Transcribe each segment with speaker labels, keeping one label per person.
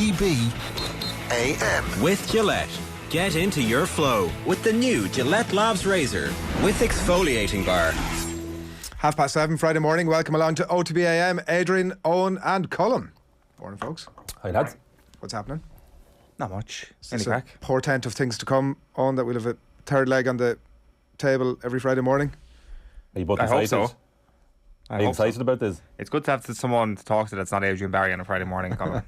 Speaker 1: OTB AM.
Speaker 2: With Gillette. Get into your flow with the new Gillette Labs razor with exfoliating bar.
Speaker 3: 7:30 Friday morning. Welcome along to OTB AM. Adrian, Eoin and Colm. Morning, folks.
Speaker 4: Hi, lads.
Speaker 3: What's happening?
Speaker 4: Not much.
Speaker 3: Any crack? Portent of things to come, Eoin, that we'll have a third leg on the table every Friday morning.
Speaker 4: Are you both
Speaker 5: I
Speaker 4: excited?
Speaker 5: hope so.
Speaker 4: Are you excited about this?
Speaker 5: It's good to have someone to talk to that's not Adrian Barry on a Friday morning. Colin.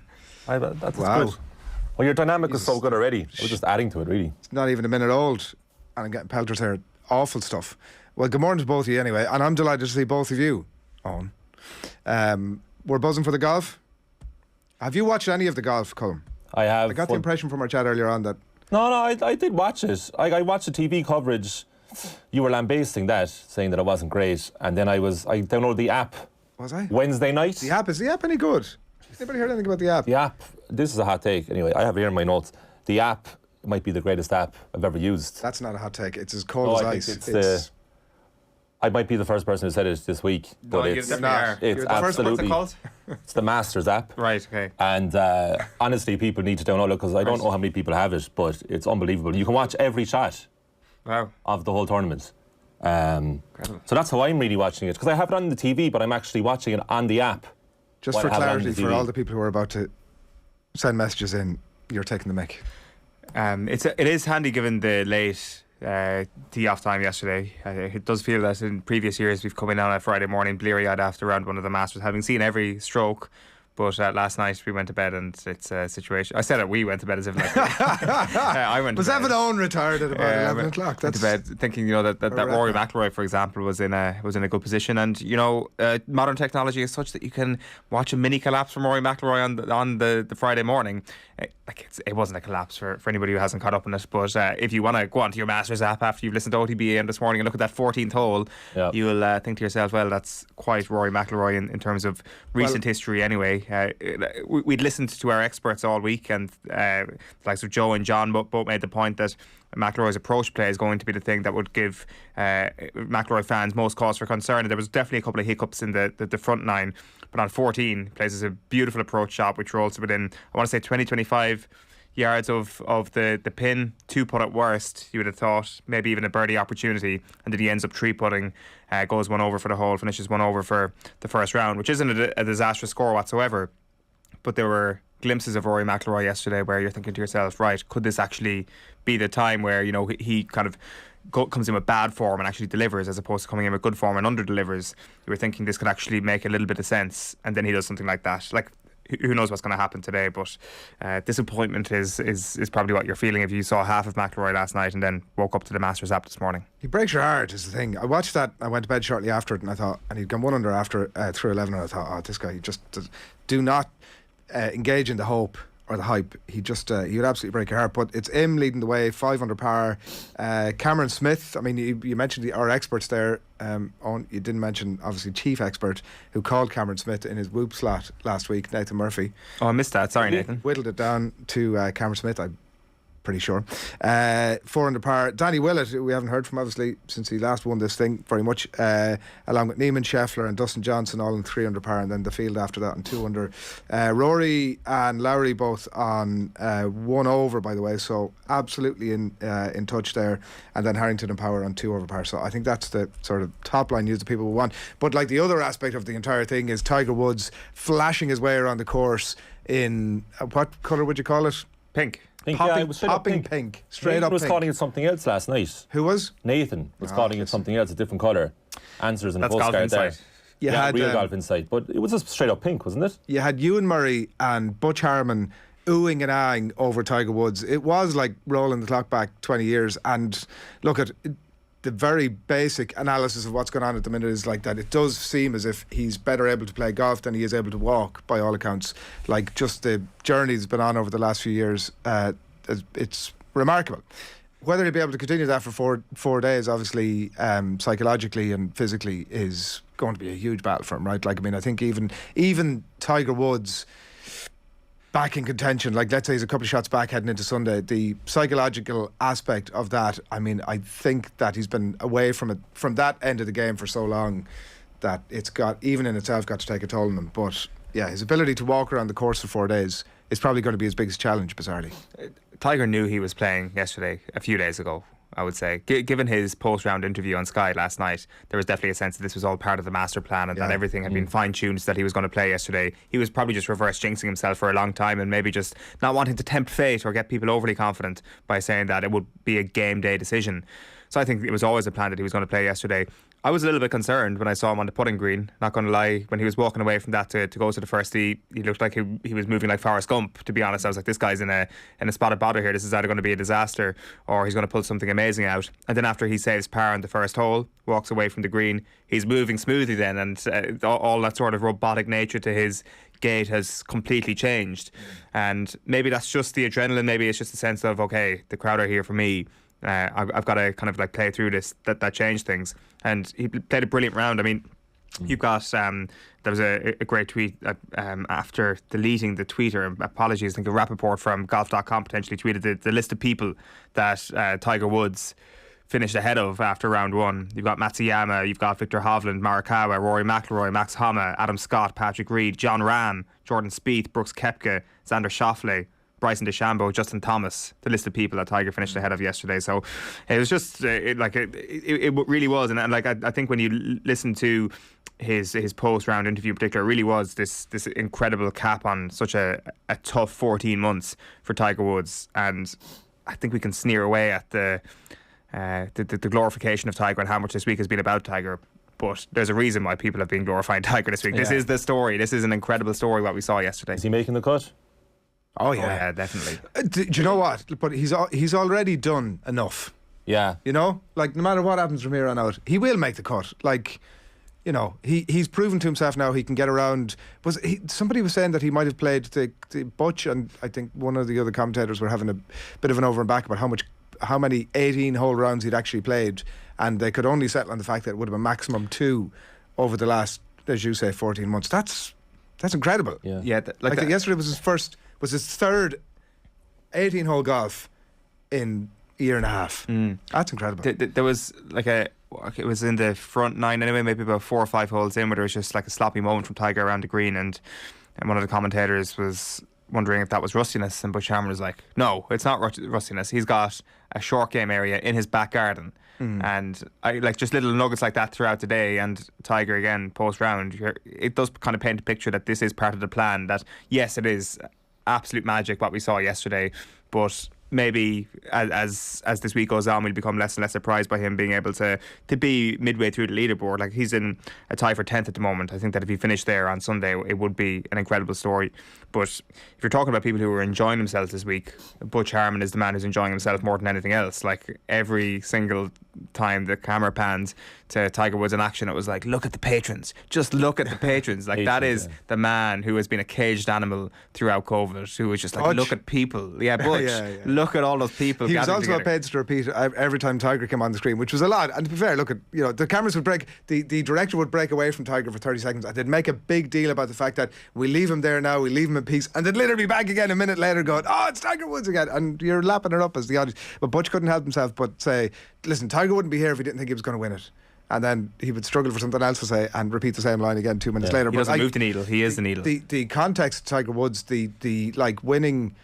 Speaker 4: That's
Speaker 3: Wow.
Speaker 4: good. Well, your dynamic was so good already. I was just adding to it, really.
Speaker 3: It's not even a minute old, and I'm getting pelters here. Awful stuff. Well, good morning to both of you anyway, and I'm delighted to see both of you, Eoin. We're buzzing for the golf. Have you watched any of the golf, Colm?
Speaker 4: I have.
Speaker 3: I got the impression from our chat earlier on that...
Speaker 4: No, I did watch it. I watched the TV coverage. You were lambasting that, saying that it wasn't great, and then I downloaded the app.
Speaker 3: Was I?
Speaker 4: Wednesday night.
Speaker 3: Is the app any good? Anybody heard anything about the app?
Speaker 4: The app. This is a hot take. Anyway, I have it here in my notes. The app might be the greatest app I've ever used.
Speaker 3: That's not a hot take. It's as cold as
Speaker 4: I
Speaker 3: ice.
Speaker 4: think I might be the first person who said it this week, but
Speaker 5: you
Speaker 4: it's
Speaker 5: definitely are.
Speaker 4: It's
Speaker 5: What's
Speaker 4: absolutely.
Speaker 5: it called?
Speaker 4: It's the Masters app.
Speaker 5: Right, okay.
Speaker 4: And honestly, people need to download it because I don't know how many people have it, but it's unbelievable. You can watch every shot
Speaker 5: Wow.
Speaker 4: of the whole tournament. So that's how I'm really watching it, because I have it on the TV, but I'm actually watching it on the app.
Speaker 3: Just
Speaker 4: while
Speaker 3: for
Speaker 4: I have it on
Speaker 3: clarity,
Speaker 4: the
Speaker 3: for
Speaker 4: TV.
Speaker 3: all the people who are about to send messages in, you're taking the mic.
Speaker 5: It is handy given the late tee off time yesterday. It does feel that in previous years we've come in on a Friday morning bleary-eyed after round one of the Masters, having seen every stroke. But last night we went to bed and it's a situation. I said it, we went to bed as if like I went.
Speaker 3: Was
Speaker 5: to bed.
Speaker 3: Evan Owen retired at about 11 o'clock?
Speaker 5: Went to bed thinking, that Rory McIlroy, for example, was in a good position, and modern technology is such that you can watch a mini collapse from Rory McIlroy on the Friday morning. It wasn't a collapse for anybody who hasn't caught up on it, but if you want to go onto your Masters app after you've listened to OTB AM this morning and look at that 14th hole, you will think to yourself, well, that's quite Rory McIlroy in terms of recent history anyway. We'd listened to our experts all week, and the likes of Joe and John both made the point that McIlroy's approach play is going to be the thing that would give McIlroy fans most cause for concern. And there was definitely a couple of hiccups in the front nine, but on 14 plays a beautiful approach shot which rolls to within, I want to say, 20-25 yards of the pin, 2-putt at worst. You would have thought maybe even a birdie opportunity, and then he ends up 3-putting, goes one over for the hole, finishes one over for the first round, which isn't a disastrous score whatsoever. But there were glimpses of Rory McIlroy yesterday where you're thinking to yourself, right, could this actually be the time where he kind of comes in with bad form and actually delivers, as opposed to coming in with good form and under delivers? You were thinking this could actually make a little bit of sense, and then he does something like that. Like, who knows what's going to happen today, but disappointment is probably what you're feeling if you saw half of McIlroy last night and then woke up to the Masters app this morning.
Speaker 3: He breaks your heart is the thing. I watched that, I went to bed shortly after it, and I thought, and he'd gone one under after through 11, and I thought, this guy just do not engage in the hope or the hype. He would absolutely break your heart. But it's him leading the way, 5 under par. Cameron Smith, I mean, you mentioned our experts there. You didn't mention, obviously, chief expert who called Cameron Smith in his whoop slot last week, Nathan Murphy.
Speaker 5: Oh, I missed that. Sorry, Nathan.
Speaker 3: Whittled it down to Cameron Smith, I'm pretty sure. 4 under par. Danny Willett, who we haven't heard from, obviously, since he last won this thing very much, along with Neiman Scheffler and Dustin Johnson, all in 3 under par, and then the field after that on 2 under. Rory and Lowry both on 1 over, by the way, so absolutely in touch there. And then Harrington and Power on 2 over par. So I think that's the sort of top line news that people will want. But like the other aspect of the entire thing is Tiger Woods flashing his way around the course in what colour would you call it?
Speaker 5: Pink.
Speaker 4: It was
Speaker 3: Popping pink. Straight
Speaker 4: Nathan
Speaker 3: up
Speaker 4: was
Speaker 3: pink.
Speaker 4: calling it something else last night.
Speaker 3: Who was?
Speaker 4: Nathan was calling it something else, a different colour. Answers in
Speaker 5: That's
Speaker 4: postcard
Speaker 5: Golf
Speaker 4: there.
Speaker 5: Insight.
Speaker 4: Real Golf Insight. But it was just straight up pink, wasn't it?
Speaker 3: You had Ewan Murray and Butch Harmon oohing and ahhing over Tiger Woods. It was like rolling the clock back 20 years. And look at the very basic analysis of what's going on at the minute is like that. It does seem as if he's better able to play golf than he is able to walk, by all accounts. Like, just the journey he's been on over the last few years, it's remarkable. Whether he'll be able to continue that for four days, obviously, psychologically and physically, is going to be a huge battle for him, right? Like, I mean, I think even Tiger Woods back in contention, like, let's say he's a couple of shots back heading into Sunday, the psychological aspect of that, I mean, I think that he's been away from that end of the game for so long that it's got, even in itself, got to take a toll on him. But yeah, his ability to walk around the course for 4 days is probably going to be his biggest challenge, bizarrely.
Speaker 5: Tiger knew he was playing yesterday, a few days ago, I would say. Given his post-round interview on Sky last night, there was definitely a sense that this was all part of the master plan and that everything had been fine-tuned so that he was going to play yesterday. He was probably just reverse jinxing himself for a long time and maybe just not wanting to tempt fate or get people overly confident by saying that it would be a game day decision. So I think it was always a plan that he was going to play yesterday. I was a little bit concerned when I saw him on the putting green, not going to lie. When he was walking away from that to go to the first tee, he looked like he was moving like Forrest Gump, to be honest. I was like, this guy's in a spot of bother here. This is either going to be a disaster or he's going to pull something amazing out. And then after he saves par on the first hole, walks away from the green, he's moving smoothly then, and all that sort of robotic nature to his gait has completely changed. And maybe that's just the adrenaline, maybe it's just a sense of, okay, the crowd are here for me. I've got to kind of like play through this, that changed things. And he played a brilliant round. I mean, you've got there was a great tweet after deleting the tweeter. Apologies, I think a Rappaport from golf.com potentially tweeted the list of people that Tiger Woods finished ahead of after round one. You've got Matsuyama, you've got Victor Hovland, Morikawa, Rory McIlroy, Max Homa, Adam Scott, Patrick Reed, John Rahm, Jordan Spieth, Brooks Koepka, Xander Schauffele, Bryson DeChambeau, Justin Thomas, the list of people that Tiger finished ahead of yesterday. So it was just it really was. And like I think when you listen to his post-round interview in particular, it really was this incredible cap on such a tough 14 months for Tiger Woods. And I think we can sneer away at the glorification of Tiger and how much this week has been about Tiger. But there's a reason why people have been glorifying Tiger this week. This is the story. This is an incredible story, what we saw yesterday.
Speaker 4: Is he making the cut?
Speaker 3: Oh yeah,
Speaker 5: definitely.
Speaker 3: Do you know what? But he's already done enough.
Speaker 4: Yeah.
Speaker 3: You know, like no matter what happens from here on out, he will make the cut. Like, you know, he's proven to himself now he can get around. Somebody was saying that he might have played the Butch, and I think one of the other commentators were having a bit of an over and back about how many 18-hole rounds he'd actually played, and they could only settle on the fact that it would have been maximum 2 over the last, as you say, 14 months. That's incredible.
Speaker 4: Yeah.
Speaker 3: Yesterday was his third 18-hole golf in a year and a half. That's incredible.
Speaker 5: There was it was in the front 9 anyway, maybe about 4 or 5 holes in, where there was just like a sloppy moment from Tiger around the green, and one of the commentators was wondering if that was rustiness, and Butch Harmon was like, no, it's not rustiness. He's got a short game area in his back garden. And I like just little nuggets like that throughout the day. And Tiger again post round, it does kind of paint a picture that this is part of the plan, that yes, it is absolute magic what we saw yesterday, but maybe as this week goes on, we'll become less and less surprised by him being able to be midway through the leaderboard. Like, he's in a tie for 10th at the moment. I think that if he finished there on Sunday, it would be an incredible story. But if you're talking about people who are enjoying themselves this week, Butch Harmon is the man who's enjoying himself more than anything else. Like, every single time the camera pans to Tiger Woods in action, it was like, look at the patrons, just look at the patrons. Like, that is the man who has been a caged animal throughout COVID, who was just like, look at people. Butch, look at all those people.
Speaker 3: He was also
Speaker 5: together.
Speaker 3: paid to repeat every time Tiger came on the screen, which was a lot. And to be fair, look at, you know, the cameras would break, the director would break away from Tiger for 30 seconds, and they'd make a big deal about the fact that we leave him there now, we leave him in peace, and they'd literally be back again a minute later going, oh, it's Tiger Woods again, and you're lapping it up as the audience. But Butch couldn't help himself but say, listen, Tiger wouldn't be here if he didn't think he was going to win it. And then he would struggle for something else to say and repeat the same line again 2 minutes later.
Speaker 5: He doesn't move the needle. He is the needle.
Speaker 3: The context of Tiger Woods, the like winning,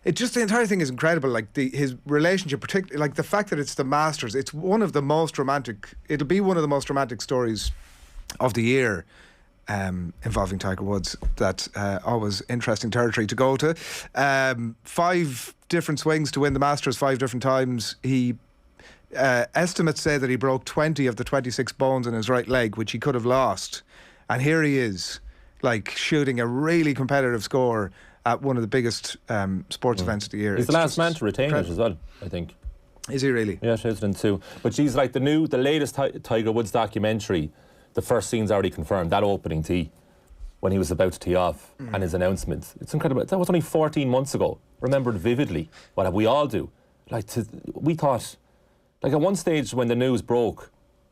Speaker 3: it just, the entire thing is incredible. Like his relationship, particularly like the fact that it's the Masters. It's one of the most romantic. It'll be one of the most romantic stories of the year, involving Tiger Woods. That's always interesting territory to go to. 5 different swings to win the Masters 5 different times. He. Estimates say that he broke 20 of the 26 bones in his right leg, which he could have lost. And here he is, like, shooting a really competitive score at one of the biggest sports events of the year.
Speaker 4: He's the last man to retain it as well, I think.
Speaker 3: Is he really?
Speaker 4: Yeah, Sheahan too. But she's like the latest Tiger Woods documentary, the first scene's already confirmed, that opening tee, when he was about to tee off, and his announcement. It's incredible. That was only 14 months ago. Remembered vividly. What we all do. We thought... Like, at one stage when the news broke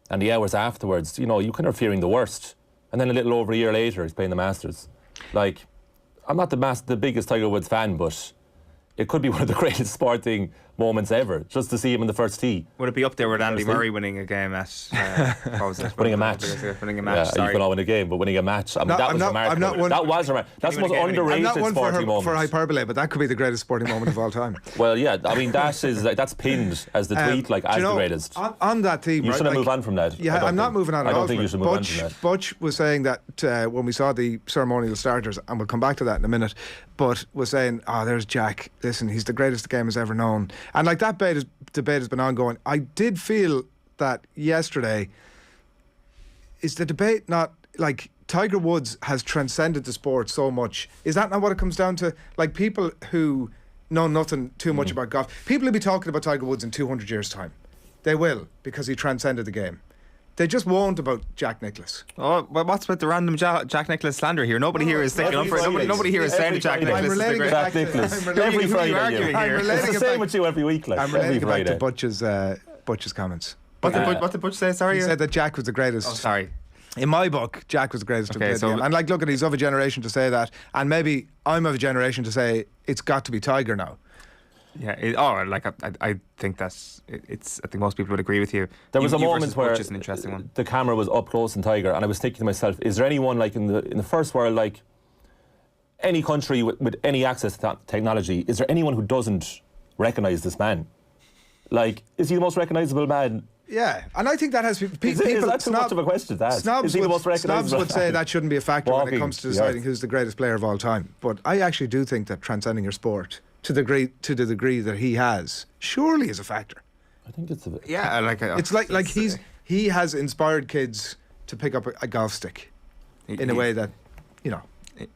Speaker 4: and the hours afterwards, you know, you kind of fearing the worst. And then a little over a year later, he's playing the Masters. Like, I'm not the biggest Tiger Woods fan, but it could be one of the greatest sporting moments ever, just to see him in the first tee.
Speaker 5: Would it be up there with Andy Murray winning a game at what was it?
Speaker 4: Winning a match.
Speaker 5: Winning a match.
Speaker 4: Yeah,
Speaker 5: sorry.
Speaker 4: you can all win a game, but winning a match. I mean, that was remarkable. That was remarkable. That's the most underrated sporting moment.
Speaker 3: For hyperbole, but that could be the greatest sporting moment of all time.
Speaker 4: Well, yeah, I mean that's pinned as the tweet, like as the greatest.
Speaker 3: On that theme,
Speaker 4: you shouldn't move on from that.
Speaker 3: Yeah, I'm not moving on at all.
Speaker 4: I don't think you should move on from that.
Speaker 3: Butch was saying that when we saw the ceremonial starters, and we'll come back to that in a minute, but was saying, there's Jack. Listen, he's the greatest the game has ever known. And like that debate has been ongoing. I did feel that yesterday, is the debate not like Tiger Woods has transcended the sport so much? Is that not what it comes down to? Like people who know nothing too much about golf, people will be talking about Tiger Woods in 200 years' time. They will, because he transcended the game. They just won't about Jack Nicklaus.
Speaker 5: Oh, well, what's with the random Jack Nicklaus slander here? Nobody here is saying nobody here is saying Jack Nicklaus.
Speaker 3: I'm relating it back to
Speaker 4: every Friday.
Speaker 3: I'm relating
Speaker 4: it's the same with you every week. Like,
Speaker 3: I'm relating it back to Butch's comments.
Speaker 5: What did Butch say? Sorry,
Speaker 3: he said that Jack was the greatest.
Speaker 5: Oh, sorry.
Speaker 3: In my book, Jack was the greatest.
Speaker 5: Okay, so
Speaker 3: and like, look at, he's of a generation to say that, and maybe I'm of a generation to say it's got to be Tiger now.
Speaker 5: Yeah. I think that's it's. I think most people would agree with you.
Speaker 4: There was a moment where
Speaker 5: an interesting one.
Speaker 4: The camera was up close in Tiger, and I was thinking to myself, is there anyone like in the first world, like any country with any access to technology, is there anyone who doesn't recognise this man? Like, is he the most recognisable man?
Speaker 3: Yeah, and I think that has people.
Speaker 4: Is that too much of a question to ask?
Speaker 3: Snobs would say that shouldn't be a factor when it comes to deciding who's the greatest player of all time. But I actually do think that transcending your sport to the degree that he has surely is a factor.
Speaker 4: I think it's a bit.
Speaker 5: Yeah,
Speaker 3: it's like he has inspired kids to pick up a golf stick in a way that, you know.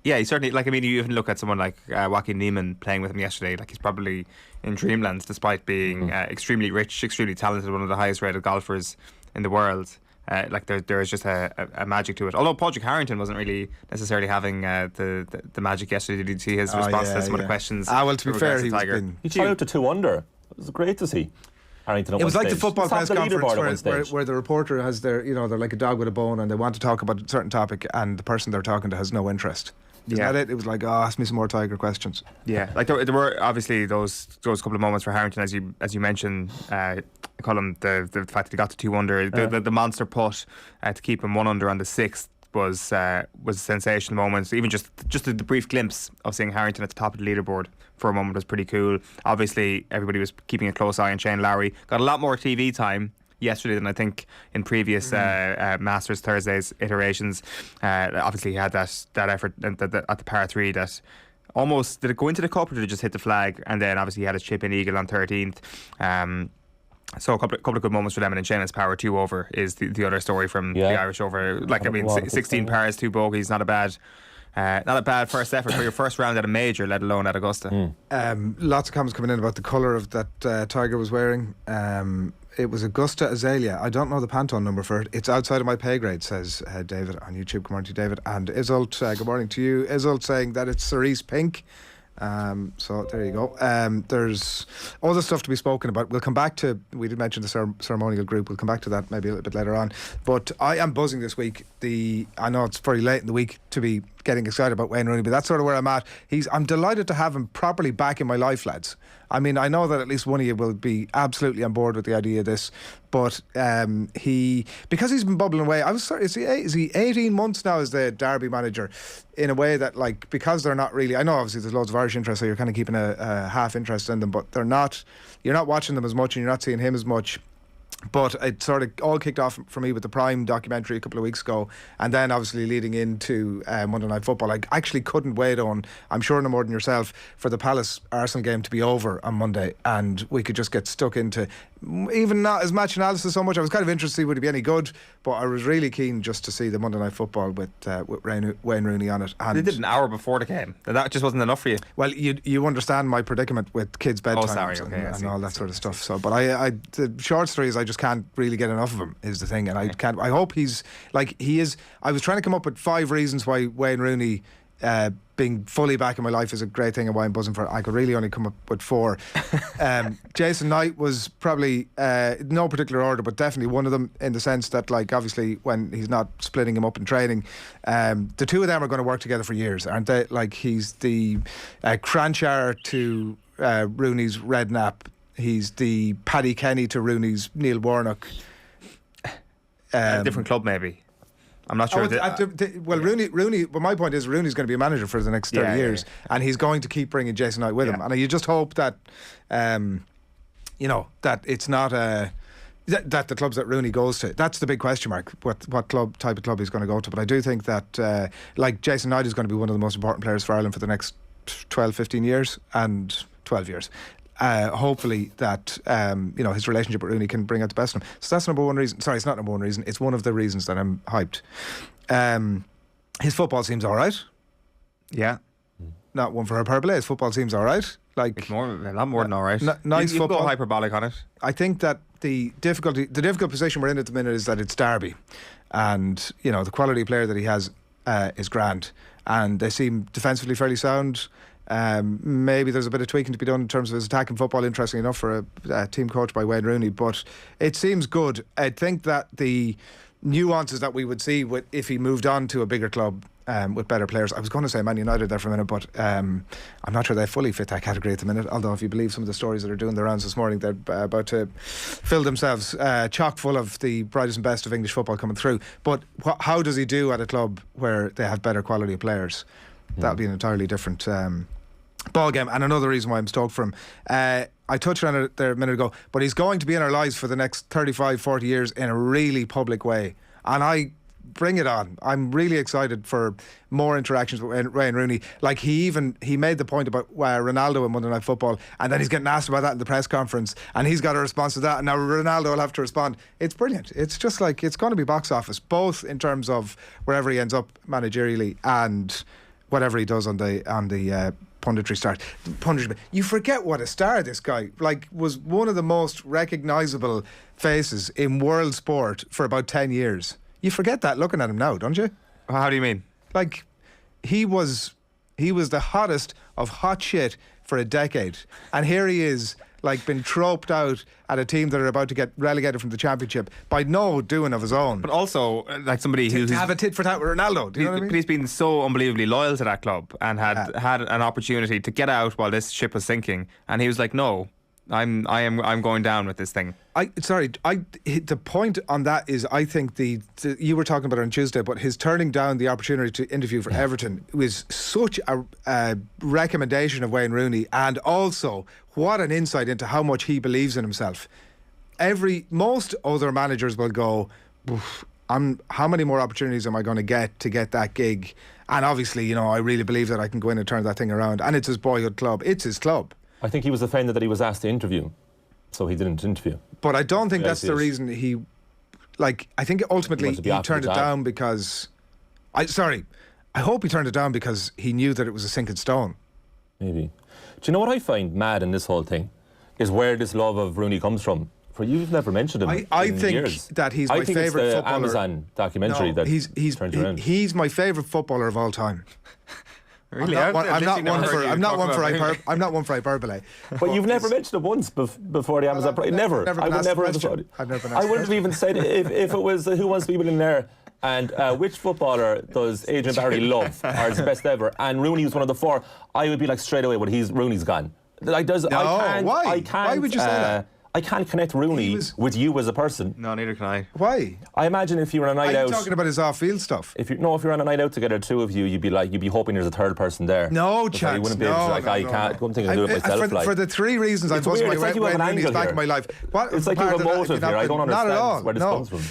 Speaker 5: Yeah, he certainly, like, I mean, you even look at someone like Joaquin Neiman playing with him yesterday, like he's probably in dreamlands despite being extremely rich, extremely talented, one of the highest rated golfers in the world. Like there is just a magic to it. Although Padraig Harrington wasn't really necessarily having the magic yesterday. Did you see his response to some of the questions?
Speaker 3: Well, to be fair, he
Speaker 4: tried out to 2 under. It was great to see Harrington.
Speaker 3: It was like the football press conference where the reporter has their, they're like a dog with a bone and they want to talk about a certain topic and the person they're talking to has no interest. Isn't that it? It was like, ask me some more Tiger questions.
Speaker 5: Yeah, like there were obviously those couple of moments for Harrington, as you mentioned, Colm, the fact that he got to 2 under, the monster putt to keep him 1 under on the 6th was a sensational moment. Even just the brief glimpse of seeing Harrington at the top of the leaderboard for a moment was pretty cool. Obviously, everybody was keeping a close eye on Shane Lowry. Got a lot more TV time yesterday than I think in previous Masters Thursdays iterations. Obviously he had that effort at the par 3 that almost, did it go into the cup or did it just hit the flag? And then obviously he had his chip in eagle on 13th. So a couple of good moments for them, and then Shannon's power 2 over is the other story from the Irish over. Like, I mean, 16 pars, 2 bogeys, not a bad first effort for your first round at a major, let alone at Augusta.
Speaker 3: Lots of comments coming in about the colour of that Tiger was wearing. It was Augusta Azalea. I don't know the Pantone number for it. It's outside of my pay grade, says David on YouTube. Good morning to you, David. And Isolt, good morning to you. Isolt saying that it's cerise pink. So there you go. There's other stuff to be spoken about. We'll come back to, we did mention the ceremonial group, we'll come back to that maybe a little bit later on, but I am buzzing this week. I know it's very late in the week to be getting excited about Wayne Rooney, but that's sort of where I'm at. I'm delighted to have him properly back in my life, lads. I mean, I know that at least one of you will be absolutely on board with the idea of this, but because he's been bubbling away. Is he 18 months now as the Derby manager, in a way that, like, because they're not really, I know obviously there's loads of Irish interest, so you're kind of keeping a half interest in them, but you're not watching them as much and you're not seeing him as much. But it sort of all kicked off for me with the Prime documentary a couple of weeks ago, and then obviously leading into Monday Night Football. I actually couldn't wait on, I'm sure no more than yourself, for the Palace Arsenal game to be over on Monday and we could just get stuck into even not as much analysis so much. I was kind of interested to see would it be any good, but I was really keen just to see the Monday Night Football with Wayne Rooney on it. And
Speaker 5: they did an hour before the game. That just wasn't enough for you.
Speaker 3: Well, you understand my predicament with kids' bedtimes and all that sort of stuff. So, but the short stories, I just can't really get enough of him is the thing, and I hope he's like he is. I was trying to come up with 5 reasons why Wayne Rooney being fully back in my life is a great thing and why I'm buzzing for it. I could really only come up with 4. Jason Knight was probably no particular order, but definitely one of them, in the sense that, like, obviously when he's not splitting him up in training, the two of them are going to work together for years, aren't they? Like, he's the Cranchar to Rooney's Redknapp He's the Paddy Kenny to Rooney's Neil Warnock.
Speaker 5: A different club, maybe. I'm not sure.
Speaker 3: Rooney. But my point is, Rooney's going to be a manager for the next 30 years, and he's going to keep bringing Jason Knight with him. And you just hope that, that it's not that the clubs that Rooney goes to. That's the big question mark. What type of club he's going to go to? But I do think that, like Jason Knight is going to be one of the most important players for Ireland for the next 12, 15 years and 12 years. Hopefully that his relationship with Rooney can bring out the best in him. So that's number one reason. Sorry, it's not number one reason. It's one of the reasons that I'm hyped. His football seems all right.
Speaker 5: Yeah.
Speaker 3: Not one for hyperbole. His football seems all right. Like
Speaker 5: a lot more than all right.
Speaker 3: Nice
Speaker 5: you
Speaker 3: football.
Speaker 5: Go hyperbolic on it.
Speaker 3: I think that the difficult position we're in at the minute is that it's Derby, and the quality player that he has is grand, and they seem defensively fairly sound. Maybe there's a bit of tweaking to be done in terms of his attacking football, interesting enough for a team coached by Wayne Rooney, but it seems good. I think that the nuances that we would see if he moved on to a bigger club with better players, I was going to say Man United there for a minute, but I'm not sure they fully fit that category at the minute, although if you believe some of the stories that are doing the rounds this morning, they're about to fill themselves chock full of the brightest and best of English football coming through. But how does he do at a club where they have better quality of players? That would be an entirely different ball game, and another reason why I'm stoked for him. I touched on it there a minute ago, but he's going to be in our lives for the next 35, 40 years in a really public way, and I bring it on. I'm really excited for more interactions with Wayne Rooney. Like he made the point about Ronaldo in Monday Night Football, and then he's getting asked about that in the press conference, and he's got a response to that, and now Ronaldo will have to respond. It's brilliant. It's just like, it's going to be box office, both in terms of wherever he ends up managerially and whatever he does on the punditry start. You forget what a star this guy was. One of the most recognisable faces in world sport for about 10 years. You forget that looking at him now, don't you?
Speaker 5: How do you mean?
Speaker 3: Like he was the hottest of hot shit for a decade, and here he is, been troped out at a team that are about to get relegated from the Championship by no doing of his own.
Speaker 5: But also, somebody who's
Speaker 3: to have a tit for tat with Ronaldo. Do you know what I mean?
Speaker 5: He's been so unbelievably loyal to that club and had an opportunity to get out while this ship was sinking, and he was like, "No, I'm going down with this thing." The point on that is, I think you were talking about it on Tuesday, but his turning down the opportunity to interview for Everton was such a recommendation of Wayne Rooney, and also what an insight into how much he believes in himself. Most other managers will go, how many more opportunities am I going to get that gig? And obviously, I really believe that I can go in and turn that thing around, and it's his boyhood club. It's his club.
Speaker 4: I think he was offended that he was asked to interview, so he didn't interview.
Speaker 3: But I don't think that's the reason he. I think ultimately he turned it down because. I hope he turned it down because he knew that it was a sinking stone.
Speaker 4: Maybe. Do you know what I find mad in this whole thing? Is where this love of Rooney comes from. For you've never mentioned him. I
Speaker 3: think
Speaker 4: years.
Speaker 3: That he's my favourite footballer.
Speaker 4: I think it's the Amazon documentary that turned around.
Speaker 3: He's my favourite footballer of all time.
Speaker 5: Really?
Speaker 3: I'm not one for hyperbole.
Speaker 4: But you've never mentioned it once before the Amazon. Never. I would never have thought. I wouldn't have even said if it was Who Wants to Be Millionaire and which footballer does Adrian Barry love or is best ever, and Rooney was one of the four, I would be like straight away, Rooney's gone.
Speaker 3: Why? Why would you say that?
Speaker 4: I can't connect Rooney with you as a person.
Speaker 5: No, neither can I.
Speaker 3: Why?
Speaker 4: I imagine if you were on a night out.
Speaker 3: Are you talking about his off-field stuff?
Speaker 4: If you're on a night out together, two of you, you'd be hoping there's a third person there.
Speaker 3: No chance.
Speaker 4: You wouldn't be able to, I can't. One thing I do it myself.
Speaker 3: For the three reasons I'm supposed to be Wayne Rooney's back in my life.
Speaker 4: It's like you have a motive here. I don't understand where this comes from.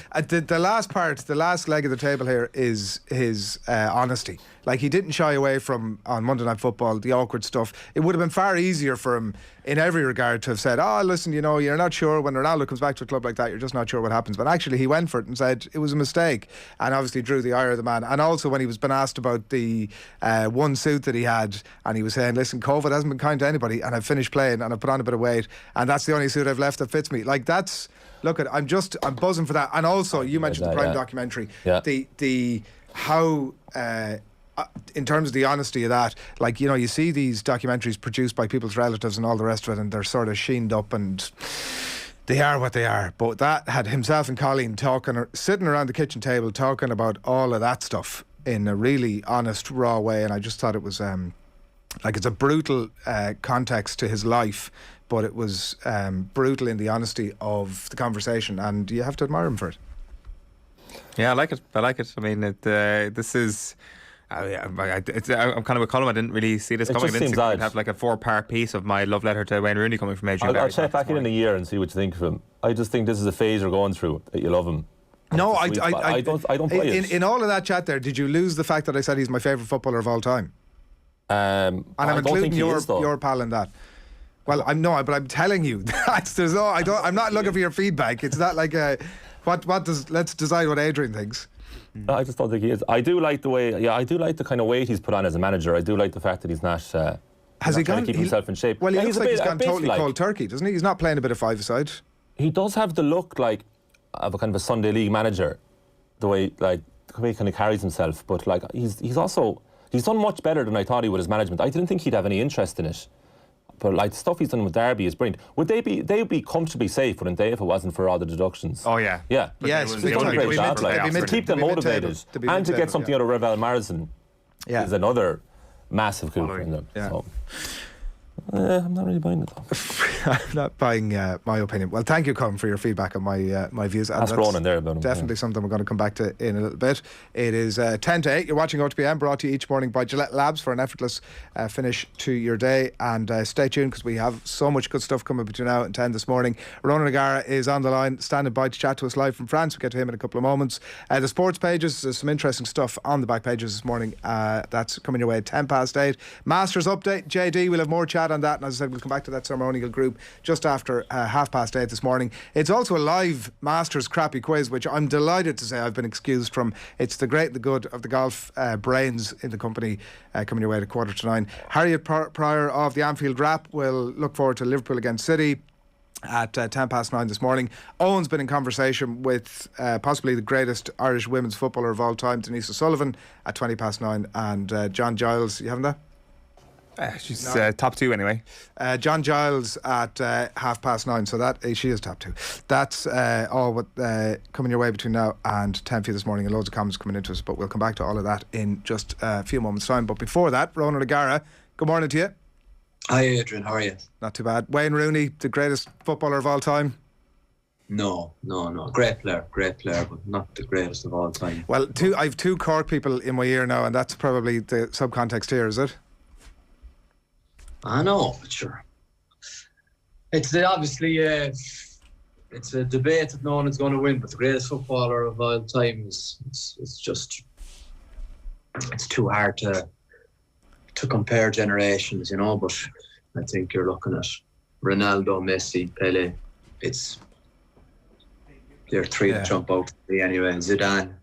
Speaker 3: The last leg of the table here is his honesty. He didn't shy away from, on Monday Night Football, the awkward stuff. It would have been far easier for him in every regard to have said, listen, you're not sure when Ronaldo comes back to a club like that, you're just not sure what happens. But actually he went for it and said it was a mistake, and obviously drew the ire of the man. And also when he was been asked about the one suit that he had, and he was saying, listen, COVID hasn't been kind to anybody, and I've finished playing and I've put on a bit of weight, and that's the only suit I've left that fits me. I'm buzzing for that. And also you mentioned the Prime documentary.
Speaker 4: Yeah.
Speaker 3: In terms of the honesty of that, you see these documentaries produced by people's relatives and all the rest of it, and they're sort of sheened up and they are what they are. But that had himself and Colleen sitting around the kitchen table talking about all of that stuff in a really honest, raw way, and I just thought it was it's a brutal context to his life, but it was brutal in the honesty of the conversation, and you have to admire him for it.
Speaker 5: Yeah, I like it. I mean, this is. I'm kind of with Colm. I didn't really see this coming.
Speaker 4: Just
Speaker 5: I didn't
Speaker 4: seems
Speaker 5: think
Speaker 4: odd.
Speaker 5: we'd have like a 4-part piece of my love letter to Wayne Rooney coming from Adrian.
Speaker 4: I'll check back in a year and see what you think of him. I just think this is a phase you're going through, that you love him.
Speaker 3: No,
Speaker 4: I don't buy it.
Speaker 3: In all of that chat there, did you lose the fact that I said he's my favourite footballer of all time? And I'm including your pal in that. Well, but I'm telling you that I'm not looking for your feedback. It's not like let's decide what Adrian thinks.
Speaker 4: I just don't think he is. I do like the way. Yeah, I do like the kind of weight he's put on as a manager. I do like the fact that he's not.
Speaker 3: Has he
Speaker 4: trying
Speaker 3: gone?
Speaker 4: to keep himself in shape?
Speaker 3: Well, he looks like he's gone
Speaker 4: bit
Speaker 3: totally
Speaker 4: like,
Speaker 3: cold turkey, doesn't he? He's not playing a bit of five-a-side.
Speaker 4: He does have the look like of a kind of a Sunday League manager, the way he kind of carries himself. But like he's done much better than I thought he would as management. I didn't think he'd have any interest in it. But like the stuff he's done with Derby is brilliant. They'd be comfortably safe, wouldn't they, if it wasn't for all the deductions?
Speaker 5: Oh yeah,
Speaker 4: yeah.
Speaker 3: Yes,
Speaker 4: they've done a great job. To keep them motivated and to get something out of Revel Marathon is another massive coup for them.
Speaker 3: Yeah.
Speaker 4: So. I'm not really buying it though.
Speaker 3: I'm not buying my opinion. Well, thank you, Colm, for your feedback on my views. And
Speaker 4: that's Ronan there about him.
Speaker 3: Definitely something we're going to come back to in a little bit. It is 10 to 8. You're watching OTB AM, brought to you each morning by Gillette Labs for an effortless finish to your day. And stay tuned, because we have so much good stuff coming between now and 10 this morning. Ronan O'Gara is on the line, standing by to chat to us live from France. We'll get to him in a couple of moments. The sports pages, there's some interesting stuff on the back pages this morning. That's coming your way at 10 past 8. Masters update, JD, we'll have more chat on that. And as I said, we'll come back to that ceremonial group just after 8:30 this morning. It's also a live Masters crappy quiz, which I'm delighted to say I've been excused from. It's the great and the good of the golf brains in the company, coming your way at 9:15. Harriet Prior of the Anfield Wrap will look forward to Liverpool against City at 9:10 this morning. Eoin's been in conversation with possibly the greatest Irish women's footballer of all time, Denise O'Sullivan, at 9:20, and John Giles, you having that?
Speaker 5: She's top 2 anyway.
Speaker 3: John Giles at 9:30, so that she is top 2. That's all what coming your way between now and 10 for you this morning, and loads of comments coming into us, but we'll come back to all of that in just a few moments' time. But before that, Ronan O'Gara, good morning to you.
Speaker 6: Hi Adrian, how are you?
Speaker 3: Not too bad. Wayne Rooney, the greatest footballer of all time?
Speaker 6: No. Great player, but not the greatest of all time.
Speaker 3: Well, I have two Cork people in my ear now, and that's probably the subcontext here, is it?
Speaker 6: I know, but sure. It's obviously it's a debate that no one is going to win, but the greatest footballer of all time is it's too hard to compare generations, you know. But I think you're looking at Ronaldo, Messi, Pele. They're three that jump out to me anyway. Zidane.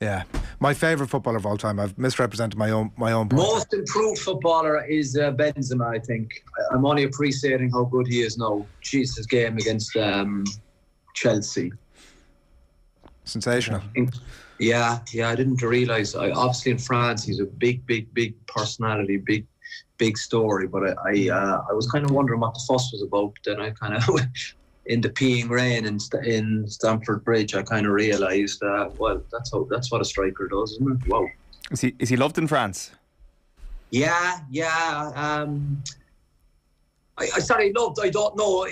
Speaker 3: Yeah, my favourite footballer of all time. I've misrepresented my own point.
Speaker 6: Most improved footballer is Benzema, I think. I'm only appreciating how good he is now. Jeez, his game against Chelsea.
Speaker 3: Sensational.
Speaker 6: Yeah, I didn't realise. Obviously in France, he's a big personality, big story. But I was kind of wondering what the fuss was about. Then I kind of... in the peeing rain in Stamford Bridge, I kind of realised well, that's what a striker does, isn't it? Wow.
Speaker 5: Is he loved in France?
Speaker 6: Yeah. I sorry, loved. I don't know.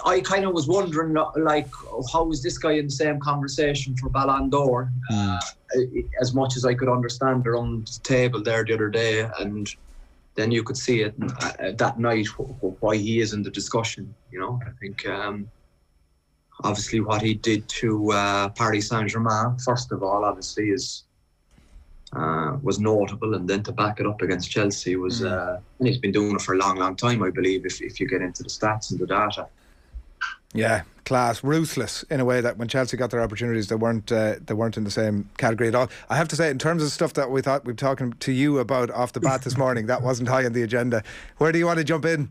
Speaker 6: I kind of was wondering, like, how is this guy in the same conversation for Ballon d'Or? As much as I could understand around the table there the other day, and then you could see it that night why he is in the discussion. You know, I think obviously what he did to Paris Saint-Germain, first of all, obviously was notable, and then to back it up against Chelsea was, and he's been doing it for a long time, I believe, if you get into the stats and the data.
Speaker 3: Yeah, class, ruthless in a way that when Chelsea got their opportunities, they weren't in the same category at all. I have to say, in terms of stuff that we thought we were talking to you about off the bat this morning, that wasn't high on the agenda. Where do you want to jump in?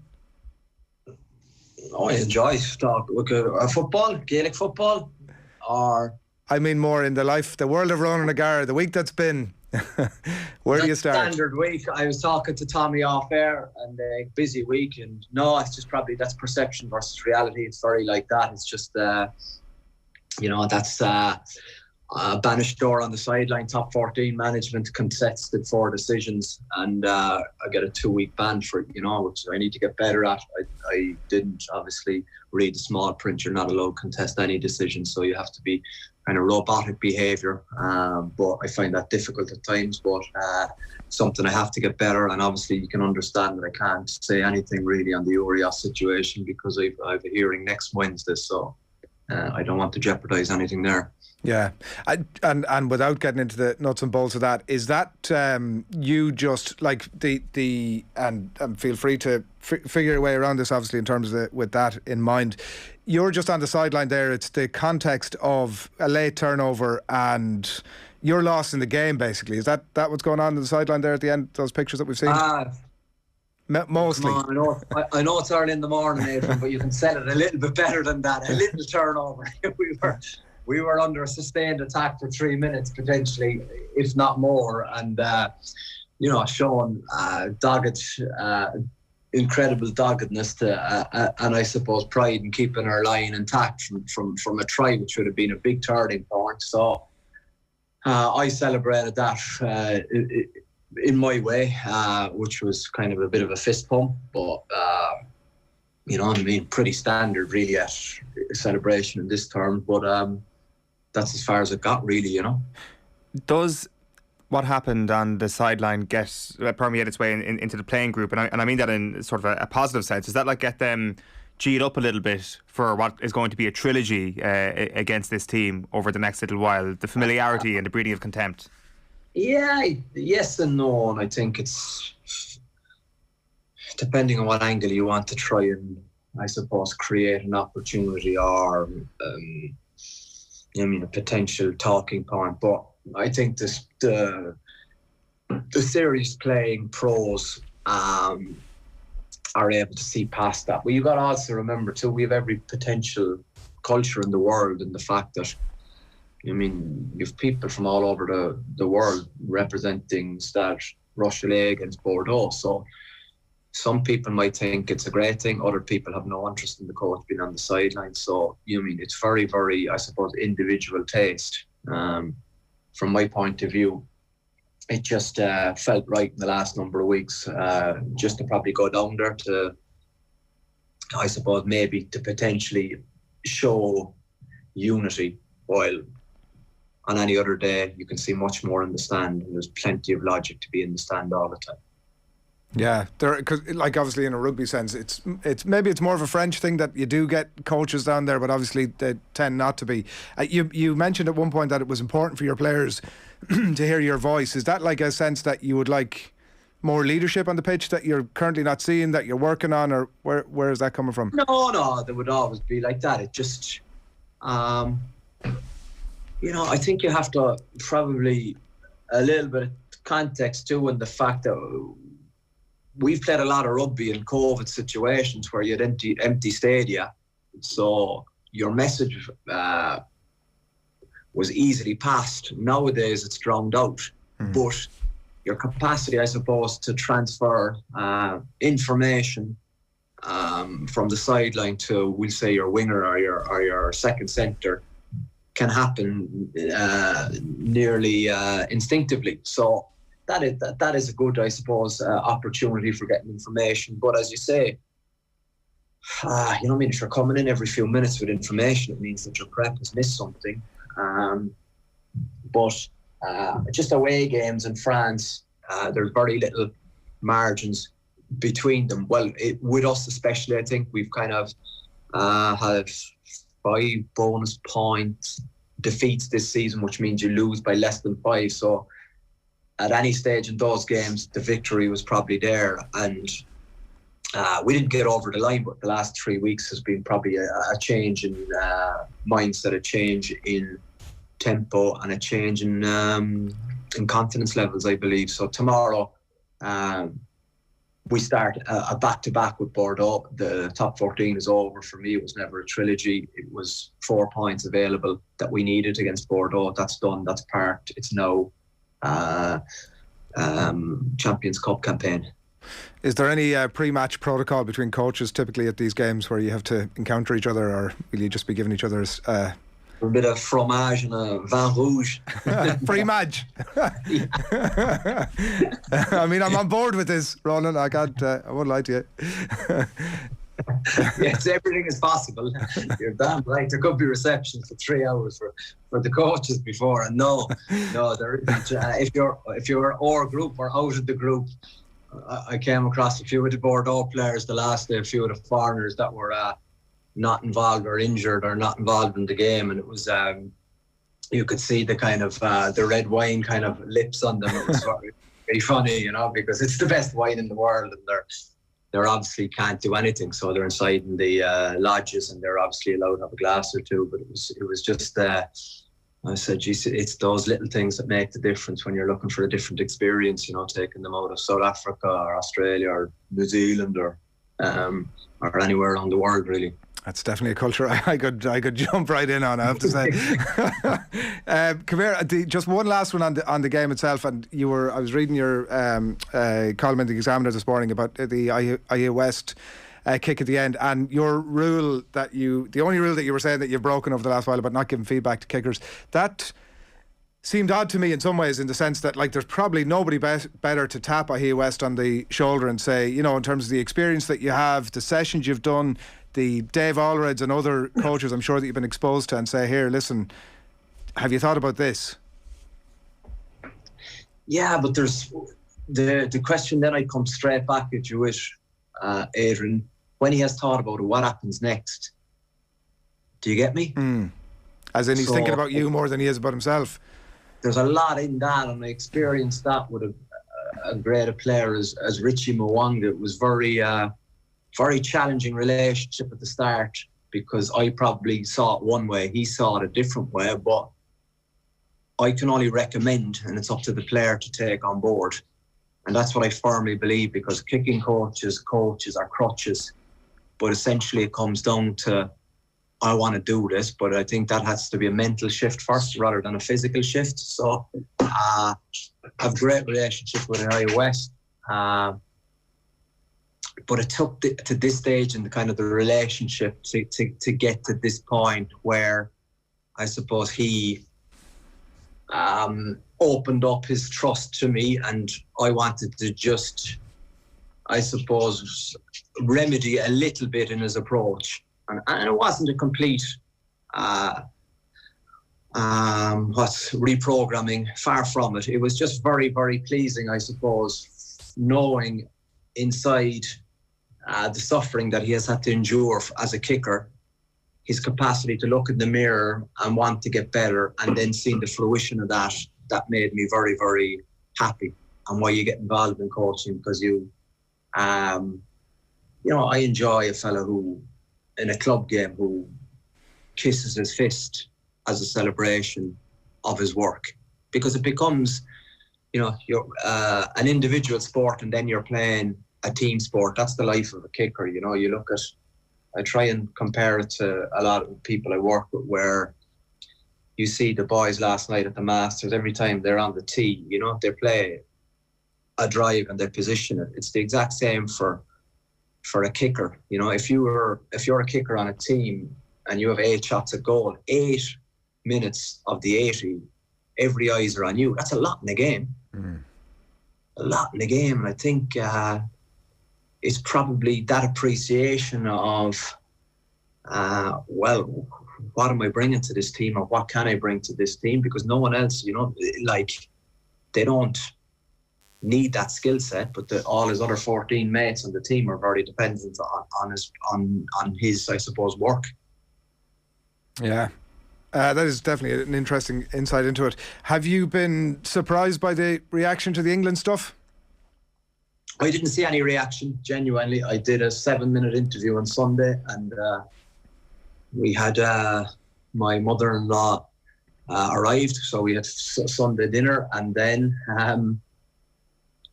Speaker 6: I enjoy football, Gaelic football, or
Speaker 3: I mean more in the world of Ronan O'Gara, the week that's been. Where do you start?
Speaker 6: Standard week. I was talking to Tommy off air, and a busy week, and no, it's just probably that's perception versus reality. It's very like that. It's just you know, that's Bannister on the sideline, top 14 management contested 4 decisions, and I get a 2-week ban for it, which I need to get better at. I didn't obviously read the small print. You're not allowed to contest any decisions, so you have to be kind of robotic behaviour. But I find that difficult at times, but something I have to get better. And obviously you can understand that I can't say anything really on the Urias situation because I have a hearing next Wednesday, so I don't want to jeopardise anything there.
Speaker 3: Yeah, and without getting into the nuts and bolts of that, is that you just like the and feel free to figure your way around this, obviously, in terms of with that in mind. You're just on the sideline there. It's the context of a late turnover and you're lost in the game, basically. Is that what's going on the sideline there at the end? Those pictures that we've seen. Mostly.
Speaker 6: Come on, I know it's early in the morning, Adrian, but you can sell it a little bit better than that. A little turnover. We were under a sustained attack for 3 minutes, potentially, if not more. And, showing dogged, incredible doggedness and I suppose pride in keeping our line intact from a try, which would have been a big turning point. So I celebrated that in my way, which was kind of a bit of a fist pump. But, pretty standard, really, at a celebration in this term. But that's as far as it got, really,
Speaker 5: Does what happened on the sideline permeate its way into the playing group? And I mean that in sort of a positive sense. Does that get them G'd up a little bit for what is going to be a trilogy against this team over the next little while? The familiarity and the breeding of contempt?
Speaker 6: Yeah, yes and no. And I think it's depending on what angle you want to try and, I suppose, create an opportunity or a potential talking point. But I think the serious playing pros are able to see past that. But you've got to also remember too, we have every potential culture in the world, and the fact that you've people from all over the world representing Stade Rochelet against Bordeaux. So some people might think it's a great thing. Other people have no interest in the coach being on the sideline. So, it's very, very, I suppose, individual taste. From my point of view, it just felt right in the last number of weeks just to probably go down there to, I suppose, maybe to potentially show unity, while on any other day you can see much more in the stand, and there's plenty of logic to be in the stand all the time.
Speaker 3: Yeah, because obviously in a rugby sense, it's maybe it's more of a French thing that you do get coaches down there, but obviously they tend not to be. You mentioned at one point that it was important for your players to hear your voice. Is that like a sense that you would like more leadership on the pitch that you're currently not seeing, that you're working on, or where is that coming from?
Speaker 6: No, there would always be like that. It just, I think you have to probably a little bit of context too, and the fact that we've played a lot of rugby in COVID situations where you had empty stadia, so your message was easily passed. Nowadays it's drowned out, but your capacity, I suppose, to transfer information from the sideline to, we'll say, your winger or your second centre can happen nearly instinctively. So that is a good, I suppose, opportunity for getting information. But as you say, if you're coming in every few minutes with information, it means that your prep has missed something. But just away games in France, there's very little margins between them. Well, with us especially, I think we've kind of had 5 bonus points defeats this season, which means you lose by less than 5. So at any stage in those games, the victory was probably there. And we didn't get over the line, but the last 3 weeks has been probably a change in mindset, a change in tempo, and a change in confidence levels, I believe. So tomorrow, we start a back-to-back with Bordeaux. The top 14 is over for me. It was never a trilogy. It was 4 points available that we needed against Bordeaux. That's done. That's parked. It's now Champions Cup campaign.
Speaker 3: Is there any pre-match protocol between coaches typically at these games where you have to encounter each other, or will you just be giving each other's
Speaker 6: A bit of fromage and a vin rouge.
Speaker 3: Fromage. I mean, I'm on board with this, Ronan. I won't lie to you.
Speaker 6: Yes, everything is possible. You're damn right. There could be receptions for 3 hours for the coaches before, and no, there isn't. If you're our group or out of the group, I came across a few of the Bordeaux players the last day, a few of the foreigners that were not involved or injured or not involved in the game, and it was you could see the kind of the red wine kind of lips on them. It was very funny, you know, because it's the best wine in the world, and they're obviously can't do anything, so they're inside in the lodges, and they're obviously allowed to have a glass or two. But it was just I said, geez, it's those little things that make the difference when you're looking for a different experience, you know, taking them out of South Africa or Australia or New Zealand or anywhere around the world, really.
Speaker 3: That's definitely a culture I could jump right in on, I have to say. Come here, just one last one on the game itself. And I was reading your column in the Examiner this morning about the IE West kick at the end, and your rule the only rule that you were saying that you've broken over the last while about not giving feedback to kickers, that seemed odd to me in some ways, in the sense that, like, there's probably nobody better to tap IE West on the shoulder and say, you know, in terms of the experience that you have, the sessions you've done, the Dave Allreds and other coaches I'm sure that you've been exposed to, and say, here, listen, have you thought about this?
Speaker 6: Yeah, but there's the question then I come straight back at you with, Adrian, when he has thought about it, what happens next? Do you get me?
Speaker 3: As in, he's thinking about you more than he is about himself.
Speaker 6: There's a lot in that, and I experienced that with a greater player as Richie Mwanga. It was very challenging relationship at the start, because I probably saw it one way, he saw it a different way, but I can only recommend, and it's up to the player to take on board. And that's what I firmly believe, because kicking coaches are crutches, but essentially it comes down to, I want to do this, but I think that has to be a mental shift first rather than a physical shift. So I have a great relationship with IE West. But it took to this stage in the kind of the relationship to get to this point where I suppose he opened up his trust to me, and I wanted to just, I suppose, remedy a little bit in his approach. And it wasn't a complete reprogramming, far from it. It was just very, very pleasing, I suppose, knowing inside the suffering that he has had to endure as a kicker, his capacity to look in the mirror and want to get better, and then seeing the fruition of that made me very, very happy. And why you get involved in coaching, because you know, I enjoy a fella who, in a club game, who kisses his fist as a celebration of his work, because it becomes, you know, you're an individual sport, and then you're playing a team sport. That's the life of a kicker. You know, you look at, I try and compare it to a lot of people I work with, where you see the boys last night at the Masters, every time they're on the tee, you know, they play a drive and they position it. It's the exact same for a kicker. You know, if you're a kicker on a team and you have 8 shots at goal, 8 minutes of the 80, every eyes are on you. That's a lot in the game. A lot in the game. And I think it's probably that appreciation of, well, what am I bringing to this team, or what can I bring to this team? Because no one else, you know, like, they don't need that skill set, but all his other 14 mates on the team are very dependent on his, I suppose, work. Yeah.
Speaker 3: That is definitely an interesting insight into it. Have you been surprised by the reaction to the England stuff?
Speaker 6: I didn't see any reaction, genuinely. I did a 7-minute interview on Sunday, and we had my mother-in-law arrived, so we had Sunday dinner, and then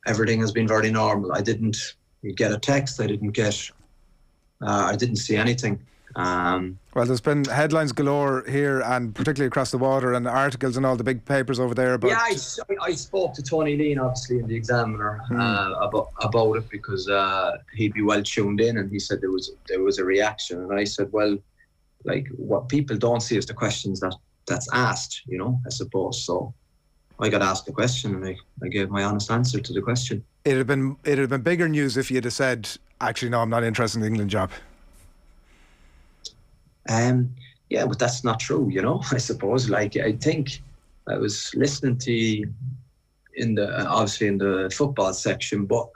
Speaker 6: everything has been very normal. I didn't get a text. I didn't see anything.
Speaker 3: Well, there's been headlines galore here, and particularly across the water, and articles and all the big papers over there about.
Speaker 6: Yeah, I spoke to Tony Lean, obviously, in the Examiner about it, because he'd be well tuned in, and he said there was a reaction, and I said, well, like what people don't see is the questions that's asked, you know, I suppose. So I got asked a question and I gave my honest answer to the question.
Speaker 3: It'd have been bigger news if you'd have said, actually, no, I'm not interested in the England job.
Speaker 6: Yeah, but that's not true, you know, I suppose. Like, I think I was listening to you obviously in the football section, but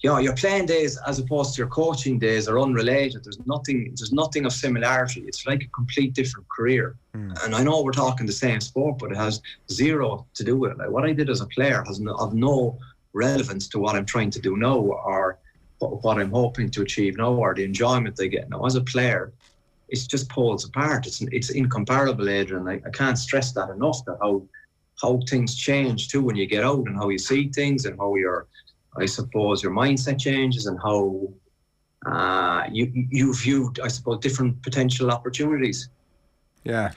Speaker 6: you know, your playing days as opposed to your coaching days are unrelated. There's nothing of similarity. It's like a complete different career. And I know we're talking the same sport, but it has zero to do with it. Like, what I did as a player has no relevance to what I'm trying to do now, or what I'm hoping to achieve now, or the enjoyment I get now. As a player, it's just poles apart. It's incomparable, Adrian. I can't stress that enough, that how things change too when you get out, and how you see things, and how I suppose your mindset changes, and how you view, I suppose, different potential opportunities.
Speaker 3: Yeah.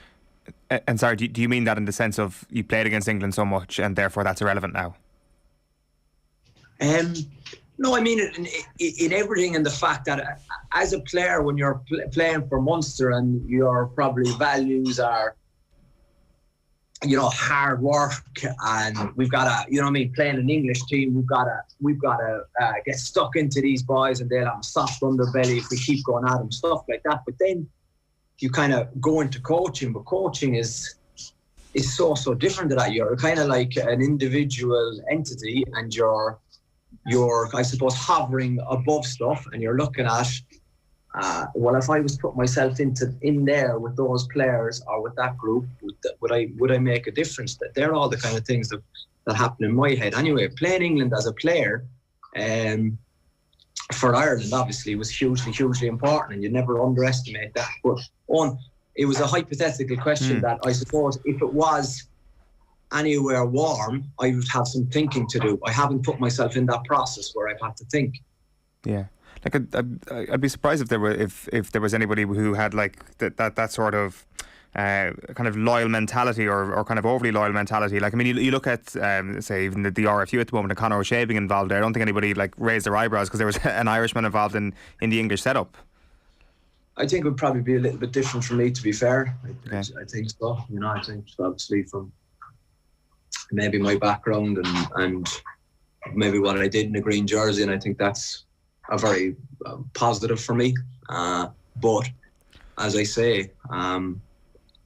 Speaker 5: And sorry, do you mean that in the sense of you played against England so much and therefore that's irrelevant now?
Speaker 6: No, I mean it in everything, and the fact that as a player, when you're playing for Munster, and your probably values are, you know, hard work, and we've got to, you know what I mean, playing an English team, we've got to get stuck into these boys, and they'll have a soft underbelly if we keep going at them, stuff like that. But then you kind of go into coaching, but coaching is so different to that. You're kind of like an individual entity, and you're I suppose hovering above stuff, and you're looking at well, if I was put myself in there with those players or with that group, would I make a difference? That they're all the kind of things that happen in my head. Anyway, playing England as a player for Ireland obviously was hugely important, and you never underestimate that. But it was a hypothetical question that I suppose if it was anywhere warm, I would have some thinking to do. I haven't put myself in that process where I've had to think.
Speaker 5: Yeah, like I'd be surprised if there was anybody who had like that sort of kind of loyal mentality or kind of overly loyal mentality. Like, I mean, you look at say even the RFU at the moment, and Conor O'Shea being involved there. I don't think anybody like raised their eyebrows because there was an Irishman involved in the English setup. I
Speaker 6: think it would probably be a little bit different for me, to be fair. I think so. You know, I think obviously from maybe my background and maybe what I did in the green jersey, and I think that's a very positive for me. But as I say,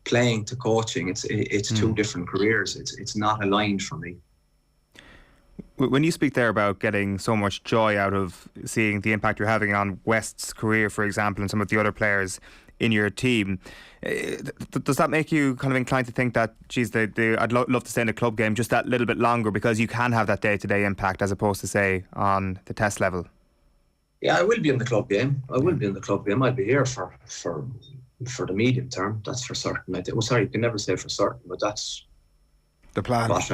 Speaker 6: playing to coaching, it's two different careers. It's not aligned for me.
Speaker 5: When you speak there about getting so much joy out of seeing the impact you're having on West's career, for example, and some of the other players in your team, does that make you kind of inclined to think that, geez, I'd love to stay in the club game just that little bit longer, because you can have that day-to-day impact as opposed to, say, on the test level?
Speaker 6: Yeah, I will be in the club game. I'll be here for the medium term. That's for certain. You can never say for certain, but that's
Speaker 3: the plan.
Speaker 6: What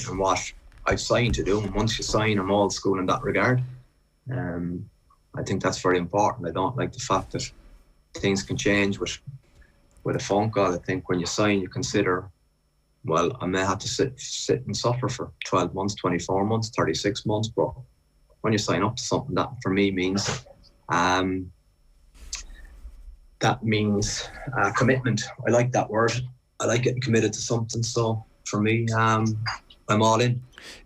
Speaker 6: and what I've signed to do. And once you sign, I'm old school in that regard. I think that's very important. I don't like the fact that things can change with a phone call. I think when you sign, you consider, well, I may have to sit and suffer for 12 months, 24 months, 36 months. But when you sign up to something, that for me means commitment. I like that word. I like getting committed to something. So for me, I'm all in.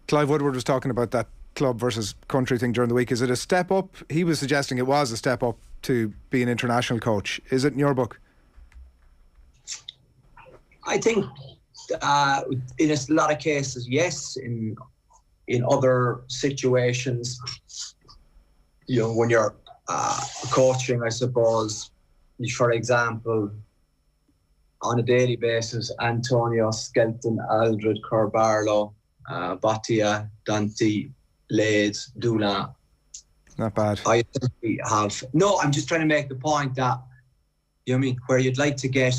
Speaker 3: Clive Woodward was talking about that club versus country thing during the week. Is it a step up? He was suggesting it was a step up to be an international coach. Is it in your book? I
Speaker 6: think in a lot of cases, yes. In other situations, you know, when you're coaching, I suppose, for example, on a daily basis, Antonio, Skelton, Aldred, Carbarlo, Batia, Dante, Lades, Dula.
Speaker 3: Not bad.
Speaker 6: I think I'm just trying to make the point that, you know what I mean, where you'd like to get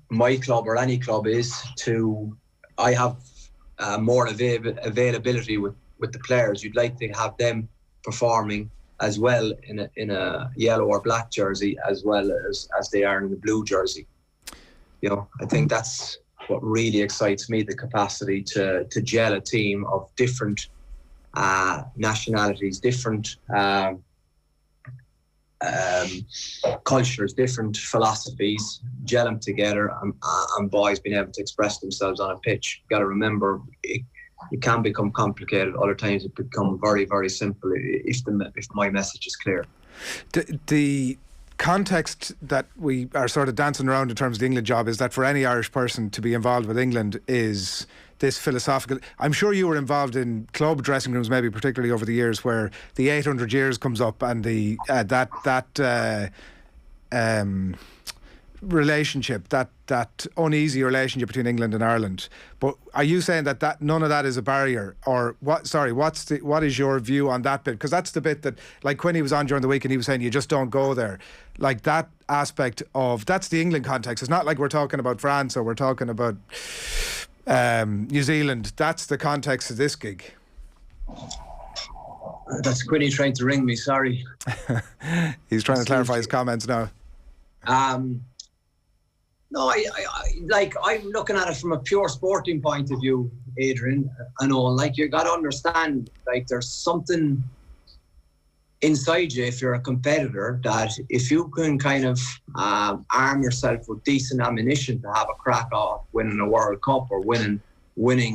Speaker 6: my club or any club is to, I have more availability with the players. You'd like to have them performing as well in a yellow or black jersey as well as they are in the blue jersey. You know, I think that's what really excites me, the capacity to gel a team of different nationalities, different cultures, different philosophies, gel them together, and boys being able to express themselves on a pitch. You've got to remember, it can become complicated. Other times it become very, very simple if my message is clear.
Speaker 3: The context that we are sort of dancing around in terms of the England job is that for any Irish person to be involved with England is this philosophical. I'm sure you were involved in club dressing rooms, maybe particularly over the years, where the 800 years comes up and the relationship, that uneasy relationship between England and Ireland. But are you saying that none of that is a barrier, or what? Sorry, what is your view on that bit? Because that's the bit that, like, Quinny was on during the week and he was saying you just don't go there. Like, that aspect of, that's the England context. It's not like we're talking about France or we're talking about New Zealand. That's the context of this gig.
Speaker 6: That's Quinny trying to ring me, sorry.
Speaker 3: He's trying to clarify his comments now.
Speaker 6: No, I'm looking at it from a pure sporting point of view, Adrian. I know, like, you got to understand, like, there's something inside you if you're a competitor that if you can kind of arm yourself with decent ammunition to have a crack off winning a World Cup or winning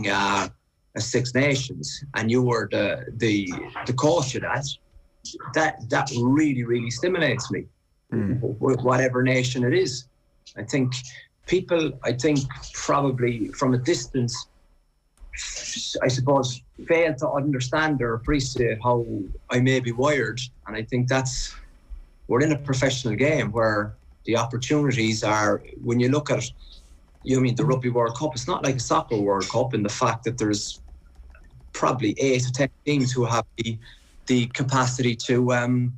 Speaker 6: a Six Nations, and you were the coach of that really, really stimulates me. Whatever nation it is. I think probably from a distance, I suppose, fail to understand or appreciate how I may be wired. And I think we're in a professional game where the opportunities are, when you look at it, the Rugby World Cup, it's not like a soccer World Cup in the fact that there's probably 8 to 10 teams who have the capacity to win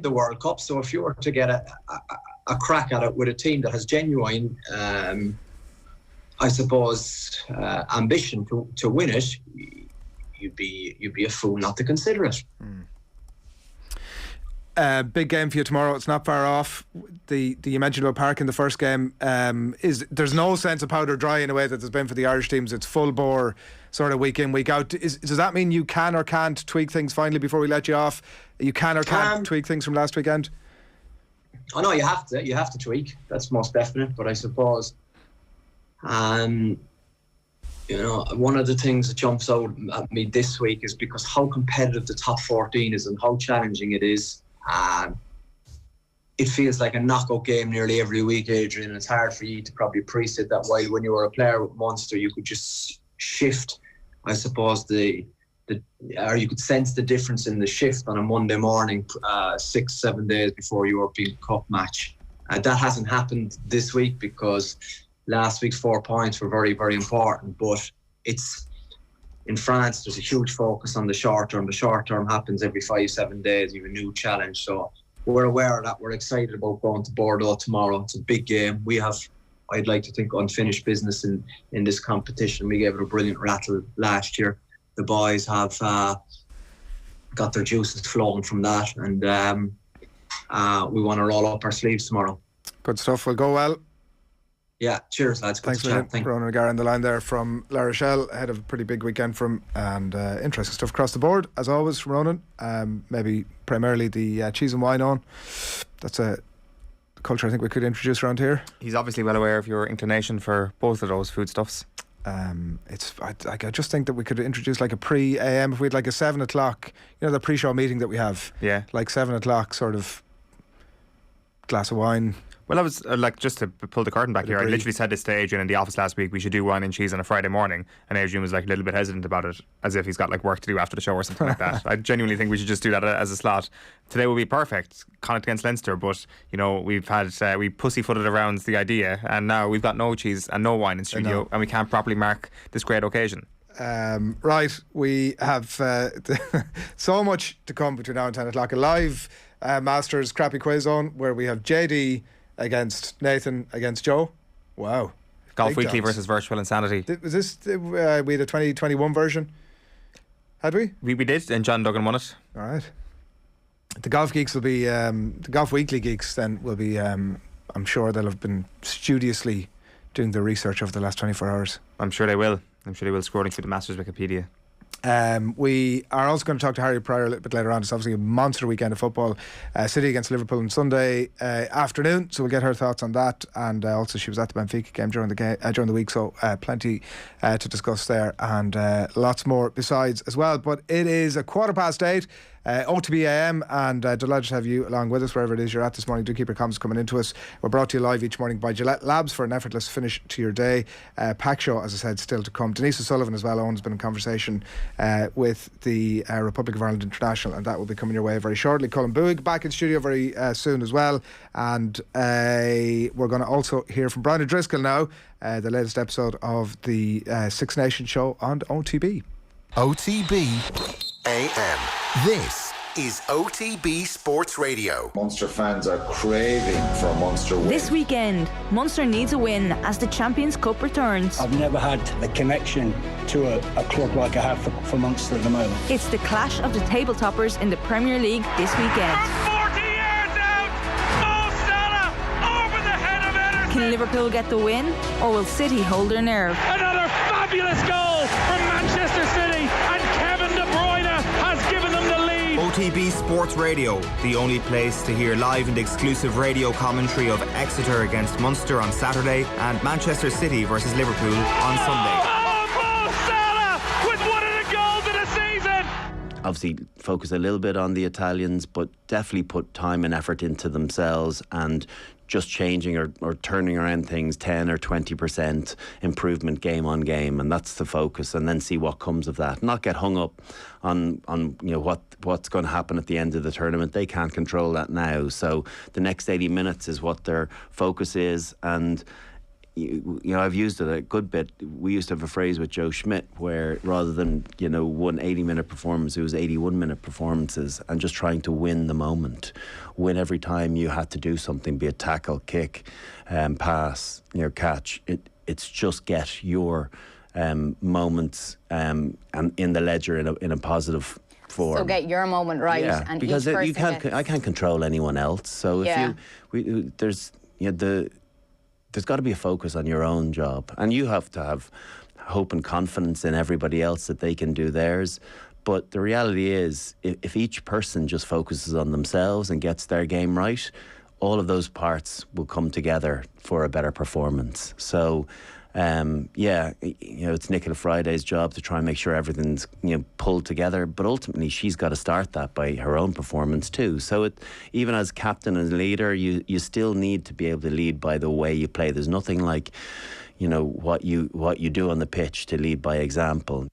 Speaker 6: the World Cup. So if you were to get a crack at it with a team that has genuine, I suppose, ambition to win it, you'd be a fool not to consider it.
Speaker 3: Big game for you tomorrow. It's not far off. You mentioned about Park in the first game. There's no sense of powder dry in a way that there's been for the Irish teams. It's full bore, sort of week in, week out. Does that mean you can or can't tweak things finally before we let you off? You can or can't tweak things from last weekend?
Speaker 6: I know you have to tweak. That's most definite. But I suppose, one of the things that jumps out at me this week is because how competitive the top 14 is and how challenging it is. It feels like a knockout game nearly every week, Adrian. It's hard for you to probably appreciate that, while when you were a player with Munster, you could just shift, I suppose, or you could sense the difference in the shift on a Monday morning, 6-7 days before your European Cup match. That hasn't happened this week because last week's 4 points were very, very important. But in France, there's a huge focus on the short term. The short term happens every 5-7 days. You have a new challenge. So we're aware of that. We're excited about going to Bordeaux tomorrow. It's a big game. We have, I'd like to think, unfinished business in this competition. We gave it a brilliant rattle last year. The boys have got their juices flowing from that, and we want to roll up our sleeves tomorrow.
Speaker 3: Good stuff. Will go well.
Speaker 6: Yeah, cheers, lads.
Speaker 3: Thanks for Ronan O'Gara on the line there from La Rochelle, ahead of a pretty big weekend from, and interesting stuff across the board, as always, from Ronan. Maybe primarily the cheese and wine on. That's a culture I think we could introduce around here.
Speaker 5: He's obviously well aware of your inclination for both of those foodstuffs.
Speaker 3: I just think that we could introduce like a pre-AM, if we had like a 7 o'clock, the pre-show meeting that we have.
Speaker 5: Yeah.
Speaker 3: Like 7 o'clock sort of glass of wine.
Speaker 5: Well, I was just to pull the curtain back here, I literally said this to Adrian in the office last week, we should do wine and cheese on a Friday morning, and Adrian was like a little bit hesitant about it, as if he's got like work to do after the show or something like that. I genuinely think we should just do that as a slot. Today will be perfect, Connacht against Leinster, but we've had we pussyfooted around the idea, and now we've got no cheese and no wine in studio, and we can't properly mark this great occasion.
Speaker 3: Right, we have so much to come between now and 10 o'clock. A live Masters Crappy Quiz on, where we have JD against Nathan against Joe. Wow.
Speaker 5: Golf Weekly versus Virtual Insanity.
Speaker 3: Was this we had a 2021 version? Had we?
Speaker 5: We did, and John Duggan won it.
Speaker 3: All right. The Golf Geeks will be the Golf Weekly geeks then will be I'm sure they'll have been studiously doing the research over the last 24 hours.
Speaker 5: I'm sure they will scrolling through the Masters Wikipedia.
Speaker 3: We are also going to talk to Harriet Prior a little bit later on. It's obviously a monster weekend of football. City against Liverpool on Sunday afternoon, so we'll get her thoughts on that. And also she was at the Benfica game during the week, so plenty to discuss there, and lots more besides as well. But it is 8:15. OTB AM, and delighted to have you along with us wherever it is you're at this morning. Do keep your comments coming into us. We're brought to you live each morning by Gillette Labs for an effortless finish to your day. Pack show, as I said, still to come. Denise O'Sullivan as well. Eoin's been in conversation with the Republic of Ireland International, and that will be coming your way very shortly. Colm Boohig back in studio very soon as well, and we're going to also hear from Brian O'Driscoll now, the latest episode of the Six Nations show on OTB.
Speaker 1: OTB AM. This is OTB Sports Radio.
Speaker 7: Munster fans are craving for a Munster win.
Speaker 8: This weekend, Munster needs a win as the Champions Cup returns.
Speaker 9: I've never had the connection to a club like I have for Munster at the moment.
Speaker 8: It's the clash of the table toppers in the Premier League this weekend.
Speaker 10: From 40 yards out, Mo Salah over the head of Ederson.
Speaker 8: Can Liverpool get the win, or will City hold their nerve?
Speaker 10: Another fabulous goal from Manchester City, and Kevin De Bruyne has given them the lead.
Speaker 2: OTB Sports Radio, the only place to hear live and exclusive radio commentary of Exeter against Munster on Saturday and Manchester City versus Liverpool on Sunday.
Speaker 10: Mo Salah with one of the goals of the season.
Speaker 11: Obviously focus a little bit on the Italians, but definitely put time and effort into themselves, and just changing or turning around things 10 or 20% improvement game on game, and that's the focus, and then see what comes of that. Not get hung up on what's going to happen at the end of the tournament. They can't control that now, so the next 80 minutes is what their focus is. And I've used it a good bit. We used to have a phrase with Joe Schmidt where rather than one 80-minute performance, it was 81-minute performances, and just trying to win the moment, win every time you had to do something, be it tackle, kick, pass, catch. It's just get your moments and in the ledger in a positive form.
Speaker 12: So get your moment right, and
Speaker 11: because
Speaker 12: each person
Speaker 11: you can't. I can't control anyone else. So there's got to be a focus on your own job, and you have to have hope and confidence in everybody else that they can do theirs. But the reality is, if each person just focuses on themselves and gets their game right, all of those parts will come together for a better performance. So it's Nicola Friday's job to try and make sure everything's pulled together, but ultimately she's got to start that by her own performance too. So even as captain and leader, you still need to be able to lead by the way you play. There's nothing like what you do on the pitch to lead by example.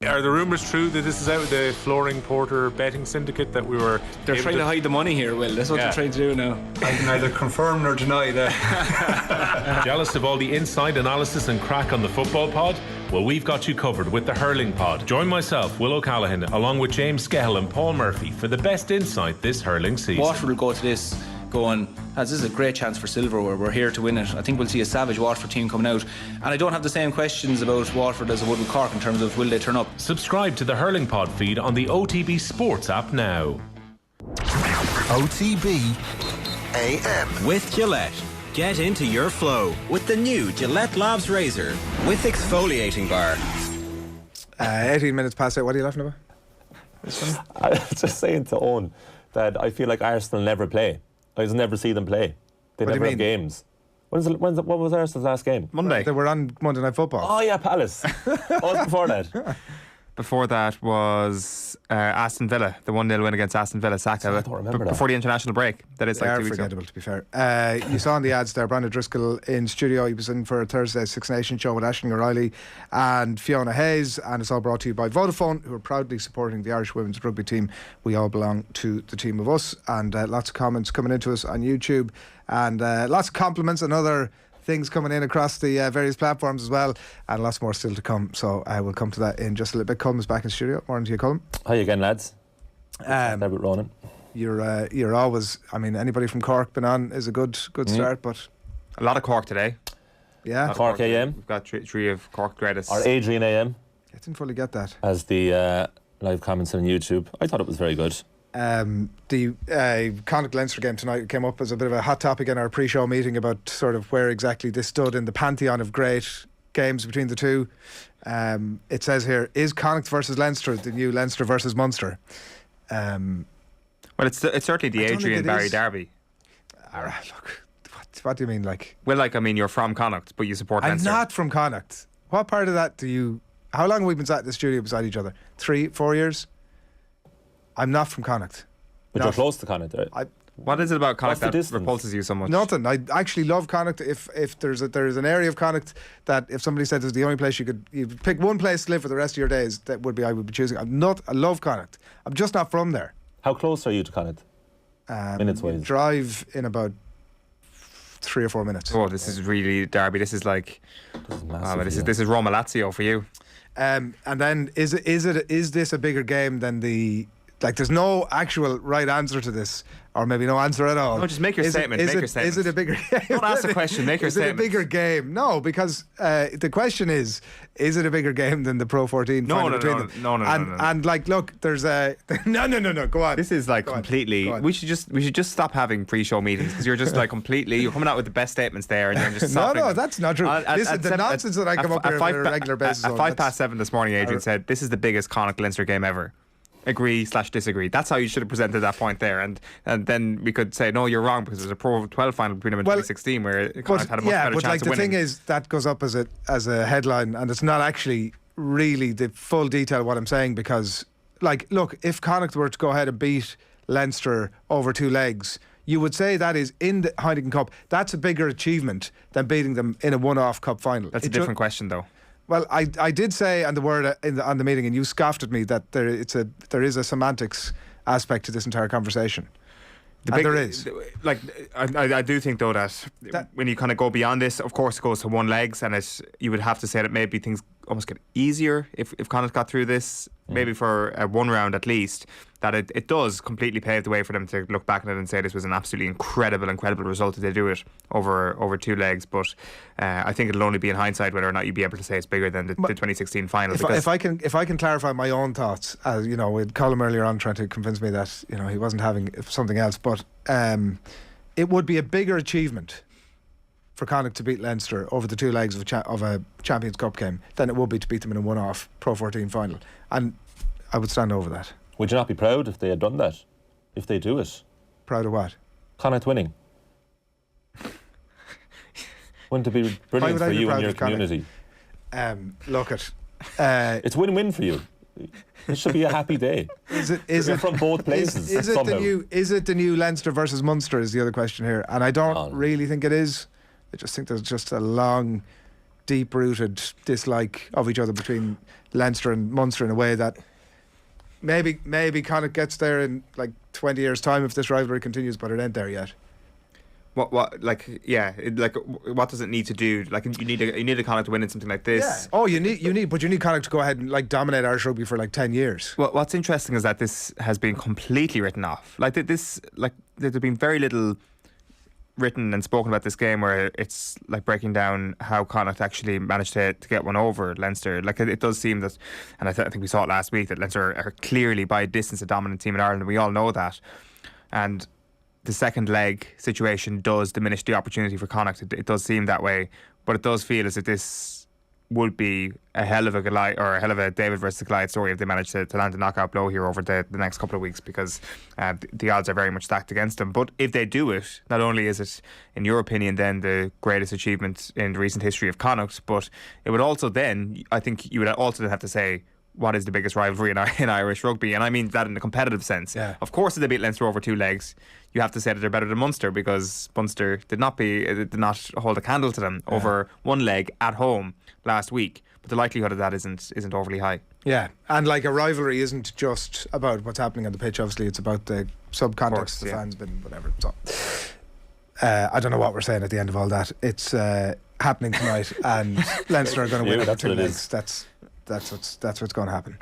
Speaker 13: Are the rumours true that this is out of the Flooring Porter betting syndicate that we were...
Speaker 14: They're trying to hide the money here, Will. That's what they're trying to do now.
Speaker 15: I can neither confirm nor deny that.
Speaker 13: Jealous of all the inside analysis and crack on the football pod? Well, we've got you covered with the Hurling Pod. Join myself, Will O'Callaghan, along with James Skehill and Paul Murphy for the best insight this hurling season.
Speaker 14: Waterford will go to this going, this is a great chance for silverware, we're here to win it. I think we'll see a savage Waterford team coming out, and I don't have the same questions about Waterford as I would with Cork in terms of will they turn up.
Speaker 13: Subscribe to the Hurling Pod feed on the OTB Sports app now.
Speaker 1: OTB AM
Speaker 2: with Gillette. Get into your flow with the new Gillette Labs razor with exfoliating bar.
Speaker 3: 18 minutes past 8. What are you laughing about?
Speaker 4: I was just saying to Eoin that I feel like Arsenal never play. I just never see them play. They never have games. What was Arsenal's last game?
Speaker 5: Monday.
Speaker 3: They were on Monday Night Football.
Speaker 4: Oh yeah, Palace. What was before that?
Speaker 5: Before that was Aston Villa, the 1-0 win against Aston Villa, Saka.
Speaker 4: I don't remember that.
Speaker 5: Before the international break. That is like 2 weeks ago.
Speaker 3: Forgettable, to be fair. You saw in the ads there, Brian O'Driscoll in studio. He was in for a Thursday Six Nations show with Aisling O'Reilly and Fiona Hayes, and it's all brought to you by Vodafone, who are proudly supporting the Irish women's rugby team. We all belong to the team of us, and lots of comments coming into us on YouTube, and lots of compliments and other things coming in across the various platforms as well, and lots more still to come. So we'll come to that in just a little bit. Colm is back in studio. Morning to you, Colm.
Speaker 4: Hi again, lads. About Ronan.
Speaker 3: You're always, anybody from Cork been on is a good start, but
Speaker 5: a lot of Cork today.
Speaker 3: Yeah,
Speaker 4: Cork AM.
Speaker 5: We've got three of Cork greatest.
Speaker 4: Or Adrian AM.
Speaker 3: I didn't fully get that.
Speaker 4: As the live comments on YouTube, I thought it was very good.
Speaker 3: The Connacht Leinster game tonight came up as a bit of a hot topic in our pre-show meeting about sort of where exactly this stood in the pantheon of great games between the two. It says here, is Connacht versus Leinster the new Leinster versus Munster?
Speaker 5: Well, it's certainly the Adrian Barry derby.
Speaker 3: Look, what do you mean, like?
Speaker 5: Well, like, I mean, you're from Connacht, but you support Leinster.
Speaker 3: I'm not from Connacht. What part of that do you... How long have we been sat in the studio beside each other? 3-4 years? I'm not from Connacht.
Speaker 4: But you're close to Connacht, right?
Speaker 5: What is it about Connacht that
Speaker 4: distance?
Speaker 5: repulses you so much?
Speaker 3: Nothing. I actually love Connacht. If there's an area of Connacht that if somebody said it's the only place you pick one place to live for the rest of your days, I would be choosing. I love Connacht. I'm just not from there.
Speaker 4: How close are you to Connacht? Minutes wise.
Speaker 3: Drive in about 3 or 4 minutes.
Speaker 5: Oh, this is really derby. This is like this is Roma Lazio for you.
Speaker 3: And then is this a bigger game than the... Like, there's no actual right answer to this, or maybe no answer at all.
Speaker 5: No, just make your statement.
Speaker 3: Is it a bigger game?
Speaker 5: Don't ask the question. Make your statement.
Speaker 3: Is it a bigger game? No, because the question is it a bigger game than the Pro 14 final between them?
Speaker 5: No.
Speaker 3: And like, look, there's a no. Go on.
Speaker 5: This is like completely. We should just stop having pre-show meetings because you're just like completely. You're coming out with the best statements there, and you're just
Speaker 3: no, that's not true. Listen, the nonsense that I come up here on a regular basis.
Speaker 5: At 7:05 this morning, Adrian said this is the biggest Connacht Leinster game ever. Agree/disagree. That's how you should have presented that point there, and then we could say no, you're wrong because there's a Pro 12 final between them in 2016 where Connacht had a much better chance of winning.
Speaker 3: But the thing is that goes up as a headline, and it's not actually really the full detail of what I'm saying, because like, look, if Connacht were to go ahead and beat Leinster over 2 legs, you would say that is in the Heineken Cup. That's a bigger achievement than beating them in a one-off cup final.
Speaker 5: That's a different question, though.
Speaker 3: Well, I did say on the word on the meeting, and you scoffed at me, that there is a semantics aspect to this entire conversation. There is.
Speaker 5: Like, I do think though that when you kind of go beyond this, of course it goes to 1 legs, and you would have to say that maybe things almost get easier if Connacht got through this, maybe for 1 round at least. That it does completely pave the way for them to look back at it and say this was an absolutely incredible result that they do it over 2 legs. But I think it'll only be in hindsight whether or not you'd be able to say it's bigger than the 2016 final.
Speaker 3: If I can clarify my own thoughts, as you know, with Colm earlier on trying to convince me that he wasn't having something else, but it would be a bigger achievement for Connacht to beat Leinster over the 2 legs of a Champions Cup game than it would be to beat them in a one-off Pro 14 final, and I would stand over that.
Speaker 4: Would you not be proud if they had done that? If they do it?
Speaker 3: Proud of what?
Speaker 4: Connacht winning. Wouldn't it be brilliant for you and your community?
Speaker 3: Look at...
Speaker 4: it's win-win for you. It should be a happy day.
Speaker 3: Is it
Speaker 4: from both places?
Speaker 3: Is it the new Leinster versus Munster is the other question here, and I don't really think it is. I just think there's just a long, deep-rooted dislike of each other between Leinster and Munster in a way that maybe Connacht gets there in like 20 years' time if this rivalry continues, but it ain't there yet.
Speaker 5: What does it need to do? Like, you need a Connacht to win in something like this.
Speaker 3: Yeah. Oh, you need Connacht to go ahead and like dominate Irish rugby for like 10 years.
Speaker 5: Well, what's interesting is that this has been completely written off. Like there's been very little written and spoken about this game where it's like breaking down how Connacht actually managed to get one over Leinster. Like it does seem that, and I think we saw it last week, that Leinster are clearly by a distance a dominant team in Ireland, and we all know that. And the second leg situation does diminish the opportunity for Connacht. It does seem that way, but it does feel as if this would be a hell of a Goliath, or a hell of a David versus Goliath story if they manage to land a knockout blow here over the next couple of weeks, because the odds are very much stacked against them. But if they do it, not only is it, in your opinion, then the greatest achievement in the recent history of Connacht, but it would also then, I think you would also then have to say, what is the biggest rivalry in Irish rugby? And I mean that in a competitive sense.
Speaker 3: Yeah.
Speaker 5: Of course, if they beat Leinster over 2 legs, you have to say that they're better than Munster, because Munster did not hold a candle to them over 1 leg at home last week. But the likelihood of that isn't overly high.
Speaker 3: Yeah, and like a rivalry isn't just about what's happening on the pitch. Obviously, it's about the subcontext, the fans, been whatever. So I don't know what we're saying at the end of all that. It's happening tonight, and Leinster are going to win over 2 legs. That's what's going to happen.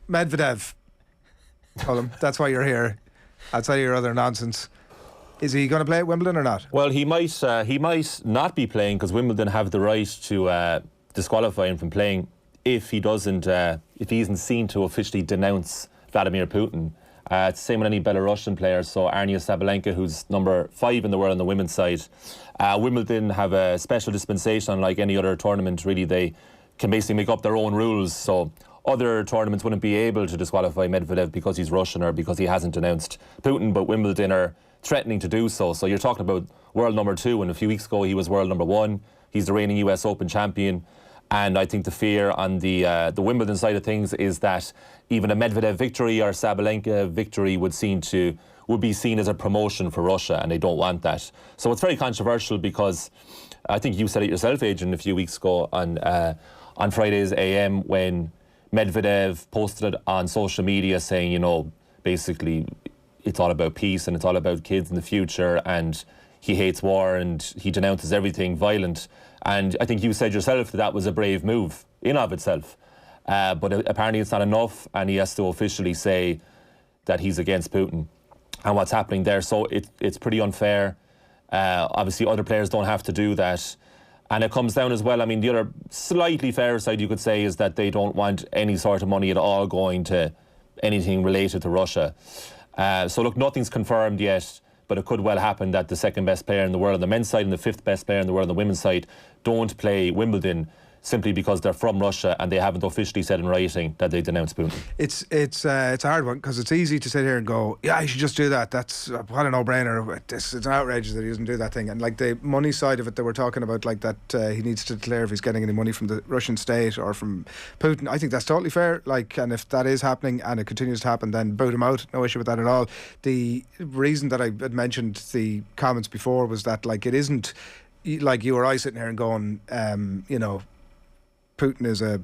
Speaker 3: Medvedev, Colm, that's why you're here. Outside of your other nonsense, is he going to play at Wimbledon or not?
Speaker 4: Well, he might not be playing, because Wimbledon have the right to disqualify him from playing if he isn't seen to officially denounce Vladimir Putin It's the same with any Belarusian players. So Arnia Sabalenka, who's number 5 in the world on the women's side. Wimbledon have a special dispensation, unlike any other tournament. Really, they can basically make up their own rules. So other tournaments wouldn't be able to disqualify Medvedev because he's Russian or because he hasn't denounced Putin, but Wimbledon are threatening to do so. So you're talking about world number 2, and a few weeks ago he was world number 1. He's the reigning US Open champion. And I think the fear on the Wimbledon side of things is that even a Medvedev victory or Sabalenka victory would be seen as a promotion for Russia, and they don't want that. So it's very controversial because I think you said it yourself, Adrian, a few weeks ago on Friday's AM when Medvedev posted it on social media saying, you know, basically it's all about peace and it's all about kids in the future, and he hates war and he denounces everything violent. And I think you said yourself that was a brave move in of itself. But apparently it's not enough, and he has to officially say that he's against Putin and what's happening there. So it's pretty unfair. Obviously other players don't have to do that. And it comes down as well, I mean, the other slightly fairer side you could say is that they don't want any sort of money at all going to anything related to Russia. So look, nothing's confirmed yet, but it could well happen that the second best player in the world on the men's side and the 5th best player in the world on the women's side don't play Wimbledon simply because they're from Russia and they haven't officially said in writing that they denounce Putin.
Speaker 3: It's a hard one because it's easy to sit here and go, yeah, you should just do that. That's what a no-brainer. It's an outrage that he doesn't do that thing. And like the money side of it that we're talking about, like that he needs to declare if he's getting any money from the Russian state or from Putin. I think that's totally fair. Like, and if that is happening and it continues to happen, then boot him out. No issue with that at all. The reason that I had mentioned the comments before was that like it isn't like you or I sitting here and going, you know, Putin is a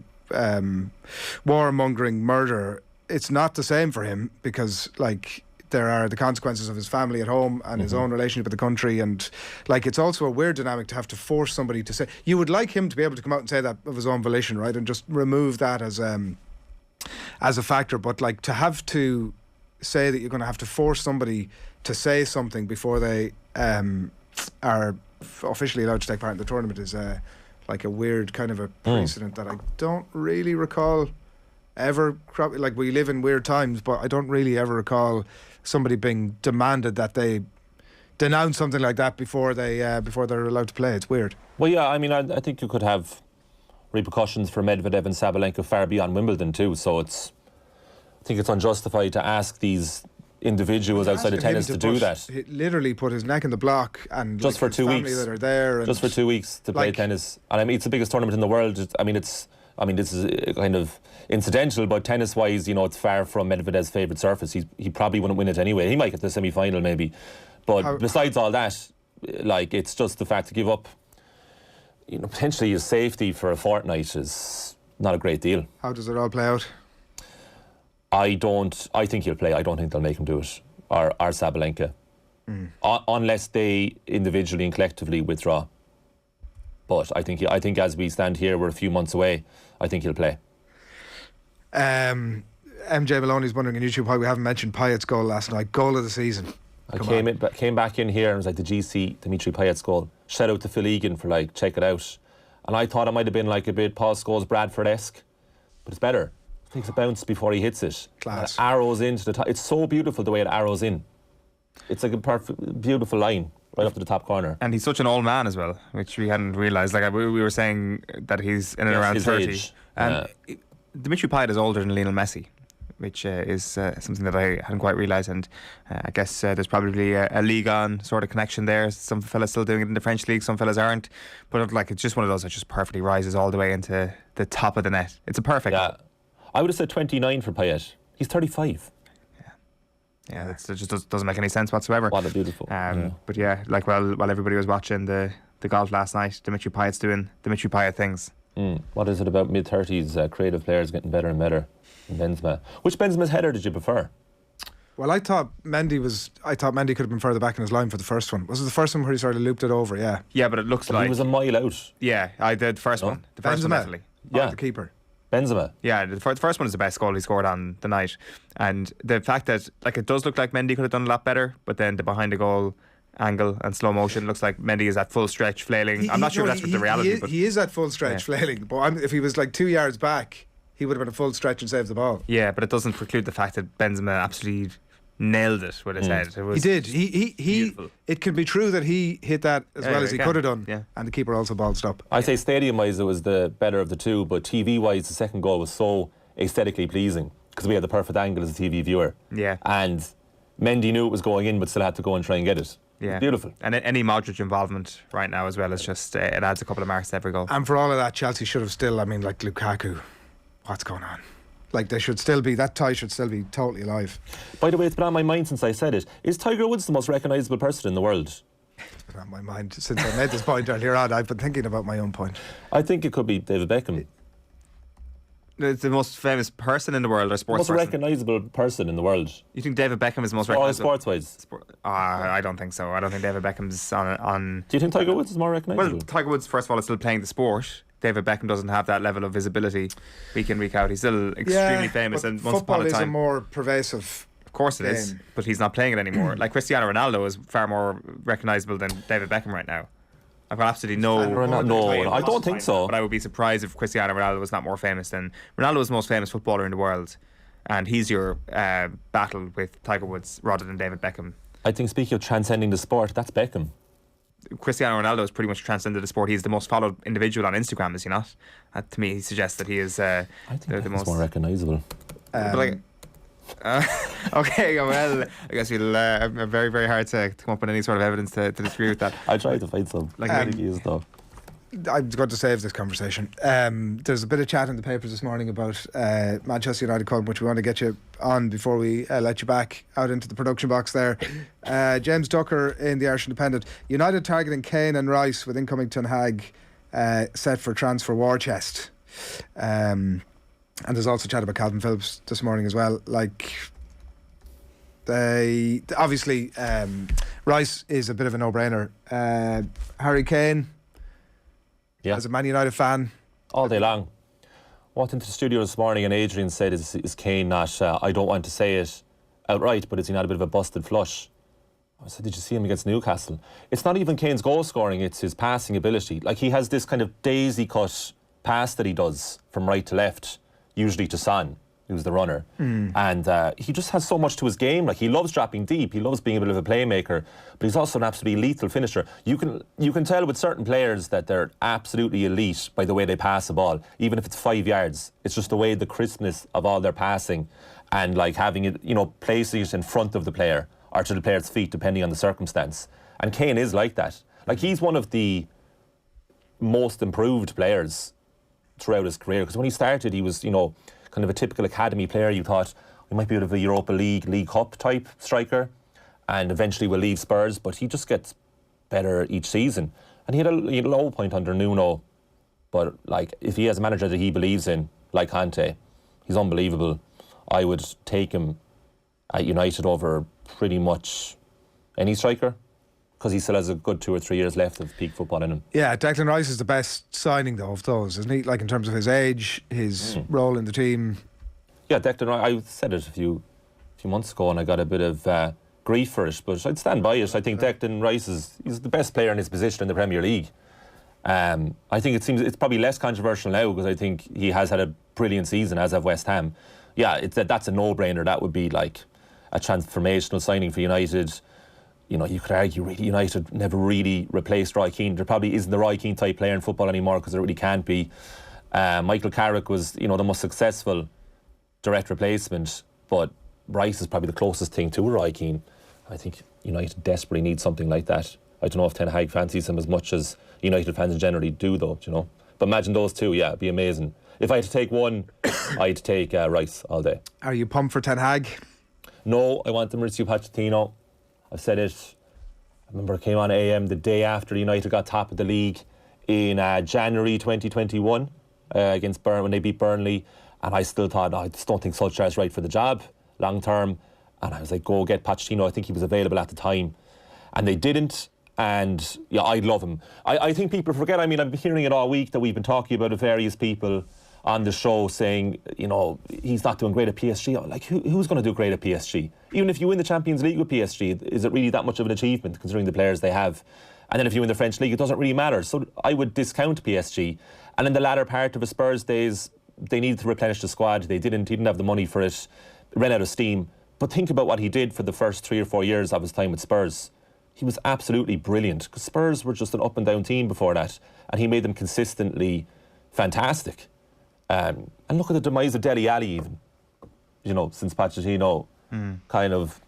Speaker 3: warmongering murderer. It's not the same for him because like there are the consequences of his family at home and his own relationship with the country, and like it's also a weird dynamic to have to force somebody to say. You would like him to be able to come out and say that of his own volition, right, and just remove that as a factor, but like to have to say that you're going to have to force somebody to say something before they are officially allowed to take part in the tournament is like a weird kind of a precedent that I don't really recall ever. Like, we live in weird times, but I don't really ever recall somebody being demanded that they denounce something like that before they're allowed to play. It's weird.
Speaker 4: Well, yeah, I mean, I think you could have repercussions for Medvedev and Sabalenka far beyond Wimbledon too. So I think it's unjustified to ask these individuals outside of tennis to do that.
Speaker 3: He literally put his neck in the block, and
Speaker 4: just
Speaker 3: like
Speaker 4: for 2 weeks
Speaker 3: that are there, and
Speaker 4: just for 2 weeks to play tennis. And I mean, it's the biggest tournament in the world. I mean, this is kind of incidental, but tennis-wise, you know, it's far from Medvedev's favourite surface. He probably wouldn't win it anyway. He might get the semi-final maybe, but besides all that, like, it's just the fact to give up, you know, potentially his safety for a fortnight is not a great deal.
Speaker 3: How does it all play out?
Speaker 4: I think he'll play. I don't think they'll make him do it, or Sabalenka, unless they individually and collectively withdraw. But I think as we stand here, we're a few months away. I think he'll play.
Speaker 3: MJ Maloney's wondering on YouTube why we haven't mentioned Payet's goal last night. Goal of the season.
Speaker 4: I came back in here and was like, the GC Dimitri Payet's goal. Shout out to Phil Egan for like, check it out. And I thought it might have been like a bit Paul Scholes Bradford-esque, but it's better. Takes a bounce before he hits it.
Speaker 3: Class.
Speaker 4: Arrows into the top. It's so beautiful the way it arrows in. It's like a perfect, beautiful line right up to the top corner.
Speaker 5: And he's such an old man as well, which we hadn't realised. Like we were saying that he's in and around 30.
Speaker 4: Age.
Speaker 5: And Dimitri Payet is older than Lionel Messi, which is something that I hadn't quite realised. And I guess there's probably a League On sort of connection there. Some fellas still doing it in the French league, some fellas aren't. But like, it's just one of those that just perfectly rises all the way into the top of the net. It's a perfect.
Speaker 4: Yeah. I would have said 29 for Payet. He's 35.
Speaker 5: Yeah, it just doesn't make any sense whatsoever.
Speaker 4: What a beautiful.
Speaker 5: But yeah, like while everybody was watching the golf last night, Dimitri Payet's doing Dimitri Payet things.
Speaker 4: What is it about mid-30s creative players getting better and better than Benzema? Which Benzema's header did you prefer?
Speaker 3: Well, I thought Mendy could have been further back in his line for the first one. Was it the first one where he sort of looped it over? Yeah.
Speaker 5: Yeah, but it looks like
Speaker 4: he was a mile out.
Speaker 5: Yeah, I did the first one. The first
Speaker 3: Benzema?
Speaker 5: one, Italy.
Speaker 3: Yeah, the keeper.
Speaker 4: Benzema.
Speaker 5: Yeah, the first one is the best goal he scored on the night, and the fact that like it does look like Mendy could have done a lot better, but then the behind the goal angle and slow motion looks like Mendy is at full stretch flailing. I'm not sure if that's what the reality.
Speaker 3: He is at full stretch flailing, but if he was like 2 yards back, he would have been a full stretch and saved the ball.
Speaker 5: Yeah, but it doesn't preclude the fact that Benzema absolutely nailed it with his head. It was
Speaker 3: he did. He. It can be true that he hit that as well as he could have done.
Speaker 5: Yeah.
Speaker 3: And the keeper also ballsed up.
Speaker 4: I say stadium-wise, it was the better of the two, but TV-wise, the second goal was so aesthetically pleasing because we had the perfect angle as a TV viewer.
Speaker 5: Yeah.
Speaker 4: And Mendy knew it was going in, but still had to go and try and get it.
Speaker 5: Yeah.
Speaker 4: Beautiful.
Speaker 5: And any Modric involvement right now as well is just it adds a couple of marks to every goal.
Speaker 3: And for all of that, Chelsea should have still. I mean, like Lukaku, what's going on? Like they should still be. That tie should still be totally alive.
Speaker 4: By the way, it's been on my mind since I said it. Is Tiger Woods the most recognisable person in the world?
Speaker 3: It's been on my mind since I made this point earlier on. I've been thinking about my own point.
Speaker 4: I think it could be David Beckham.
Speaker 5: It's the most famous person in the world, or sports
Speaker 4: most
Speaker 5: person?
Speaker 4: recognisable person in the world.
Speaker 5: You think David Beckham is the most recognisable?
Speaker 4: Sports-wise.
Speaker 5: I don't think so. I don't think David Beckham's on...
Speaker 4: Do you think Tiger Woods is more recognisable?
Speaker 5: Well, Tiger Woods, first of all, is still playing the sport. David Beckham doesn't have that level of visibility week in, week out. He's still extremely famous. And once upon a time,
Speaker 3: football is a more pervasive.
Speaker 5: Of course it is, but he's not playing it anymore. Like Cristiano Ronaldo is far more recognisable than David Beckham right now. I've got absolutely no,
Speaker 4: I don't think so.
Speaker 5: But I would be surprised if Cristiano Ronaldo was not more famous than Ronaldo is the most famous footballer in the world, and he's your battle with Tiger Woods rather than David Beckham.
Speaker 4: I think speaking of transcending the sport, that's Beckham.
Speaker 5: Cristiano Ronaldo has pretty much transcended the sport. He's the most followed individual on Instagram, is he not? To me, he suggests that he is
Speaker 4: I think the most more recognisable.
Speaker 5: Okay, well, I guess we'll very, very hard to come up with any sort of evidence to disagree with that.
Speaker 4: I tried to find some. I think he is though.
Speaker 3: I'm going to save this conversation. There's a bit of chat in the papers this morning about Manchester United Colm, which we want to get you on before we let you back out into the production box there. James Ducker in the Irish Independent. United targeting Kane and Rice with incoming Ten Hag set for transfer war chest. And there's also chat about Calvin Phillips this morning as well. Like, they obviously Rice is a bit of a no-brainer. Harry Kane, as a Man United fan,
Speaker 4: all day long. Walked into the studio this morning and Adrian said, "Is Kane not? I don't want to say it outright, but is he not a bit of a busted flush?" I said, "Did you see him against Newcastle?" It's not even Kane's goal scoring; it's his passing ability. Like, he has this kind of daisy cut pass that he does from right to left, usually to Son, who's the runner. And he just has so much to his game. Like, he loves dropping deep, he loves being a bit of a playmaker, but he's also an absolutely lethal finisher. You can tell with certain players that they're absolutely elite by the way they pass the ball, even if it's 5 yards. It's just the way, the crispness of all their passing, and like having it, placing it in front of the player or to the player's feet, depending on the circumstance. And Kane is like that. Like, he's one of the most improved players throughout his career, because when he started, he was, kind of a typical academy player. You thought he might be a bit of a Europa League Cup type striker, and eventually will leave Spurs, but he just gets better each season. And he had a low point under Nuno, but like, if he has a manager that he believes in, like Conte, he's unbelievable. I would take him at United over pretty much any striker, because he still has a good 2 or 3 years left of peak football in him.
Speaker 3: Yeah, Declan Rice is the best signing though of those, isn't he? Like, in terms of his age, his role in the team.
Speaker 4: Yeah, Declan Rice, I said it a few months ago and I got a bit of grief for it, but I'd stand by it. I think Declan Rice he's the best player in his position in the Premier League. I think it's probably less controversial now, because I think he has had a brilliant season, as have West Ham. Yeah, that's a no-brainer. That would be like a transformational signing for United. You could argue really United never really replaced Roy Keane. There probably isn't the Roy Keane type player in football anymore, because there really can't be. Michael Carrick was, the most successful direct replacement, but Rice is probably the closest thing to Roy Keane. I think United desperately need something like that. I don't know if Ten Hag fancies him as much as United fans generally do, though. But imagine those two. Yeah, it'd be amazing. If I had to take one, I'd take Rice all day.
Speaker 3: Are you pumped for Ten Hag?
Speaker 4: No, I want Mauricio Pochettino. I've said it. I remember I came on AM the day after United got top of the league in January 2021 against Burnley, when they beat Burnley, and I still thought, I just don't think Solskjaer's right for the job long term, and I was like, go get Pochettino. I think he was available at the time, and they didn't. And yeah, I'd love him. I think people forget. I mean, I've been hearing it all week that we've been talking about it, various people on the show saying, he's not doing great at PSG. I'm like, who's going to do great at PSG? Even if you win the Champions League with PSG, is it really that much of an achievement considering the players they have? And then if you win the French League, it doesn't really matter. So I would discount PSG. And in the latter part of the Spurs days, they needed to replenish the squad. He didn't have the money for it. Ran out of steam. But think about what he did for the first 3 or 4 years of his time with Spurs. He was absolutely brilliant, because Spurs were just an up and down team before that, and he made them consistently fantastic. And look at the demise of Dele Alli, even. You know, since Pochettino kind of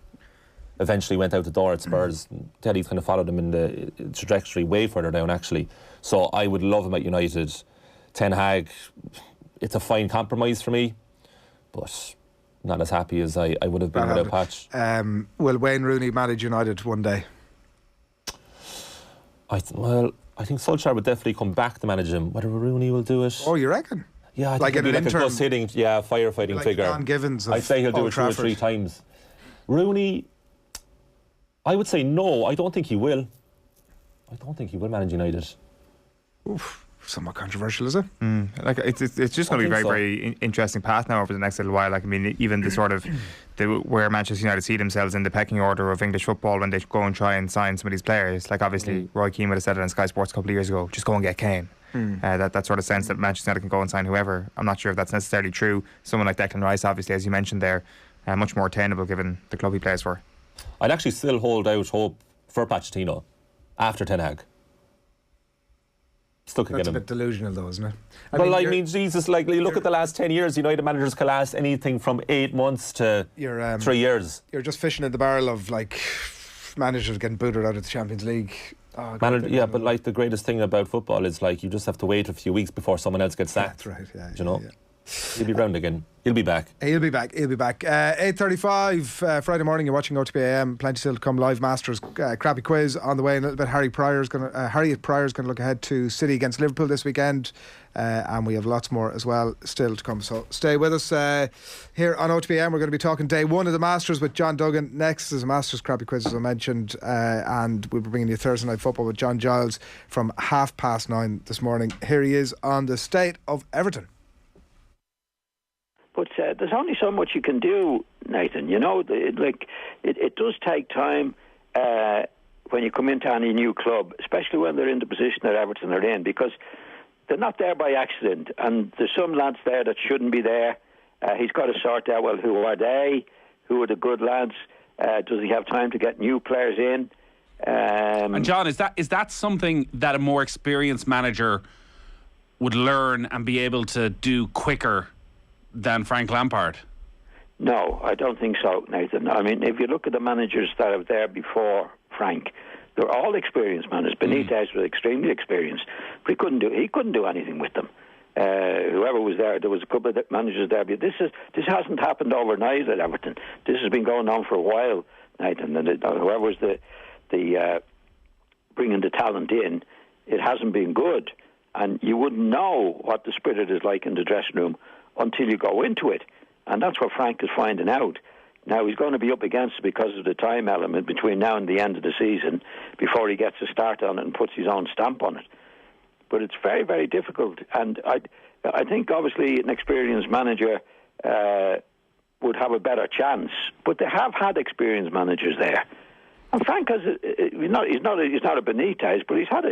Speaker 4: eventually went out the door at Spurs. Dele's kind of followed him in the trajectory way further down, actually. So I would love him at United. Ten Hag, it's a fine compromise for me, but not as happy as I would have been without Poch.
Speaker 3: Will Wayne Rooney manage United one day?
Speaker 4: I think Solskjaer would definitely come back to manage him. Whether Rooney will do it.
Speaker 3: Oh, you reckon?
Speaker 4: Yeah, I
Speaker 3: like
Speaker 4: think he'll be
Speaker 3: an
Speaker 4: like a bus-hitting, firefighting
Speaker 3: like
Speaker 4: figure.
Speaker 3: Don Givens of
Speaker 4: I'd say he'll do
Speaker 3: Old
Speaker 4: it 2 or 3 times. Rooney, I would say no. I don't think he will. I don't think he will manage United.
Speaker 3: Oof, somewhat controversial, is it?
Speaker 5: Like it's just going to be a very interesting path now over the next little while. Like, I mean, even the sort of where Manchester United see themselves in the pecking order of English football when they go and try and sign some of these players. Like, obviously, Roy Keane would have said it on Sky Sports a couple of years ago. Just go and get Kane. That sort of sense that Manchester United can go and sign whoever. I'm not sure if that's necessarily true. Someone like Declan Rice, obviously, as you mentioned there, much more attainable given the club he plays for.
Speaker 4: I'd actually still hold out hope for Pochettino after Ten Hag. Still could
Speaker 3: That's
Speaker 4: get him.
Speaker 3: a bit delusional, though, isn't it?
Speaker 4: I mean, Jesus, like, look at the last 10 years. United managers can last anything from 8 months to 3 years.
Speaker 3: You're just fishing in the barrel of, like, managers getting booted out of the Champions League.
Speaker 4: But like the greatest thing about football is, like, you just have to wait a few weeks before someone else gets sacked.
Speaker 3: That's right,
Speaker 4: you know? He'll be round again. He'll be back.
Speaker 3: He'll be back. 8:35 Friday morning. You're watching OTB AM. Plenty still to come. Live Masters crappy quiz on the way in a little bit. Harriet Prior is going to look ahead to City against Liverpool this weekend, and we have lots more as well still to come. So stay with us here on OTB AM. We're going to be talking day one of the Masters with John Duggan. Next is a Masters crappy quiz, as I mentioned, and we'll be bringing you Thursday Night Football with John Giles from 9:30 this morning. Here he is on the state of Everton.
Speaker 16: But there's only so much you can do, Nathan. You know, it does take time when you come into any new club, especially when they're in the position that Everton are in, because they're not there by accident. And there's some lads there that shouldn't be there. He's got to sort out, well, who are they? Who are the good lads? Does he have time to get new players in?
Speaker 17: And John, is that something that a more experienced manager would learn and be able to do quicker than Frank Lampard?
Speaker 16: No, I don't think so, Nathan. I mean, if you look at the managers that are there before Frank, they're all experienced managers. Benitez was extremely experienced, but he couldn't do anything with them. Whoever was there was a couple of managers there, but this hasn't happened overnight at Everton. This has been going on for a while, Nathan. And whoever was the bringing the talent in, it hasn't been good, and you wouldn't know what the spirit is like in the dressing room until you go into it. And that's what Frank is finding out. Now, he's going to be up against it because of the time element between now and the end of the season before he gets a start on it and puts his own stamp on it. But it's very, very difficult. And I think, obviously, an experienced manager would have a better chance. But they have had experienced managers there. And Frank has, he's not a Benitez, but he's had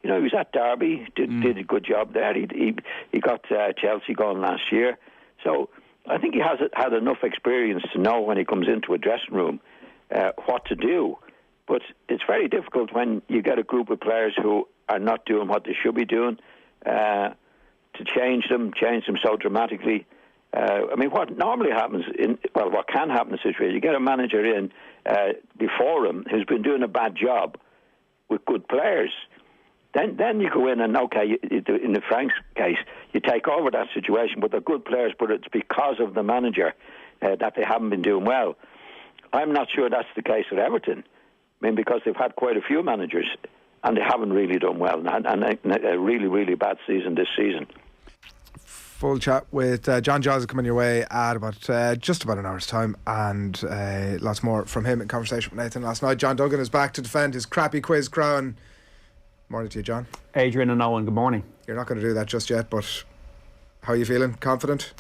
Speaker 16: he was at Derby, did a good job there. He got Chelsea going last year. So I think he has had enough experience to know when he comes into a dressing room what to do. But it's very difficult when you get a group of players who are not doing what they should be doing to change them so dramatically. I mean, what normally happens what can happen in a situation, you get a manager in before him who's been doing a bad job with good players. Then you go in and, okay, in the Frank's case, you take over that situation, but they're good players, but it's because of the manager that they haven't been doing well. I'm not sure that's the case at Everton. I mean, because they've had quite a few managers and they haven't really done well, and a really, really bad season this season.
Speaker 3: Full chat with John Giles coming your way at just about an hour's time, and lots more from him in conversation with Nathan last night. John Duggan is back to defend his crappy quiz crown. Morning to you, John.
Speaker 18: Adrian and Eoin, good morning.
Speaker 3: You're not going to do that just yet, but how are you feeling? Confident?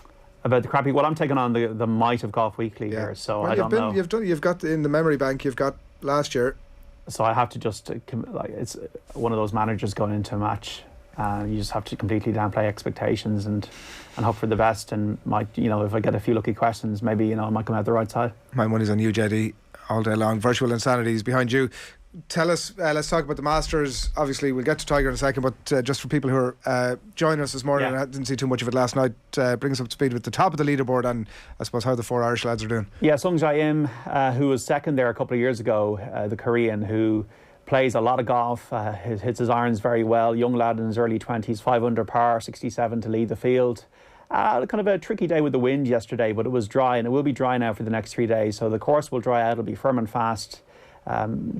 Speaker 18: About the crappy? Well, I'm taking on the might of Golf Weekly here, so I don't know.
Speaker 3: You've got in the memory bank, you've got last year.
Speaker 18: So I have to just, it's one of those managers going into a match You just have to completely downplay expectations and hope for the best. And might, if I get a few lucky questions, maybe I might come out the right side.
Speaker 3: My money's on you, JD, all day long. Virtual Insanity is behind you. Tell us, let's talk about the Masters. Obviously, we'll get to Tiger in a second, but just for people who are joining us this morning, and I didn't see too much of it last night, bring us up to speed with the top of the leaderboard and I suppose how the 4 Irish lads are doing. Yeah,
Speaker 18: Sung Jae Im, who was second there a couple of years ago, the Korean, who plays a lot of golf, hits his irons very well, young lad in his early 20s, 5 under par, 67 to lead the field. Kind of a tricky day with the wind yesterday, but it was dry, and it will be dry now for the next 3 days, so the course will dry out, it'll be firm and fast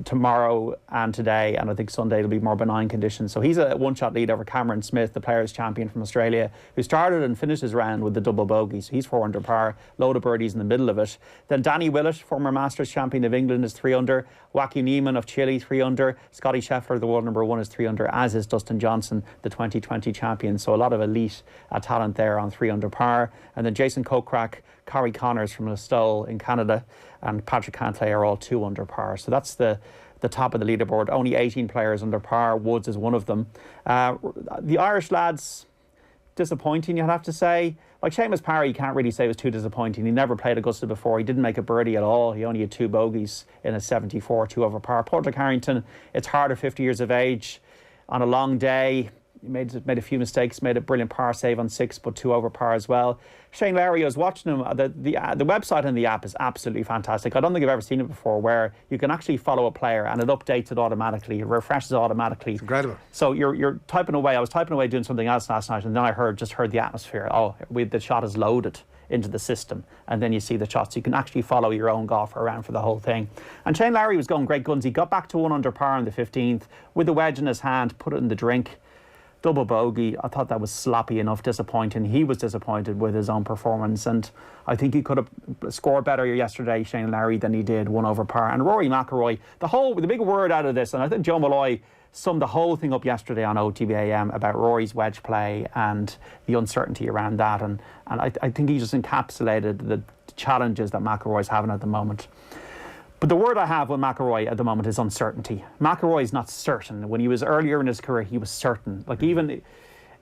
Speaker 18: tomorrow and today, and I think Sunday it'll be more benign conditions. So he's a one-shot lead over Cameron Smith, the Players' Champion from Australia, who started and finished his round with the double bogey. So he's 4 under par, load of birdies in the middle of it. Then Danny Willett, former Masters Champion of England, is 3 under. Joaquin Niemann of Chile, 3 under. Scotty Scheffler, the world number 1, is 3 under, as is Dustin Johnson, the 2020 champion. So a lot of elite talent there on 3 under par. And then Jason Kokrak, Corey Connors from Listowel in Canada, and Patrick Cantlay are all 2 under par. So that's the top of the leaderboard. Only 18 players under par. Woods is one of them. The Irish lads, disappointing, you'd have to say. Like Seamus Parry, you can't really say was too disappointing. He never played Augusta before. He didn't make a birdie at all. He only had 2 bogeys in a 74, 2 over par. Padraig Harrington, it's hard at 50 years of age on a long day. He made a few mistakes, made a brilliant par save on 6, but 2 over par as well. Shane Lowry, I was watching him. The website and the app is absolutely fantastic. I don't think I've ever seen it before, where you can actually follow a player and it updates it automatically, it refreshes automatically. It's
Speaker 3: incredible.
Speaker 18: So you're typing away. I was typing away doing something else last night, and then I heard the atmosphere. The shot is loaded into the system, and then you see the shots. You can actually follow your own golfer around for the whole thing. And Shane Lowry was going great guns. He got back to 1 under par on the 15th with the wedge in his hand, put it in the drink. Double bogey. I thought that was sloppy enough, disappointing. He was disappointed with his own performance, and I think he could have scored better yesterday, Shane Lowry, than he did 1 over par. And Rory McIlroy, the big word out of this, and I think Joe Malloy summed the whole thing up yesterday on OTB AM about Rory's wedge play and the uncertainty around that, and I think he just encapsulated the challenges that McIlroy's having at the moment. But the word I have with McIlroy at the moment is uncertainty. McIlroy is not certain. When he was earlier in his career, he was certain. Like even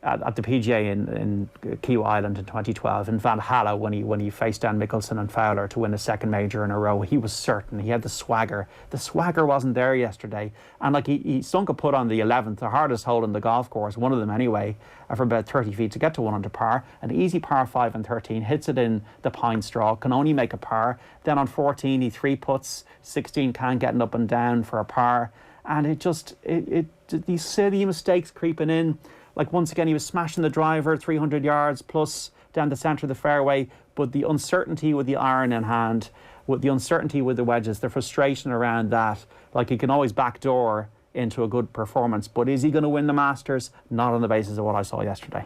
Speaker 18: at the PGA in Kiawah Island in 2012, in Valhalla, when he faced Dan Mickelson and Fowler to win a second major in a row, he was certain. He had the swagger. The swagger wasn't there yesterday. And like he sunk a putt on the 11th, the hardest hole in the golf course, one of them anyway, for about 30 feet to get to 1 under par. An easy par 5 and 13, hits it in the pine straw, can only make a par. Then on 14, he 3 putts, 16 can getting up and down for a par. And these silly mistakes creeping in. Like once again, he was smashing the driver 300 yards plus down the centre of the fairway, but the uncertainty with the iron in hand, with the uncertainty with the wedges, the frustration around that, like he can always backdoor into a good performance, but is he going to win the Masters? Not on the basis of what I saw yesterday.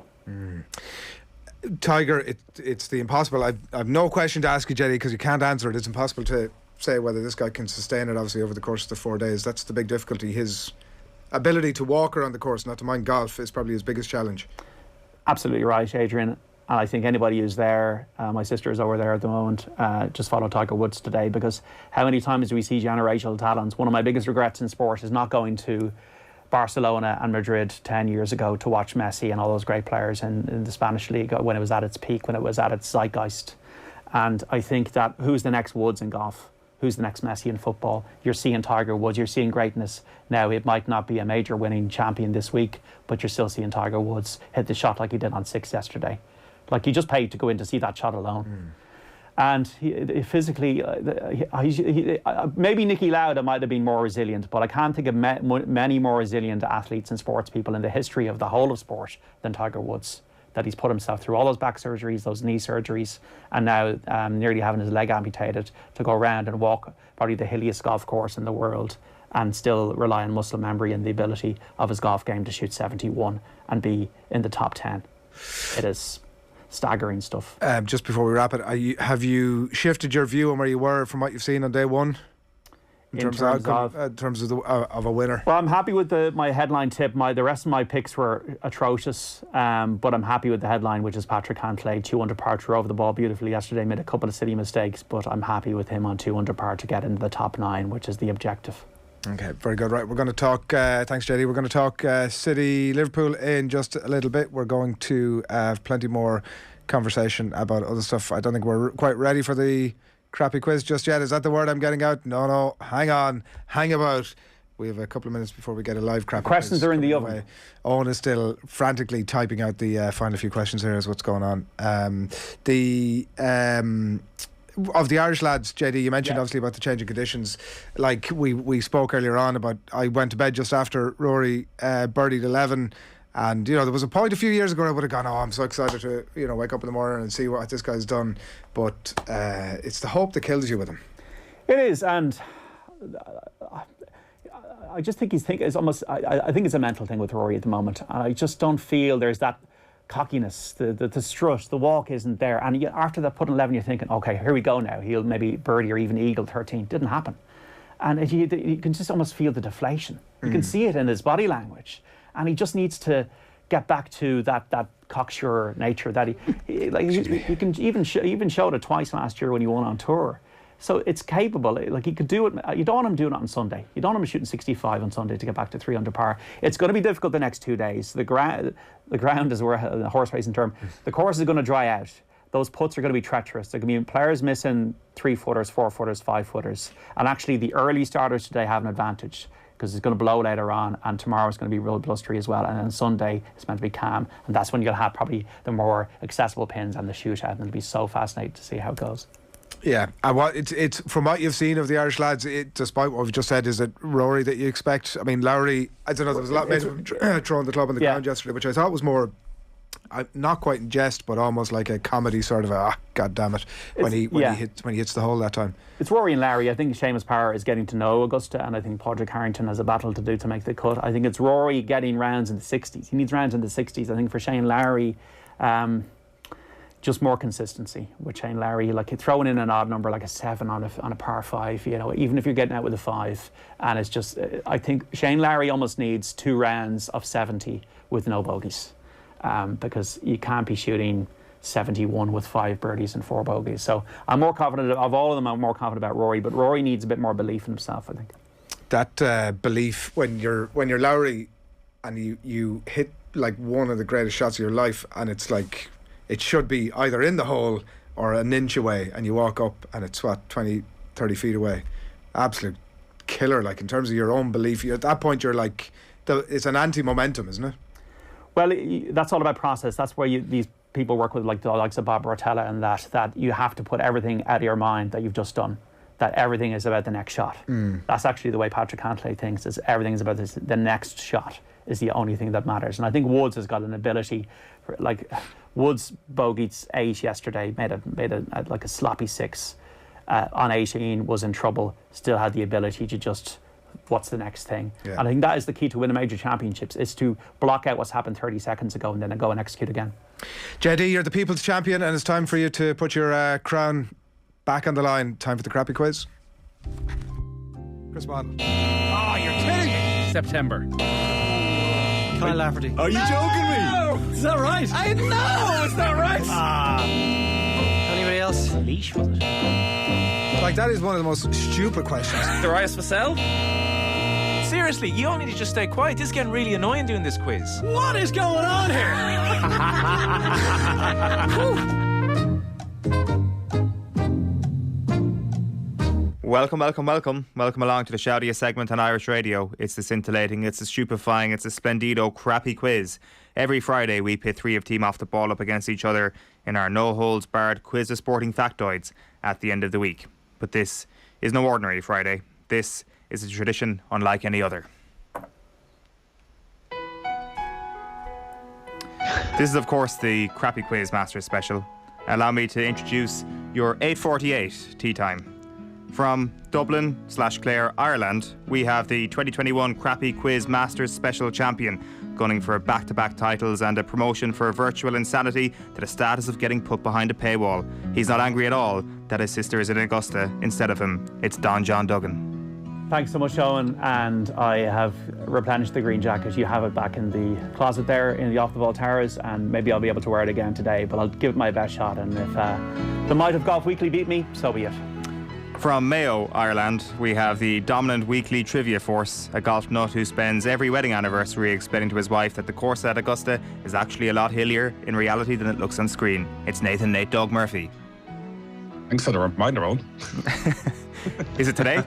Speaker 3: Tiger, it's the impossible. I've no question to ask you, Jetty, because you can't answer it. It's impossible to say whether this guy can sustain it, obviously, over the course of the 4 days. That's the big difficulty. His ability to walk around the course, not to mind golf, is probably his biggest challenge.
Speaker 18: Absolutely right, Adrian. And I think anybody who's there, my sister is over there at the moment, just follow Tiger Woods today, because how many times do we see generational talents? One of my biggest regrets in sport is not going to Barcelona and Madrid 10 years ago to watch Messi and all those great players in the Spanish league when it was at its peak, when it was at its zeitgeist. And I think that who's the next Woods in golf? Who's the next Messi in football? You're seeing Tiger Woods, you're seeing greatness. Now, it might not be a major winning champion this week, but you're still seeing Tiger Woods hit the shot like he did on 6 yesterday. Like, he just paid to go in to see that shot alone. And he physically, maybe Nicky Lauda might have been more resilient, but I can't think of many more resilient athletes and sports people in the history of the whole of sport than Tiger Woods. That he's put himself through all those back surgeries, those knee surgeries, and now nearly having his leg amputated to go around and walk probably the hilliest golf course in the world and still rely on muscle memory and the ability of his golf game to shoot 71 and be in the top 10. It is staggering stuff.
Speaker 3: Just before we wrap it, have you shifted your view on where you were from what you've seen on day one? In terms of a winner.
Speaker 18: Well, I'm happy with my headline tip. The rest of my picks were atrocious, but I'm happy with the headline, which is Patrick Cantlay, 2 under par, drove the ball beautifully yesterday, made a couple of silly mistakes, but I'm happy with him on 2 under par to get into the top 9, which is the objective.
Speaker 3: Okay, very good. Right, we're going to talk, thanks JD, we're going to talk City, Liverpool in just a little bit. We're going to have plenty more conversation about other stuff. I don't think we're quite ready for the crappy quiz just yet. Is that the word I'm getting out? No, hang on, hang about. We have a couple of minutes before we get a live crappy
Speaker 18: questions
Speaker 3: quiz.
Speaker 18: Are in the oven.
Speaker 3: Owen is still frantically typing out the final few questions here as what's going on. Of the Irish lads, JD, you mentioned obviously about the changing conditions. Like we spoke earlier on about, I went to bed just after Rory birdied 11, and there was a point a few years ago I would have gone, I'm so excited to wake up in the morning and see what this guy's done. But it's the hope that kills you with him.
Speaker 18: It is, and I just think it's almost. I think it's a mental thing with Rory at the moment, and I just don't feel there's that cockiness, the strut, the walk isn't there. And after that put 11, you're thinking, okay, here we go now. He'll maybe birdie or even eagle 13. Didn't happen. And you can just almost feel the deflation. You can see it in his body language. And he just needs to get back to that cocksure nature that he can even showed it twice last year when he won on tour. So it's capable. Like, he could do it. You don't want him doing it on Sunday. You don't want him shooting 65 on Sunday to get back to 3 under par. It's going to be difficult the next 2 days. The ground is where a horse racing term. The course is going to dry out. Those putts are going to be treacherous. There are going to be players missing 3-footers, 4-footers, 5-footers. And actually, the early starters today have an advantage because it's going to blow later on, and tomorrow's going to be real blustery as well. And then Sunday it's meant to be calm, and that's when you'll have probably the more accessible pins and the shootout, and it'll be so fascinating to see how it goes.
Speaker 3: Yeah, and it's from what you've seen of the Irish lads, despite what we've just said, is it Rory that you expect? I mean, Lowry, I don't know, there was a lot made of him throwing the club on the ground yesterday, which I thought was more, not quite in jest, but almost like a comedy sort of god damn it, when he hits the hole that time. It's
Speaker 18: Rory and Larry. I think Seamus Power is getting to know Augusta, and I think Padraig Harrington has a battle to do to make the cut. I think it's Rory getting rounds in the 60s. He needs rounds in the 60s. I think for Shane Lowry, just more consistency with Shane Lowry, like throwing in an odd number like a 7 on a par 5, even if you're getting out with a 5, and it's just, I think Shane Lowry almost needs 2 rounds of 70 with no bogeys, because you can't be shooting 71 with 5 birdies and 4 bogeys. So I'm more confident of all of them. I'm more confident about Rory, but Rory needs a bit more belief in himself, I think.
Speaker 3: That belief when you're Lowry and you hit like one of the greatest shots of your life, and it's like, it should be either in the hole or an inch away, and you walk up and it's 20, 30 feet away. Absolute killer, like in terms of your own belief. At that point you're like, it's an anti-momentum, isn't it?
Speaker 18: Well, that's all about process. That's where these people work with, like the likes of Bob Rotella, and that you have to put everything out of your mind that you've just done. That everything is about the next shot. That's actually the way Patrick Cantlay thinks, is everything is about the next shot is the only thing that matters. And I think Woods has got an ability, Woods bogeyed 8 yesterday, made a like a sloppy 6 on 18, was in trouble, still had the ability to just, what's the next thing? Yeah. And I think that is the key to win a major championships, is to block out what's happened 30 seconds ago and then go and execute again.
Speaker 3: JD, you're the people's champion, and it's time for you to put your crown back on the line. Time for the crappy quiz. Chris Bond.
Speaker 17: Oh, you're kidding me. September.
Speaker 19: Kyle Lafferty.
Speaker 17: Are you joking me?
Speaker 19: Is that right?
Speaker 17: I know, it's not right.
Speaker 19: Anybody else?
Speaker 17: Leash, was it?
Speaker 3: Like, that is one of the most stupid questions.
Speaker 17: Darius Vassell?
Speaker 19: Seriously, you all need to just stay quiet. This is getting really annoying doing this quiz.
Speaker 17: What is going on here?
Speaker 5: Welcome along to the shoutiest segment on Irish radio. It's the scintillating, it's the stupefying, it's the splendido crappy quiz. Every Friday we pit 3 of Team Off the Ball up against each other in our no-holds-barred quiz of sporting factoids at the end of the week. But this is no ordinary Friday. This is a tradition unlike any other. This is, of course, the Crappy Quiz Masters special. Allow me to introduce your 8:48 tea time. From Dublin/Clare, Ireland, we have the 2021 Crappy Quiz Masters Special Champion, gunning for back-to-back titles and a promotion for virtual insanity to the status of getting put behind a paywall. He's not angry at all that his sister is in Augusta instead of him. It's Don John Duggan.
Speaker 18: Thanks so much, Eoin, and I have replenished the green jacket. You have it back in the closet there in the Off the Ball Towers, and maybe I'll be able to wear it again today, but I'll give it my best shot, and if the might of Golf Weekly beat me, so be it.
Speaker 5: From Mayo, Ireland, we have the dominant weekly trivia force, a golf nut who spends every wedding anniversary explaining to his wife that the course at Augusta is actually a lot hillier in reality than it looks on screen. It's Nate Dog Murphy.
Speaker 20: Thanks for the reminder, Owen.
Speaker 5: Is it today?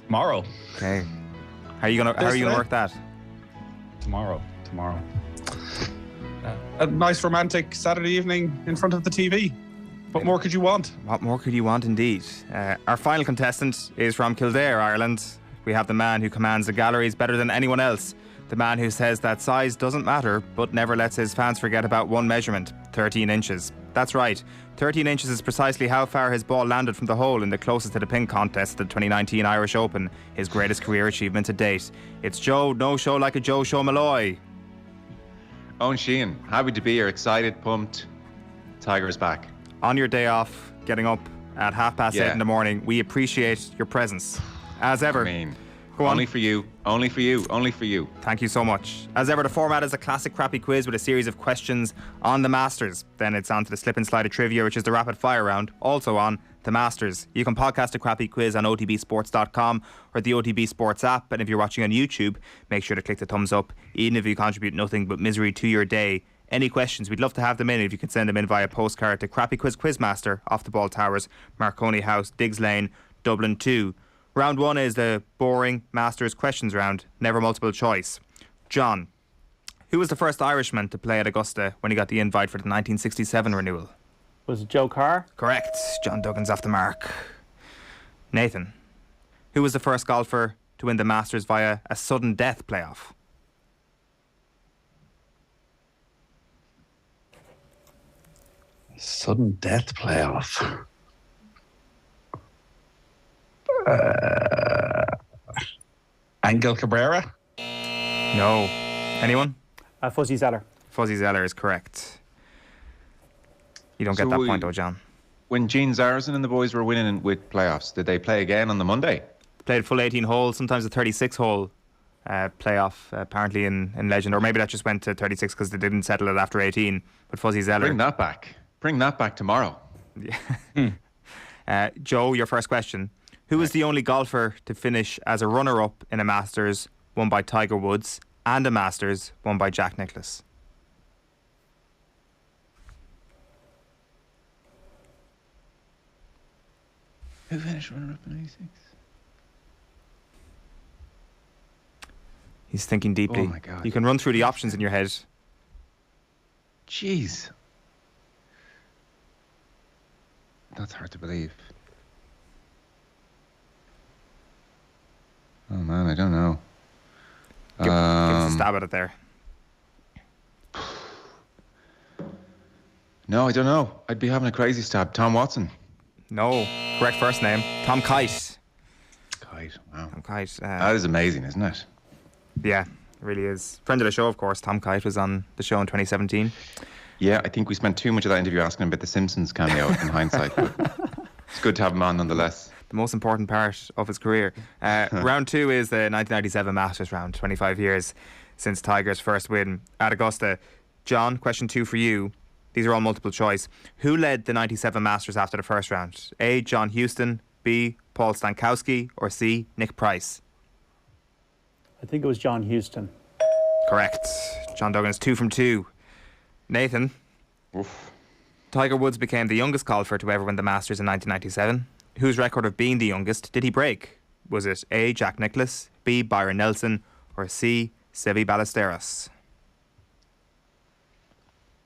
Speaker 20: Tomorrow.
Speaker 5: Okay. How are you gonna work that?
Speaker 20: Tomorrow. A nice romantic Saturday evening in front of the TV. What more could you want?
Speaker 5: What more could you want, indeed? Our final contestant is from Kildare, Ireland. We have the man who commands the galleries better than anyone else. The man who says that size doesn't matter, but never lets his fans forget about one measurement, 13 inches. That's right, 13 inches is precisely how far his ball landed from the hole in the closest to the pin contest at the 2019 Irish Open, his greatest career achievement to date. It's Joe, no show like a Joe show Malloy.
Speaker 21: Owen Sheahan, happy to be here, excited, pumped. Tiger is back.
Speaker 5: On your day off, getting up at 8:30 in the morning, we appreciate your presence. As ever. Go on.
Speaker 21: Only for you.
Speaker 5: Thank you so much. As ever, the format is a classic crappy quiz with a series of questions on the Masters. Then it's on to the slip and slide of trivia, which is the rapid fire round, also on the Masters. You can podcast a crappy quiz on otbsports.com or the OTB Sports app. And if you're watching on YouTube, make sure to click the thumbs up, even if you contribute nothing but misery to your day. Any questions, we'd love to have them in. If you can send them in via postcard to Crappy Quiz Quizmaster, Off the Ball Towers, Marconi House, Diggs Lane, Dublin 2. Round 1 is the boring Masters questions round, never multiple choice. John, who was the first Irishman to play at Augusta when he got the invite for the 1967 renewal?
Speaker 18: Was it Joe Carr?
Speaker 5: Correct. John Duggan's off the mark. Nathan, who was the first golfer to win the Masters via a sudden death playoff?
Speaker 20: Sudden death playoff. Angel Cabrera?
Speaker 5: No. Anyone?
Speaker 18: Fuzzy Zeller.
Speaker 5: Fuzzy Zeller is correct. You don't get that point though, John.
Speaker 21: When Gene Zarrison and the boys were winning with playoffs, did they play again on the Monday?
Speaker 5: Played full 18 holes, sometimes a 36-hole playoff, apparently in Legend. Or maybe that just went to 36 because they didn't settle it after 18. But Fuzzy Zeller...
Speaker 21: Bring that back tomorrow.
Speaker 5: Joe, your first question. Who was the only golfer to finish as a runner-up in a Masters won by Tiger Woods and a Masters won by Jack Nicklaus?
Speaker 21: Who finished runner-up in 86?
Speaker 5: He's thinking deeply.
Speaker 21: Oh my God.
Speaker 5: You can run through the options in your head.
Speaker 21: Jeez. That's hard to believe. Oh man, I don't know.
Speaker 5: Give us a stab at it there.
Speaker 21: No, I don't know. I'd be having a crazy stab. Tom Watson.
Speaker 5: No. Correct first name. Tom Kite.
Speaker 21: Wow.
Speaker 5: Tom Kite.
Speaker 21: That is amazing, isn't it?
Speaker 5: Yeah, it really is. Friend of the show, of course. Tom Kite was on the show in 2017.
Speaker 21: Yeah, I think we spent too much of that interview asking him about the Simpsons cameo in hindsight. But it's good to have him on nonetheless.
Speaker 5: The most important part of his career. Round 2 is the 1997 Masters round, 25 years since Tiger's first win at Augusta. John, question 2 for you. These are all multiple choice. Who led the 97 Masters after the first round? A. John Huston, B. Paul Stankowski, or C. Nick Price?
Speaker 18: I think it was John Huston.
Speaker 5: Correct. John Duggan is 2 from 2. Nathan.
Speaker 21: Oof.
Speaker 5: Tiger Woods became the youngest golfer to ever win the Masters in 1997. Whose record of being the youngest did he break? Was it A. Jack Nicklaus, B. Byron Nelson, or C. Seve Ballesteros?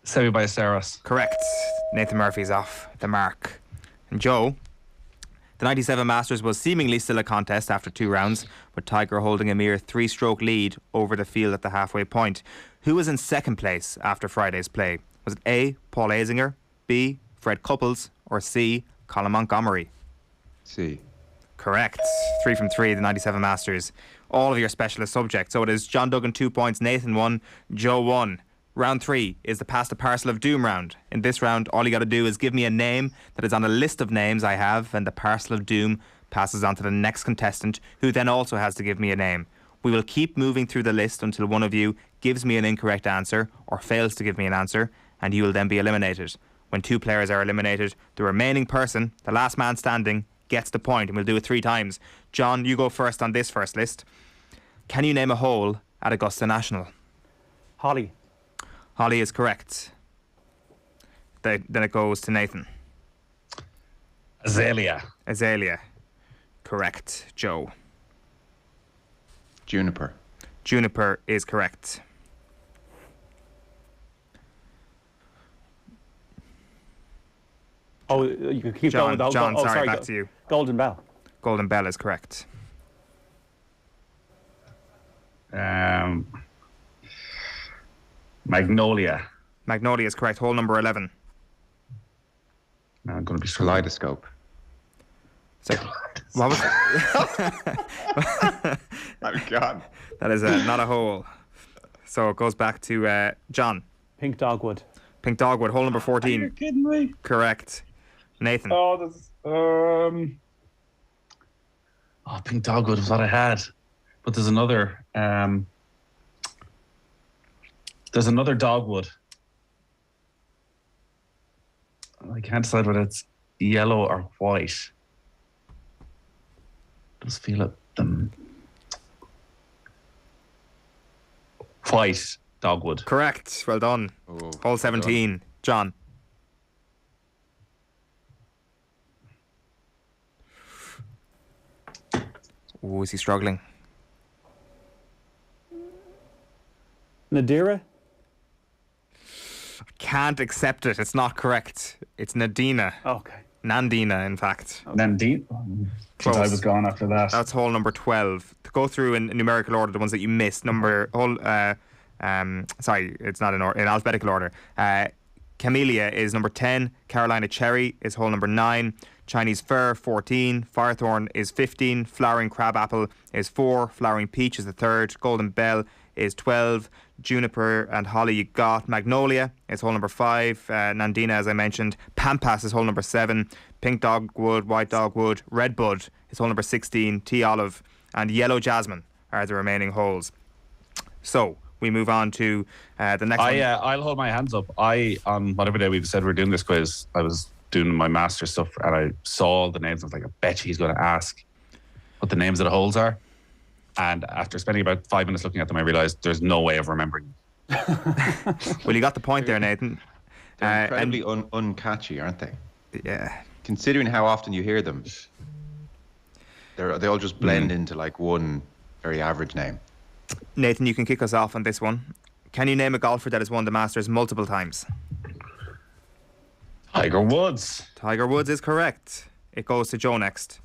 Speaker 20: Seve Ballesteros.
Speaker 5: Correct. Nathan Murphy's off the mark. And Joe, the 97 Masters was seemingly still a contest after 2 rounds, with Tiger holding a mere 3-stroke lead over the field at the halfway point. Who was in second place after Friday's play? Was it A. Paul Azinger, B. Fred Couples, or C. Colin Montgomery?
Speaker 21: C.
Speaker 5: Correct. 3 from 3, the 97 Masters. All of your specialist subjects. So it is John Duggan 2 points, Nathan 1, Joe 1. Round 3 is the Pass the Parcel of Doom round. In this round, all you got to do is give me a name that is on a list of names I have, and the Parcel of Doom passes on to the next contestant, who then also has to give me a name. We will keep moving through the list until one of you gives me an incorrect answer or fails to give me an answer, and you will then be eliminated. When 2 players are eliminated, the remaining person, the last man standing, gets the point, and we'll do it 3 times. John, you go first on this first list. Can you name a hole at Augusta National?
Speaker 18: Holly.
Speaker 5: Holly is correct. Then it goes to Nathan.
Speaker 17: Azalea.
Speaker 5: Azalea. Correct. Joe.
Speaker 21: Juniper.
Speaker 5: Juniper is correct.
Speaker 18: Oh, you can keep
Speaker 5: John,
Speaker 18: going.
Speaker 5: John, sorry, back to you.
Speaker 18: Golden Bell.
Speaker 5: Golden Bell is correct.
Speaker 17: Magnolia.
Speaker 5: Magnolia is correct. Hole number 11.
Speaker 17: I'm going to be
Speaker 21: Kaleidoscope.
Speaker 5: So, what was
Speaker 21: Oh, God.
Speaker 5: That is not a hole. So it goes back to John.
Speaker 18: Pink Dogwood.
Speaker 5: Pink Dogwood. Hole number 14.
Speaker 17: Are you kidding me?
Speaker 5: Correct. Nathan.
Speaker 17: Oh, Pink Dogwood was what I had. But there's another. There's another Dogwood. I can't decide whether it's yellow or white. Just feel it. White Dogwood.
Speaker 5: Correct. Well done. Hole 17. John. Oh, is he struggling?
Speaker 18: Nadira?
Speaker 5: Can't accept it. It's not correct. It's Nadina.
Speaker 18: Okay.
Speaker 5: Nandina, in fact.
Speaker 17: Nandina? Since I was gone after that.
Speaker 5: That's hole number 12. To go through in numerical order, the ones that you missed. Sorry, it's not in alphabetical order. Camellia is number 10. Carolina Cherry is hole number 9. Chinese Fir, 14. Firethorn is 15. Flowering Crabapple is 4. Flowering Peach is the 3rd. Golden Bell is 12. Juniper and Holly you got. Magnolia is hole number 5. Nandina, as I mentioned. Pampas is hole number 7. Pink Dogwood, White Dogwood. Redbud is hole number 16. Tea Olive and Yellow Jasmine are the remaining holes. So we move on to the next one.
Speaker 17: I'll hold my hands up. On whatever day we said we're doing this quiz, I was doing my master stuff and I saw all the names. I was like, I bet he's going to ask what the names of the holes are. And after spending about 5 minutes looking at them, I realised there's no way of remembering.
Speaker 5: Well, you got the point there, Nathan.
Speaker 21: They're incredibly uncatchy, aren't they?
Speaker 5: Yeah.
Speaker 21: Considering how often you hear them, they all just blend into like one very average name.
Speaker 5: Nathan, you can kick us off on this one. Can you name a golfer that has won the Masters multiple times?
Speaker 17: Tiger Woods.
Speaker 5: Tiger Woods is correct. It goes to Joe next.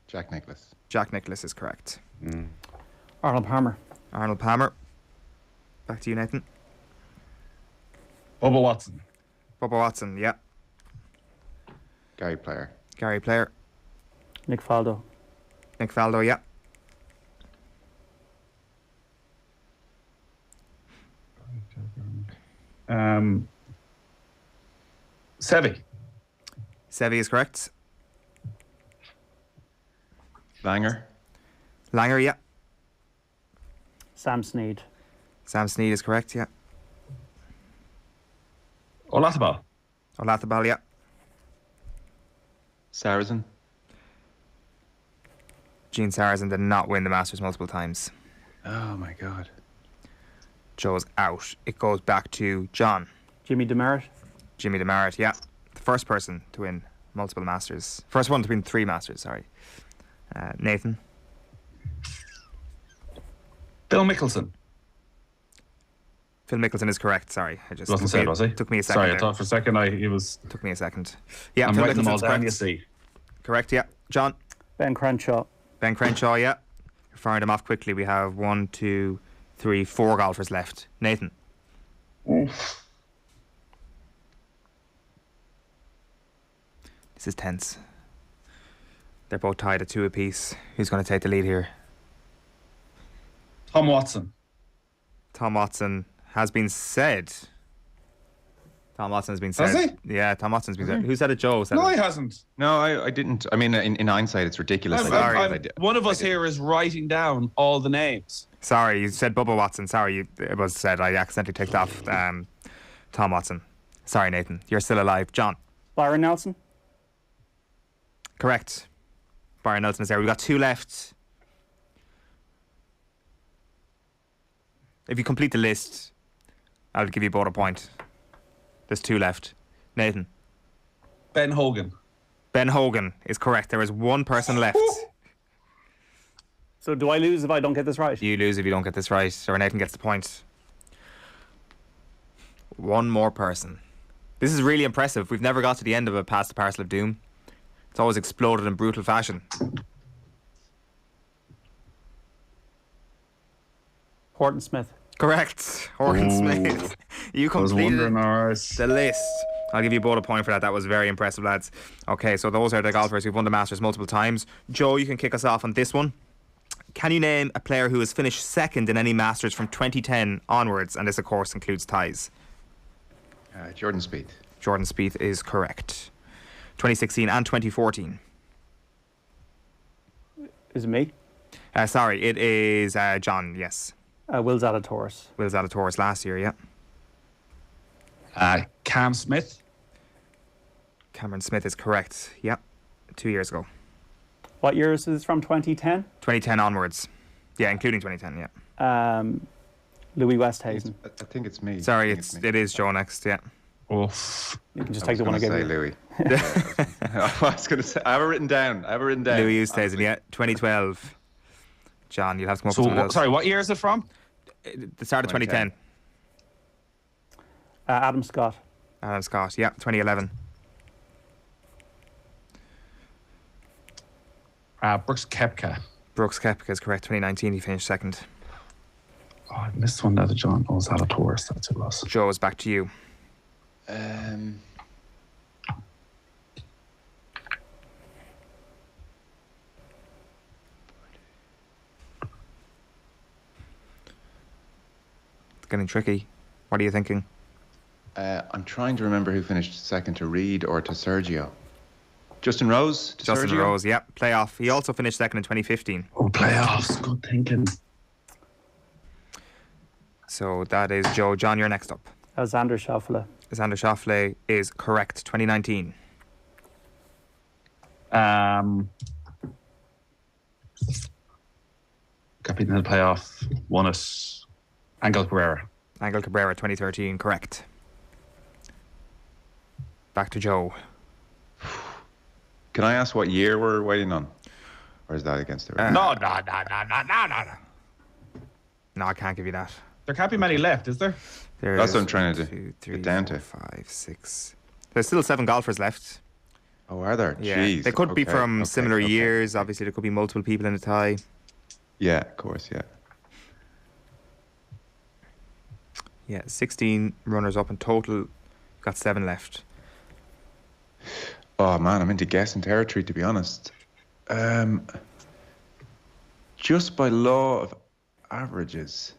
Speaker 21: Jack Nicklaus.
Speaker 5: Jack Nicklaus is correct.
Speaker 18: Arnold Palmer.
Speaker 5: Arnold Palmer. Back to you, Nathan.
Speaker 17: Bubba Watson.
Speaker 5: Bubba Watson, yeah.
Speaker 21: Gary Player.
Speaker 5: Gary Player.
Speaker 18: Nick Faldo.
Speaker 5: Nick Faldo, yeah.
Speaker 17: Seve.
Speaker 5: Seve is correct.
Speaker 21: Langer.
Speaker 5: Langer, yeah.
Speaker 18: Sam Snead.
Speaker 5: Sam Snead is correct, yeah.
Speaker 17: Olathibal.
Speaker 5: Olathibal, yeah.
Speaker 21: Saracen.
Speaker 5: Gene Saracen did not win the Masters multiple times.
Speaker 21: Oh my God.
Speaker 5: Joe's out. It goes back to John.
Speaker 18: Jimmy DeMeritt.
Speaker 5: Jimmy DeMeritt, yeah. The first person to win multiple Masters. First one to win 3 Masters, sorry. Nathan.
Speaker 17: Phil Mickelson.
Speaker 5: Phil Mickelson is correct, sorry. I just
Speaker 17: wasn't said, was he?
Speaker 5: Took me a second.
Speaker 17: Sorry, I thought for a second he was...
Speaker 5: Took me a second. Yeah,
Speaker 17: I'm
Speaker 5: Phil
Speaker 17: writing them all
Speaker 5: Mickelson's
Speaker 17: down,
Speaker 5: correct.
Speaker 17: you see.
Speaker 5: Correct, yeah. John.
Speaker 18: Ben Crenshaw.
Speaker 5: Ben Crenshaw, yeah. You're firing them off quickly. We have 1, 2, 3, 4 golfers left. Nathan. This is tense. They're both tied at 2 apiece. Who's going to take the lead here?
Speaker 17: Tom Watson.
Speaker 5: Tom Watson has been said. Tom Watson has been said.
Speaker 17: Has he?
Speaker 5: Yeah, Tom Watson's been said. Who said it? Joe said
Speaker 17: No,
Speaker 5: it.
Speaker 17: he hasn't.
Speaker 21: No, I didn't. I mean, in hindsight, it's ridiculous.
Speaker 17: One of us here is writing down all the names.
Speaker 5: Sorry, you said Bubba Watson. Sorry, it was said. I accidentally ticked off Tom Watson. Sorry, Nathan. You're still alive. John.
Speaker 18: Byron Nelson.
Speaker 5: Correct. Byron Nelson is there. We've got 2 left. If you complete the list, I'll give you both a point. There's 2 left. Nathan.
Speaker 20: Ben Hogan.
Speaker 5: Ben Hogan is correct. There is 1 person left.
Speaker 18: So do I lose if I don't get this right?
Speaker 5: You lose if you don't get this right, or Nathan gets the point. 1 more person. This is really impressive. We've never got to the end of a Pass the Parcel of Doom. It's always exploded in brutal fashion.
Speaker 18: Horton Smith.
Speaker 5: Correct. Horton Smith. You completed the list. I'll give you both a point for that. That was very impressive, lads. Okay, so those are the golfers who've won the Masters multiple times. Joe, you can kick us off on this one. Can you name a player who has finished second in any Masters from 2010 onwards? And this, of course, includes ties.
Speaker 21: Jordan Spieth.
Speaker 5: Jordan Spieth is correct. 2016 and 2014.
Speaker 18: Is it me?
Speaker 5: Sorry, it is John, yes.
Speaker 18: Will Zalatoris.
Speaker 5: Will Zalatoris last year, yeah.
Speaker 20: Cam Smith.
Speaker 5: Cameron Smith is correct, yeah. 2 years ago.
Speaker 18: What year is this from? 2010?
Speaker 5: 2010 onwards. Yeah, including 2010, yeah.
Speaker 18: Louis Westhaven.
Speaker 21: I think it's me.
Speaker 5: Sorry, it is Joe next, yeah.
Speaker 20: Oof.
Speaker 18: You can just take the one I gave you.
Speaker 21: Louis. I was going to say, I have it written down.
Speaker 5: Louis Westhaven, yeah. 2012. John, you'll have to come up with something else.
Speaker 20: Sorry, what year is it from?
Speaker 5: The start of 2010.
Speaker 18: Adam Scott.
Speaker 5: Adam Scott, yeah. 2011.
Speaker 20: Brooks Koepka.
Speaker 5: Brooks Koepka is correct. 2019, he finished second.
Speaker 20: Oh, I missed one there, John. Oh, Zalatoris, that's who it was.
Speaker 5: Joe, is back to you. It's getting tricky. What are you thinking?
Speaker 21: I'm trying to remember who finished second to Reed or to Sergio. Justin Rose?
Speaker 5: Justin Rose, yeah. Playoff. He also finished second in 2015.
Speaker 20: Oh, playoffs. Good thinking.
Speaker 5: So that is Joe. John, you're next up.
Speaker 18: Alexander Schauffele.
Speaker 5: Alexander Schauffele is correct. 2019.
Speaker 20: Got beaten in the playoff. Won it. Angel Cabrera.
Speaker 5: Angel Cabrera, 2013. Correct. Back to Joe.
Speaker 21: Can I ask what year we're waiting on? Or is that against the record?
Speaker 20: No.
Speaker 5: No, I can't give you that.
Speaker 20: There can't be many left, is there?
Speaker 21: That's what I'm trying to
Speaker 5: 2, 3,
Speaker 21: get down
Speaker 5: 4,
Speaker 21: to.
Speaker 5: 5, 6. There's still 7 golfers left.
Speaker 21: Oh, are there?
Speaker 5: Yeah.
Speaker 21: Jeez.
Speaker 5: They could be from
Speaker 21: Okay,
Speaker 5: similar
Speaker 21: okay.
Speaker 5: years. Obviously, there could be multiple people in a tie.
Speaker 21: Yeah, of course, yeah.
Speaker 5: Yeah, 16 runners up in total. Got 7 left.
Speaker 21: Oh, man, I'm into guessing territory, to be honest. Just by law of averages.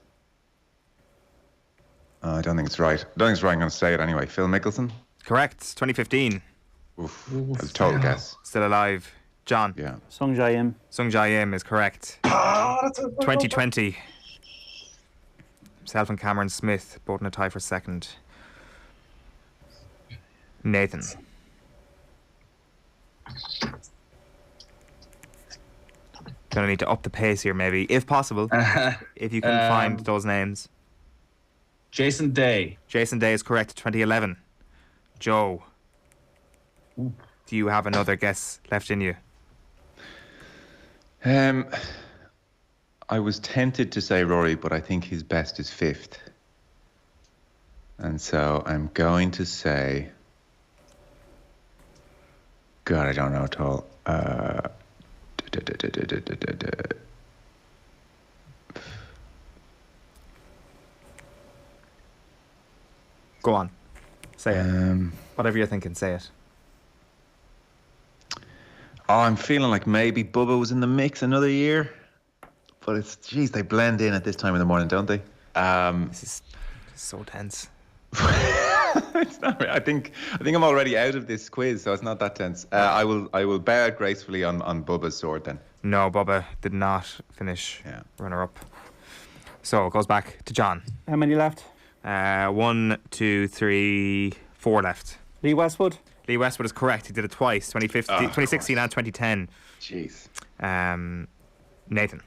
Speaker 21: I don't think it's right. I'm going to say it anyway. Phil Mickelson?
Speaker 5: Correct. 2015.
Speaker 21: Oof. That's a total guess.
Speaker 5: Still alive. John?
Speaker 21: Yeah.
Speaker 18: Sung Jae Im.
Speaker 5: Sung Jae Im is correct. 2020. Himself and Cameron Smith, both in a tie for second. Nathan. Gonna need to up the pace here, maybe, if possible. If you can find those names.
Speaker 20: Jason Day.
Speaker 5: Jason Day is correct. 2011. Joe. Do you have another guess left in you?
Speaker 21: I was tempted to say Rory, but I think his best is 5th. And so I'm going to say... God, I don't know at all.
Speaker 5: Go on. Say it. Whatever you're thinking, say it.
Speaker 21: Oh, I'm feeling like maybe Bubba was in the mix another year. But it's, geez, they blend in at this time in the morning, don't they?
Speaker 5: This is so tense.
Speaker 21: It's not. I think I'm already out of this quiz, so it's not that tense. I will bow out gracefully on Bubba's sword then.
Speaker 5: No, Bubba did not finish runner up. So it goes back to John.
Speaker 18: How many left?
Speaker 5: 1, 2, 3, 4 left.
Speaker 18: Lee Westwood?
Speaker 5: Lee Westwood is correct. He did it twice, 2016 and 2010.
Speaker 21: Jeez.
Speaker 5: Nathan.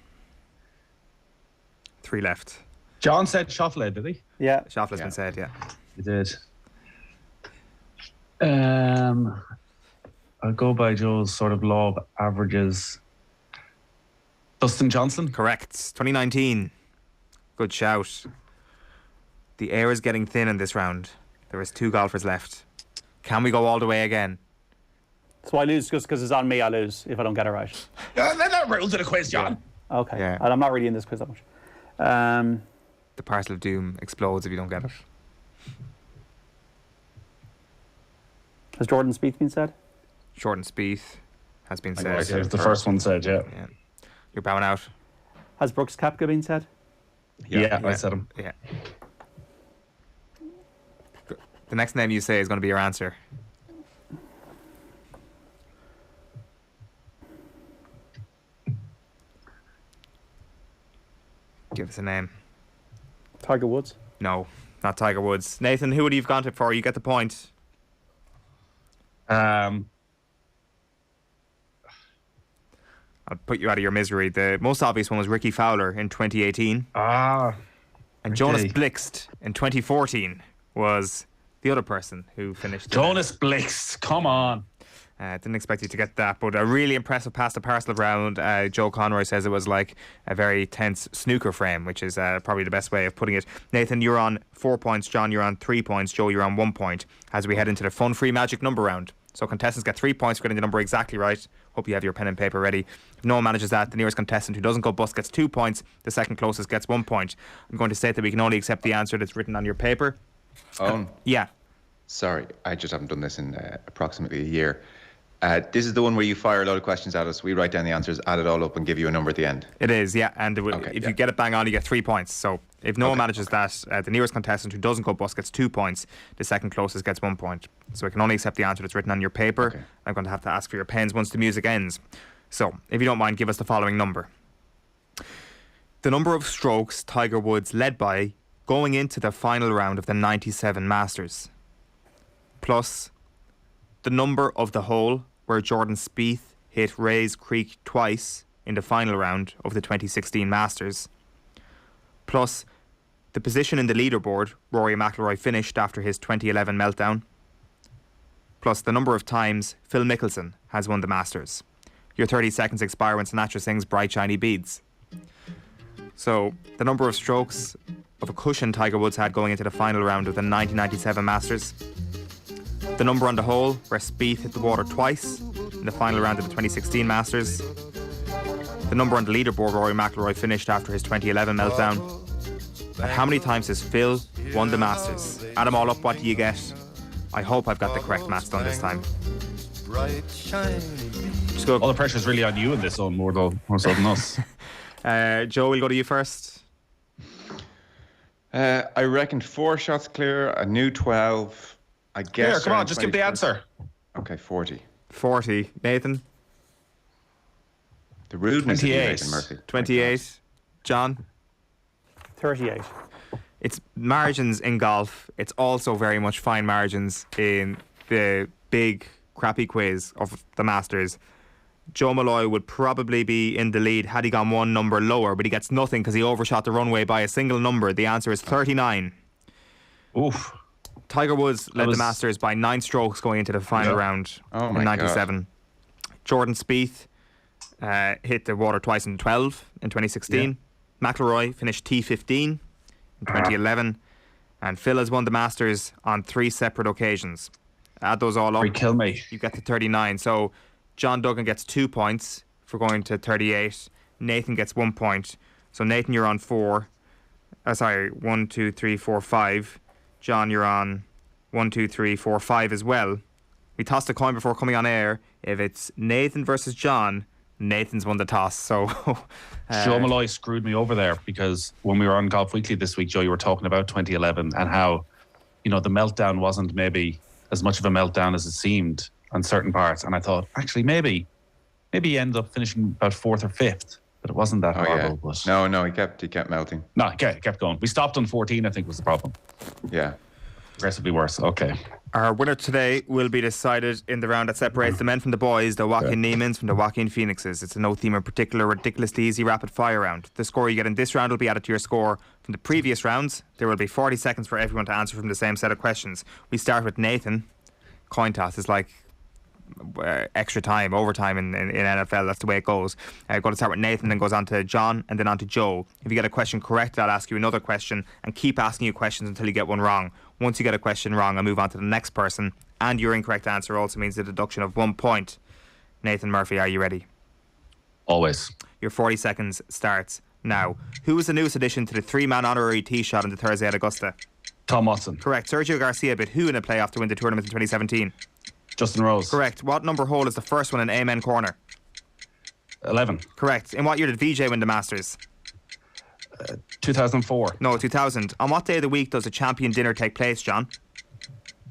Speaker 5: 3 left.
Speaker 20: John said Shoffley, did he?
Speaker 18: Yeah.
Speaker 5: Shoffley's been said, yeah.
Speaker 17: He did. I'll go by Joe's sort of law of averages. Dustin Johnson?
Speaker 5: Correct. 2019. Good shout. The air is getting thin in this round. There is 2 golfers left. Can we go all the way again?
Speaker 18: So I lose just because it's on me. I lose if I don't get it right.
Speaker 20: That rules of the quiz, John.
Speaker 18: Okay.
Speaker 5: Yeah.
Speaker 18: And I'm not really in this quiz that much.
Speaker 5: The parcel of doom explodes if you don't get it.
Speaker 18: Has Jordan Spieth been said?
Speaker 5: Jordan Spieth has been said.
Speaker 17: It was the first one said, yeah.
Speaker 5: You're bowing out.
Speaker 18: Has Brooks Koepka been said?
Speaker 17: Yeah, I said him.
Speaker 5: Yeah. The next name you say is going to be your answer. Give us a name.
Speaker 18: Tiger Woods?
Speaker 5: No, not Tiger Woods. Nathan, who would you have gone to for? You get the point. I'll put you out of your misery. The most obvious one was Ricky Fowler in 2018. And
Speaker 17: Ricky.
Speaker 5: Jonas Blixt in 2014 was the other person who finished.
Speaker 17: Jonas Blixt, come on.
Speaker 5: Didn't expect you to get that, but a really impressive pass the parcel round. Joe Conroy says it was like a very tense snooker frame, which is probably the best way of putting it. Nathan, you're on 4 points. John, you're on 3 points. Joe, you're on 1 point as we head into the fun-free magic number round. So contestants get 3 points for getting the number exactly right. Hope you have your pen and paper ready. If no one manages that, the nearest contestant who doesn't go bust gets 2 points. The second closest gets 1 point. I'm going to state that we can only accept the answer that's written on your paper. Yeah.
Speaker 21: Sorry, I just haven't done this in approximately a year. This is the one where you fire a lot of questions at us. We write down the answers, add it all up, and give you a number at the end.
Speaker 5: It is, yeah. And if you get it bang on, you get 3 points. So if no one manages that, the nearest contestant who doesn't go bust gets 2 points. The second closest gets 1 point. So we can only accept the answer that's written on your paper.
Speaker 21: Okay.
Speaker 5: I'm going to have to ask for your pens once the music ends. So if you don't mind, give us the following number. The number of strokes Tiger Woods led by going into the final round of the 97 Masters, plus the number of the hole where Jordan Spieth hit Rays Creek twice in the final round of the 2016 Masters, plus the position in the leaderboard Rory McIlroy finished after his 2011 meltdown, plus the number of times Phil Mickelson has won the Masters. Your 30 seconds expire when Sinatra sings Bright Shiny Beads. So the number of strokes of a cushion Tiger Woods had going into the final round of the 1997 Masters, the number on the hole where Spieth hit the water twice in the final round of the 2016 Masters, the number on the leaderboard Rory McIlroy finished after his 2011 meltdown, and how many times has Phil won the Masters? Add them all up, what do you get? I hope I've got the correct maths done this time.
Speaker 17: Just go. All the pressure's really on you in this one more so than us.
Speaker 5: Joe, we'll go to you first.
Speaker 21: I reckoned 4 shots clear, a new 12. I guess.
Speaker 20: Here, come on, just give the answer.
Speaker 21: Okay, 40.
Speaker 5: 40. Nathan?
Speaker 21: The rudeness
Speaker 5: 28.
Speaker 21: of you, Nathan Murphy.
Speaker 5: 28. John?
Speaker 18: 38.
Speaker 5: It's margins in golf. It's also very much fine margins in the big crappy quiz of the Masters. Joe Malloy would probably be in the lead had he gone one number lower, but he gets nothing because he overshot the runway by a single number. The answer is 39.
Speaker 17: Oof.
Speaker 5: Tiger Woods led the Masters by 9 strokes going into the final round in 97. Jordan Spieth hit the water twice in 12 in 2016. Yeah. McIlroy finished T15 in 2011. And Phil has won the Masters on 3 separate occasions. Add those all up.
Speaker 17: Kill me.
Speaker 5: You get to 39. So John Duggan gets 2 points for going to 38. Nathan gets 1 point. So Nathan, you're on 4. 1, 2, 3, 4, 5. John, you're on 1, 2, 3, 4, 5 as well. We tossed a coin before coming on air. If it's Nathan versus John, Nathan's won the toss. So
Speaker 17: Joe Malloy screwed me over there because when we were on Golf Weekly this week, Joe, you were talking about 2011 and how, the meltdown wasn't maybe as much of a meltdown as it seemed on certain parts. And I thought, actually, maybe he ended up finishing about 4th or 5th. But it wasn't that horrible.
Speaker 21: Yeah. No, he kept melting.
Speaker 17: No, he kept going. We stopped on 14, I think, was the problem.
Speaker 21: Yeah.
Speaker 17: Progressively worse. Okay.
Speaker 5: Our winner today will be decided in the round that separates the men from the boys, the Joaquin Niemans from the Joaquin Phoenixes. It's a no theme in particular, ridiculously easy rapid fire round. The score you get in this round will be added to your score from the previous rounds. There will be 40 seconds for everyone to answer from the same set of questions. We start with Nathan. Coin toss is like extra time, overtime in NFL. That's the way it goes. Going to start with Nathan, then goes on to John, and then on to Joe. If you get a question correct, I'll ask you another question and keep asking you questions until you get one wrong. Once you get a question wrong, I'll move on to the next person, and your incorrect answer also means a deduction of 1 point. Nathan Murphy, are you ready?
Speaker 17: Always.
Speaker 5: Your 40 seconds starts now. Who was the newest addition to the 3-man honorary tee shot on the Thursday at Augusta?
Speaker 17: Tom Watson.
Speaker 5: Correct. Sergio Garcia bit who in a playoff to win the tournament in 2017?
Speaker 17: Justin Rose.
Speaker 5: Correct. What number hole is the first one in Amen Corner?
Speaker 17: 11.
Speaker 5: Correct. In what year did VJ win the Masters?
Speaker 17: 2004.
Speaker 5: No, 2000. On what day of the week does a champion dinner take place, John?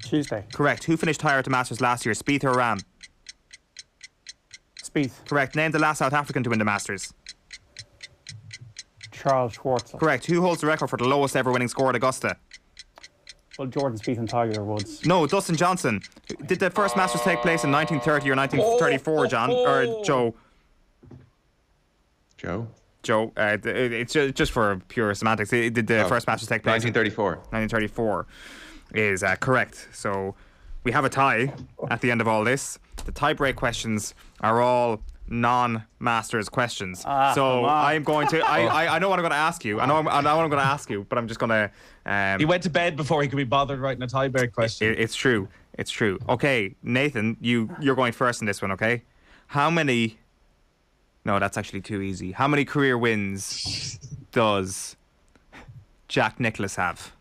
Speaker 18: Tuesday.
Speaker 5: Correct. Who finished higher at the Masters last year, Spieth or Ram?
Speaker 18: Spieth.
Speaker 5: Correct. Name the last South African to win the Masters.
Speaker 18: Charles Schwartzel.
Speaker 5: Correct. Who holds the record for the lowest ever winning score at Augusta?
Speaker 18: Well, Jordan Spieth and Tiger Woods.
Speaker 5: No, Dustin Johnson. Did the first Masters take place in 1930 or 1934, John? Or Joe? Joe, it's just for pure semantics. Did the first Masters take place?
Speaker 21: 1934.
Speaker 5: 1934 is correct. So we have a tie at the end of all this. The tie-break questions are all non-Masters questions. So I'm going to. I know what I'm going to ask you. I know what I'm going to ask you, but I'm just going to.
Speaker 17: He went to bed before he could be bothered writing a tie-break question.
Speaker 5: It's true. It's true. Okay, Nathan, you're going first in this one. Okay, how many? No, that's actually too easy. How many career wins does Jack Nicklaus have?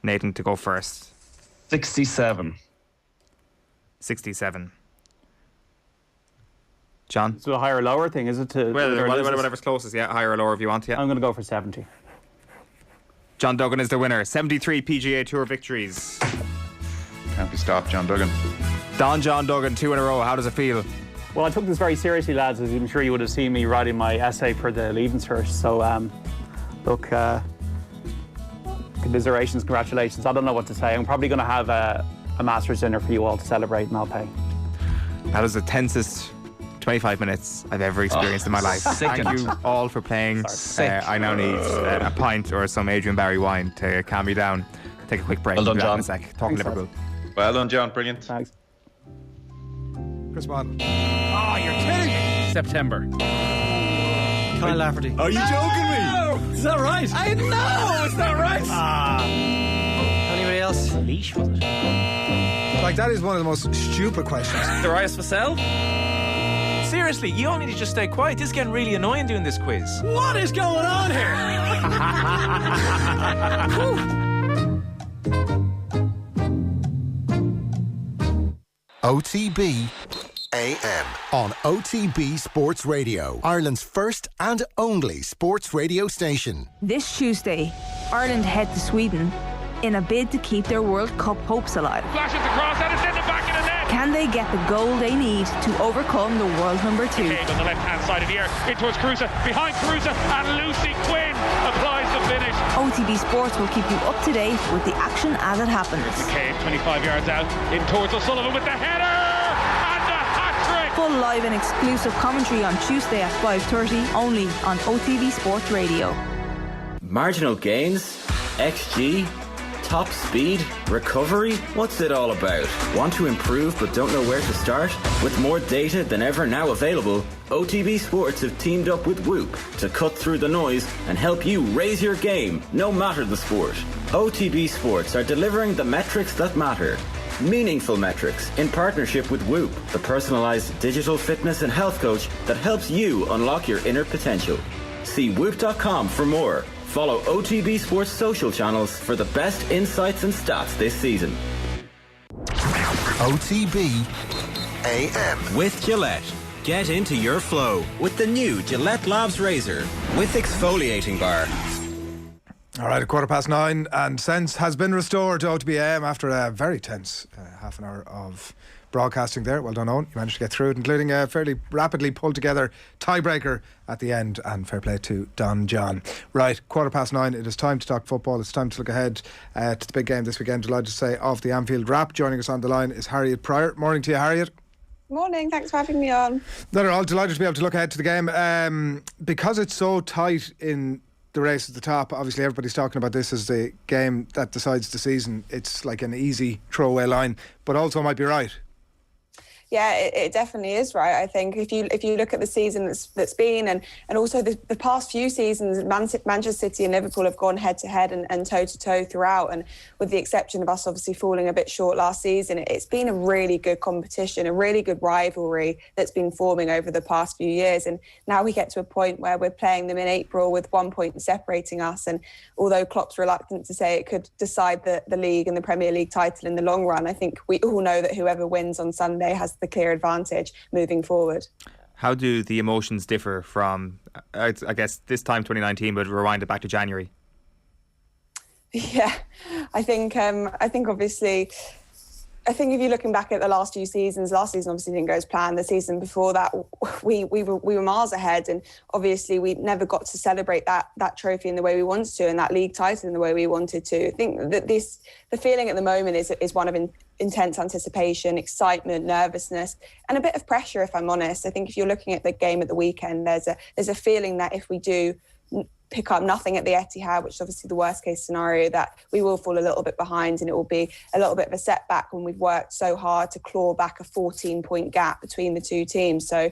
Speaker 5: Nathan to go first.
Speaker 17: 67.
Speaker 5: 67. John?
Speaker 18: So a higher or lower thing, is it?
Speaker 5: Whatever's closest, yeah. Higher or lower if you want, yeah.
Speaker 18: I'm going to go for 70.
Speaker 5: John Duggan is the winner. 73 PGA Tour victories.
Speaker 21: Can't be stopped, John Duggan.
Speaker 5: John Duggan, 2 in a row. How does it feel?
Speaker 18: Well, I took this very seriously, lads, as I'm sure you would have seen me writing my essay for the Leaving Cert. So, look, commiserations, congratulations. I don't know what to say. I'm probably going to have a Masters dinner for you all to celebrate, and I'll pay.
Speaker 5: That was the tensest 25 minutes I've ever experienced in my life. Thank you all for playing. I now need a pint or some Adrian Barry wine to calm me down. Take a quick break.
Speaker 17: Well done, John.
Speaker 5: In a sec. Talking Liverpool.
Speaker 21: Well done, John. Brilliant.
Speaker 18: Thanks.
Speaker 3: Chris Waddle.
Speaker 19: Oh, you're kidding me. September. Kyle Lafferty.
Speaker 6: Are you joking me?
Speaker 19: Is that right?
Speaker 6: I know it's not right.
Speaker 19: Anybody else? Leash, was it?
Speaker 3: Like, that is one of the most stupid questions.
Speaker 19: Darius Vassell? Seriously, you all need to just stay quiet. This is getting really annoying doing this quiz.
Speaker 6: What is going on here?
Speaker 1: OTB AM on OTB Sports Radio, Ireland's first and only sports radio station.
Speaker 8: This Tuesday, Ireland head to Sweden in a bid to keep their World Cup hopes alive.
Speaker 10: Flashes across and it's in the back of the net.
Speaker 8: Can they get the goal they need to overcome the world number 2?
Speaker 10: On the left-hand side of the air, in towards Carusa, behind Carusa, and Lucy Quinn applies the finish.
Speaker 8: OTB Sports will keep you up to date with the action as it happens.
Speaker 10: McCabe, 25 yards out, in towards O'Sullivan with the header, and a hat-trick.
Speaker 8: Full live and exclusive commentary on Tuesday at 5:30, only on OTB Sports Radio.
Speaker 22: Marginal gains, XG, top speed, recovery, what's it all about? Want to improve but don't know where to start? With more data than ever now available, OTB Sports have teamed up with Whoop to cut through the noise and help you raise your game, no matter the sport. OTB Sports are delivering the metrics that matter. Meaningful metrics in partnership with Whoop, the personalised digital fitness and health coach that helps you unlock your inner potential. See whoop.com for more. Follow OTB Sports social channels for the best insights and stats this season.
Speaker 1: OTB AM
Speaker 23: with Gillette. Get into your flow with the new Gillette Labs razor with exfoliating bar.
Speaker 3: All right, 9:15, and sense has been restored to OTB AM after a very tense half an hour of broadcasting there. Well done, Eoin. You managed to get through it, including a fairly rapidly pulled together tiebreaker at the end, and fair play to Don John. Right, 9:15. It is time to talk football. It's time to look ahead to the big game this weekend, delighted to say, of the Anfield Wrap. Joining us on the line is Harriet Prior. Morning to you, Harriet.
Speaker 7: Morning, thanks for having me on.
Speaker 3: Not at all, delighted to be able to look ahead to the game. Because it's so tight in the race at the top, obviously everybody's talking about this as the game that decides the season. It's like an easy throwaway line, but also might be right.
Speaker 7: Yeah, it definitely is right. I think if you look at the season that's been and also the past few seasons, Manchester City and Liverpool have gone head to head and toe to toe throughout, and with the exception of us obviously falling a bit short last season, it's been a really good competition, a really good rivalry that's been forming over the past few years. And now we get to a point where we're playing them in April with 1 point separating us, and although Klopp's reluctant to say it could decide the league and the Premier League title in the long run, I think we all know that whoever wins on Sunday has the clear advantage moving forward.
Speaker 5: How do the emotions differ from, I guess, this time 2019, but rewind it back to January?
Speaker 7: Yeah, I think obviously, I think if you're looking back at the last few seasons, last season obviously didn't go as planned. The season before that, we were miles ahead, and obviously we never got to celebrate that trophy in the way we wanted to, and that league title in the way we wanted to. I think that the feeling at the moment is one of intense anticipation, excitement, nervousness, and a bit of pressure, if I'm honest. I think if you're looking at the game at the weekend, there's a feeling that if we do pick up nothing at the Etihad, which is obviously the worst case scenario, that we will fall a little bit behind, and it will be a little bit of a setback when we've worked so hard to claw back a 14-point gap between the two teams. So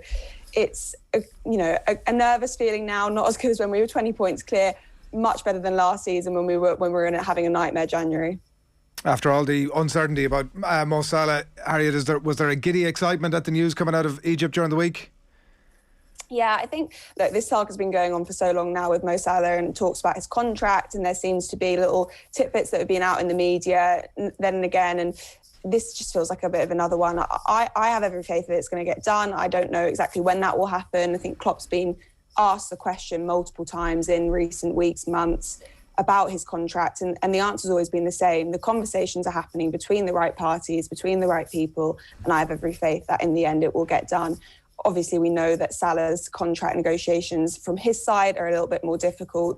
Speaker 7: it's a nervous feeling now, not as good as when we were 20 points clear, much better than last season when we were having a nightmare January.
Speaker 3: After all the uncertainty about Mo Salah, Harriet, was there a giddy excitement at the news coming out of Egypt during the week?
Speaker 7: Yeah, I think, look, this talk has been going on for so long now with Mo Salah, and talks about his contract, and there seems to be little tidbits that have been out in the media then and again, and this just feels like a bit of another one. I have every faith that it's going to get done. I don't know exactly when that will happen. I think Klopp's been asked the question multiple times in recent weeks, months, about his contract, and the answer's always been the same. The conversations are happening between the right parties, between the right people, and I have every faith that in the end it will get done. Obviously, we know that Salah's contract negotiations from his side are a little bit more difficult.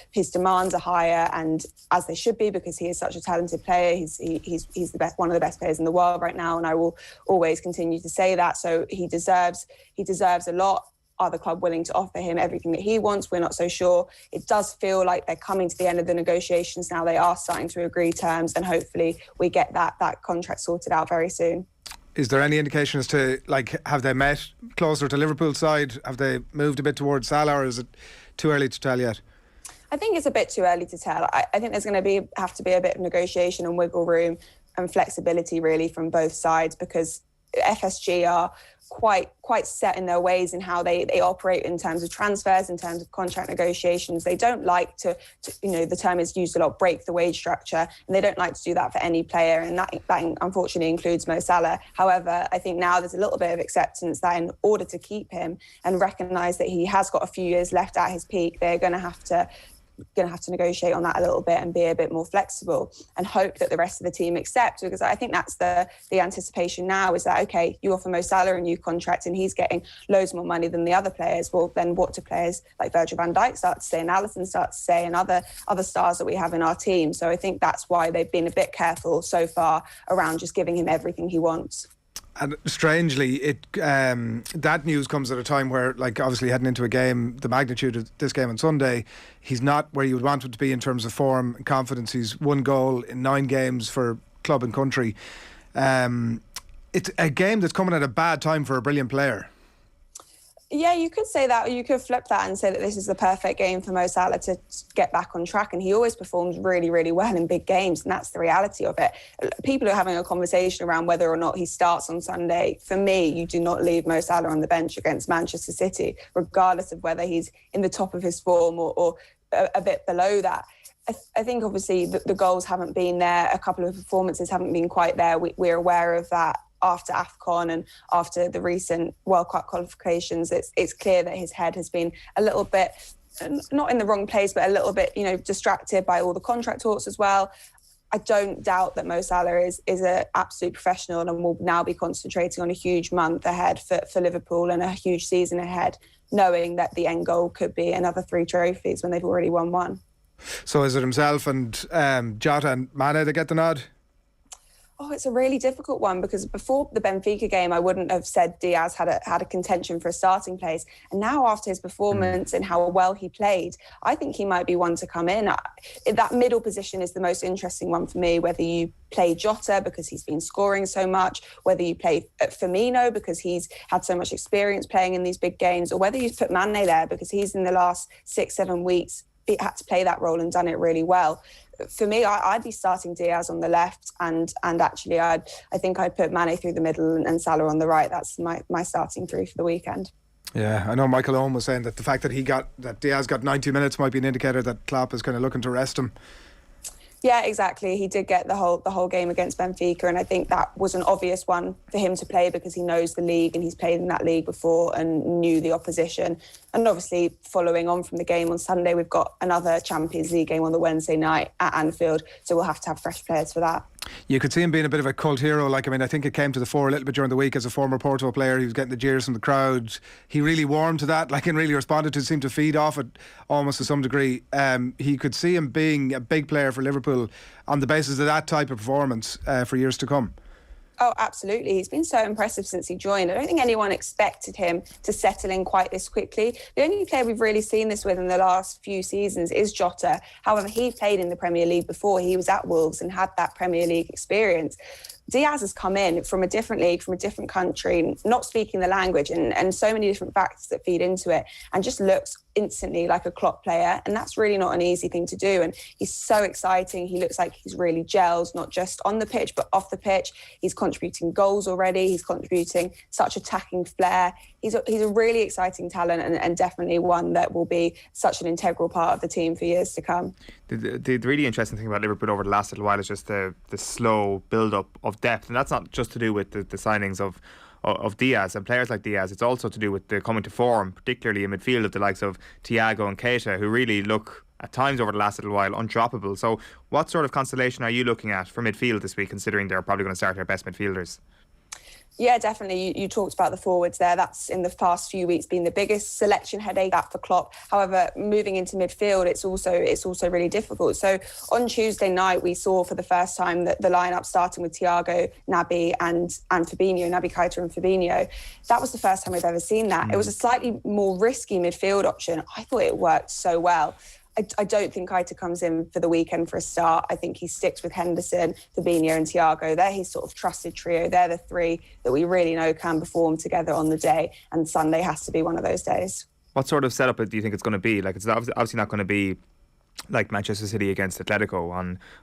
Speaker 7: His demands are higher, and as they should be, because he is such a talented player. He's the best, one of the best players in the world right now, and I will always continue to say that. So he deserves a lot. Are the club willing to offer him everything that he wants? We're not so sure. It does feel like they're coming to the end of the negotiations now. They are starting to agree terms, and hopefully we get that contract sorted out very soon.
Speaker 3: Is there any indication as to, have they met closer to Liverpool's side? Have they moved a bit towards Salah, or is it too early to tell yet?
Speaker 7: I think it's a bit too early to tell. I think there's going to have to be a bit of negotiation and wiggle room and flexibility really from both sides, because FSG are quite set in their ways in how they operate in terms of transfers, in terms of contract negotiations. They don't like to the term is used a lot, break the wage structure, and they don't like to do that for any player, and that unfortunately includes Mo Salah. However, I think now there's a little bit of acceptance that in order to keep him and recognise that he has got a few years left at his peak, they're going to have to negotiate on that a little bit and be a bit more flexible, and hope that the rest of the team accept, because I think that's the anticipation now, is that, okay, you offer Mo Salah a new contract and he's getting loads more money than the other players. Well, then what do players like Virgil van Dijk start to say, and Alisson start to say, and other stars that we have in our team? So I think that's why they've been a bit careful so far around just giving him everything he wants.
Speaker 3: And strangely, that news comes at a time where, obviously heading into a game, the magnitude of this game on Sunday, he's not where you would want him to be in terms of form and confidence. He's 1 goal in 9 games for club and country. It's a game that's coming at a bad time for a brilliant player.
Speaker 7: Yeah, you could say that, or you could flip that and say that this is the perfect game for Mo Salah to get back on track. And he always performs really, really well in big games, and that's the reality of it. People are having a conversation around whether or not he starts on Sunday. For me, you do not leave Mo Salah on the bench against Manchester City, regardless of whether he's in the top of his form or a bit below that. I think obviously the goals haven't been there. A couple of performances haven't been quite there. We're aware of that. After AFCON and after the recent World Cup qualifications, it's clear that his head has been a little bit, not in the wrong place, but a little bit, distracted by all the contract talks as well. I don't doubt that Mo Salah is an absolute professional and will now be concentrating on a huge month ahead for Liverpool and a huge season ahead, knowing that the end goal could be another 3 trophies when they've already won 1.
Speaker 3: So is it himself and Jota and Mane that get the nod?
Speaker 7: Oh, it's a really difficult one, because before the Benfica game, I wouldn't have said Diaz had a contention for a starting place. And now after his performance and how well he played, I think he might be one to come in. That middle position is the most interesting one for me, whether you play Jota because he's been scoring so much, whether you play Firmino because he's had so much experience playing in these big games, or whether you put Mane there because he's in the last 6-7 weeks had to play that role and done it really well. For me, I'd be starting Diaz on the left, and actually I think I'd put Mane through the middle and Salah on the right. That's my starting 3 for the weekend.
Speaker 3: Yeah, I know Michael Owen was saying that the fact that Diaz got 90 minutes might be an indicator that Klopp is kind of looking to rest him.
Speaker 7: Yeah, exactly. He did get the whole game against Benfica, and I think that was an obvious one for him to play because he knows the league and he's played in that league before and knew the opposition. And obviously, following on from the game on Sunday, we've got another Champions League game on the Wednesday night at Anfield, so we'll have to have fresh players for that.
Speaker 3: You could see him being a bit of a cult hero. I think it came to the fore a little bit during the week as a former Porto player. He was getting the jeers from the crowd. He really warmed to that, and really responded to it, seemed to feed off it almost to some degree. He could see him being a big player for Liverpool on the basis of that type of performance for years to come.
Speaker 7: Oh, absolutely. He's been so impressive since he joined. I don't think anyone expected him to settle in quite this quickly. The only player we've really seen this with in the last few seasons is Jota. However, he played in the Premier League before. He was at Wolves and had that Premier League experience. Diaz has come in from a different league, from a different country, not speaking the language, and so many different factors that feed into it, and just looks instantly like a Klopp player, and that's really not an easy thing to do. And he's so exciting. He looks like he's really gelled, not just on the pitch but off the pitch. He's contributing goals already. He's contributing such attacking flair. He's a really exciting talent, and definitely one that will be such an integral part of the team for years to come.
Speaker 5: The really interesting thing about Liverpool over the last little while is just the slow build-up of depth, and that's not just to do with the signings of Diaz and players like Diaz. It's also to do with the coming to form, particularly in midfield, of the likes of Thiago and Keita, who really look at times over the last little while undroppable. So what sort of constellation are you looking at for midfield this week, considering they're probably going to start their best midfielders?
Speaker 7: Yeah, definitely. You talked about the forwards there. That's in the past few weeks been the biggest selection headache for Klopp. However, moving into midfield, it's also really difficult. So on Tuesday night, we saw for the first time that the lineup starting with Thiago, Naby and Fabinho, Naby Keita and Fabinho. That was the first time we've ever seen that. It was a slightly more risky midfield option. I thought it worked so well. I don't think Keita comes in for the weekend for a start. I think he sticks with Henderson, Fabinho and Thiago. They're his sort of trusted trio. They're the 3 that we really know can perform together on the day, and Sunday has to be one of those days.
Speaker 5: What sort of setup do you think it's going to be? It's obviously not going to be like Manchester City against Atletico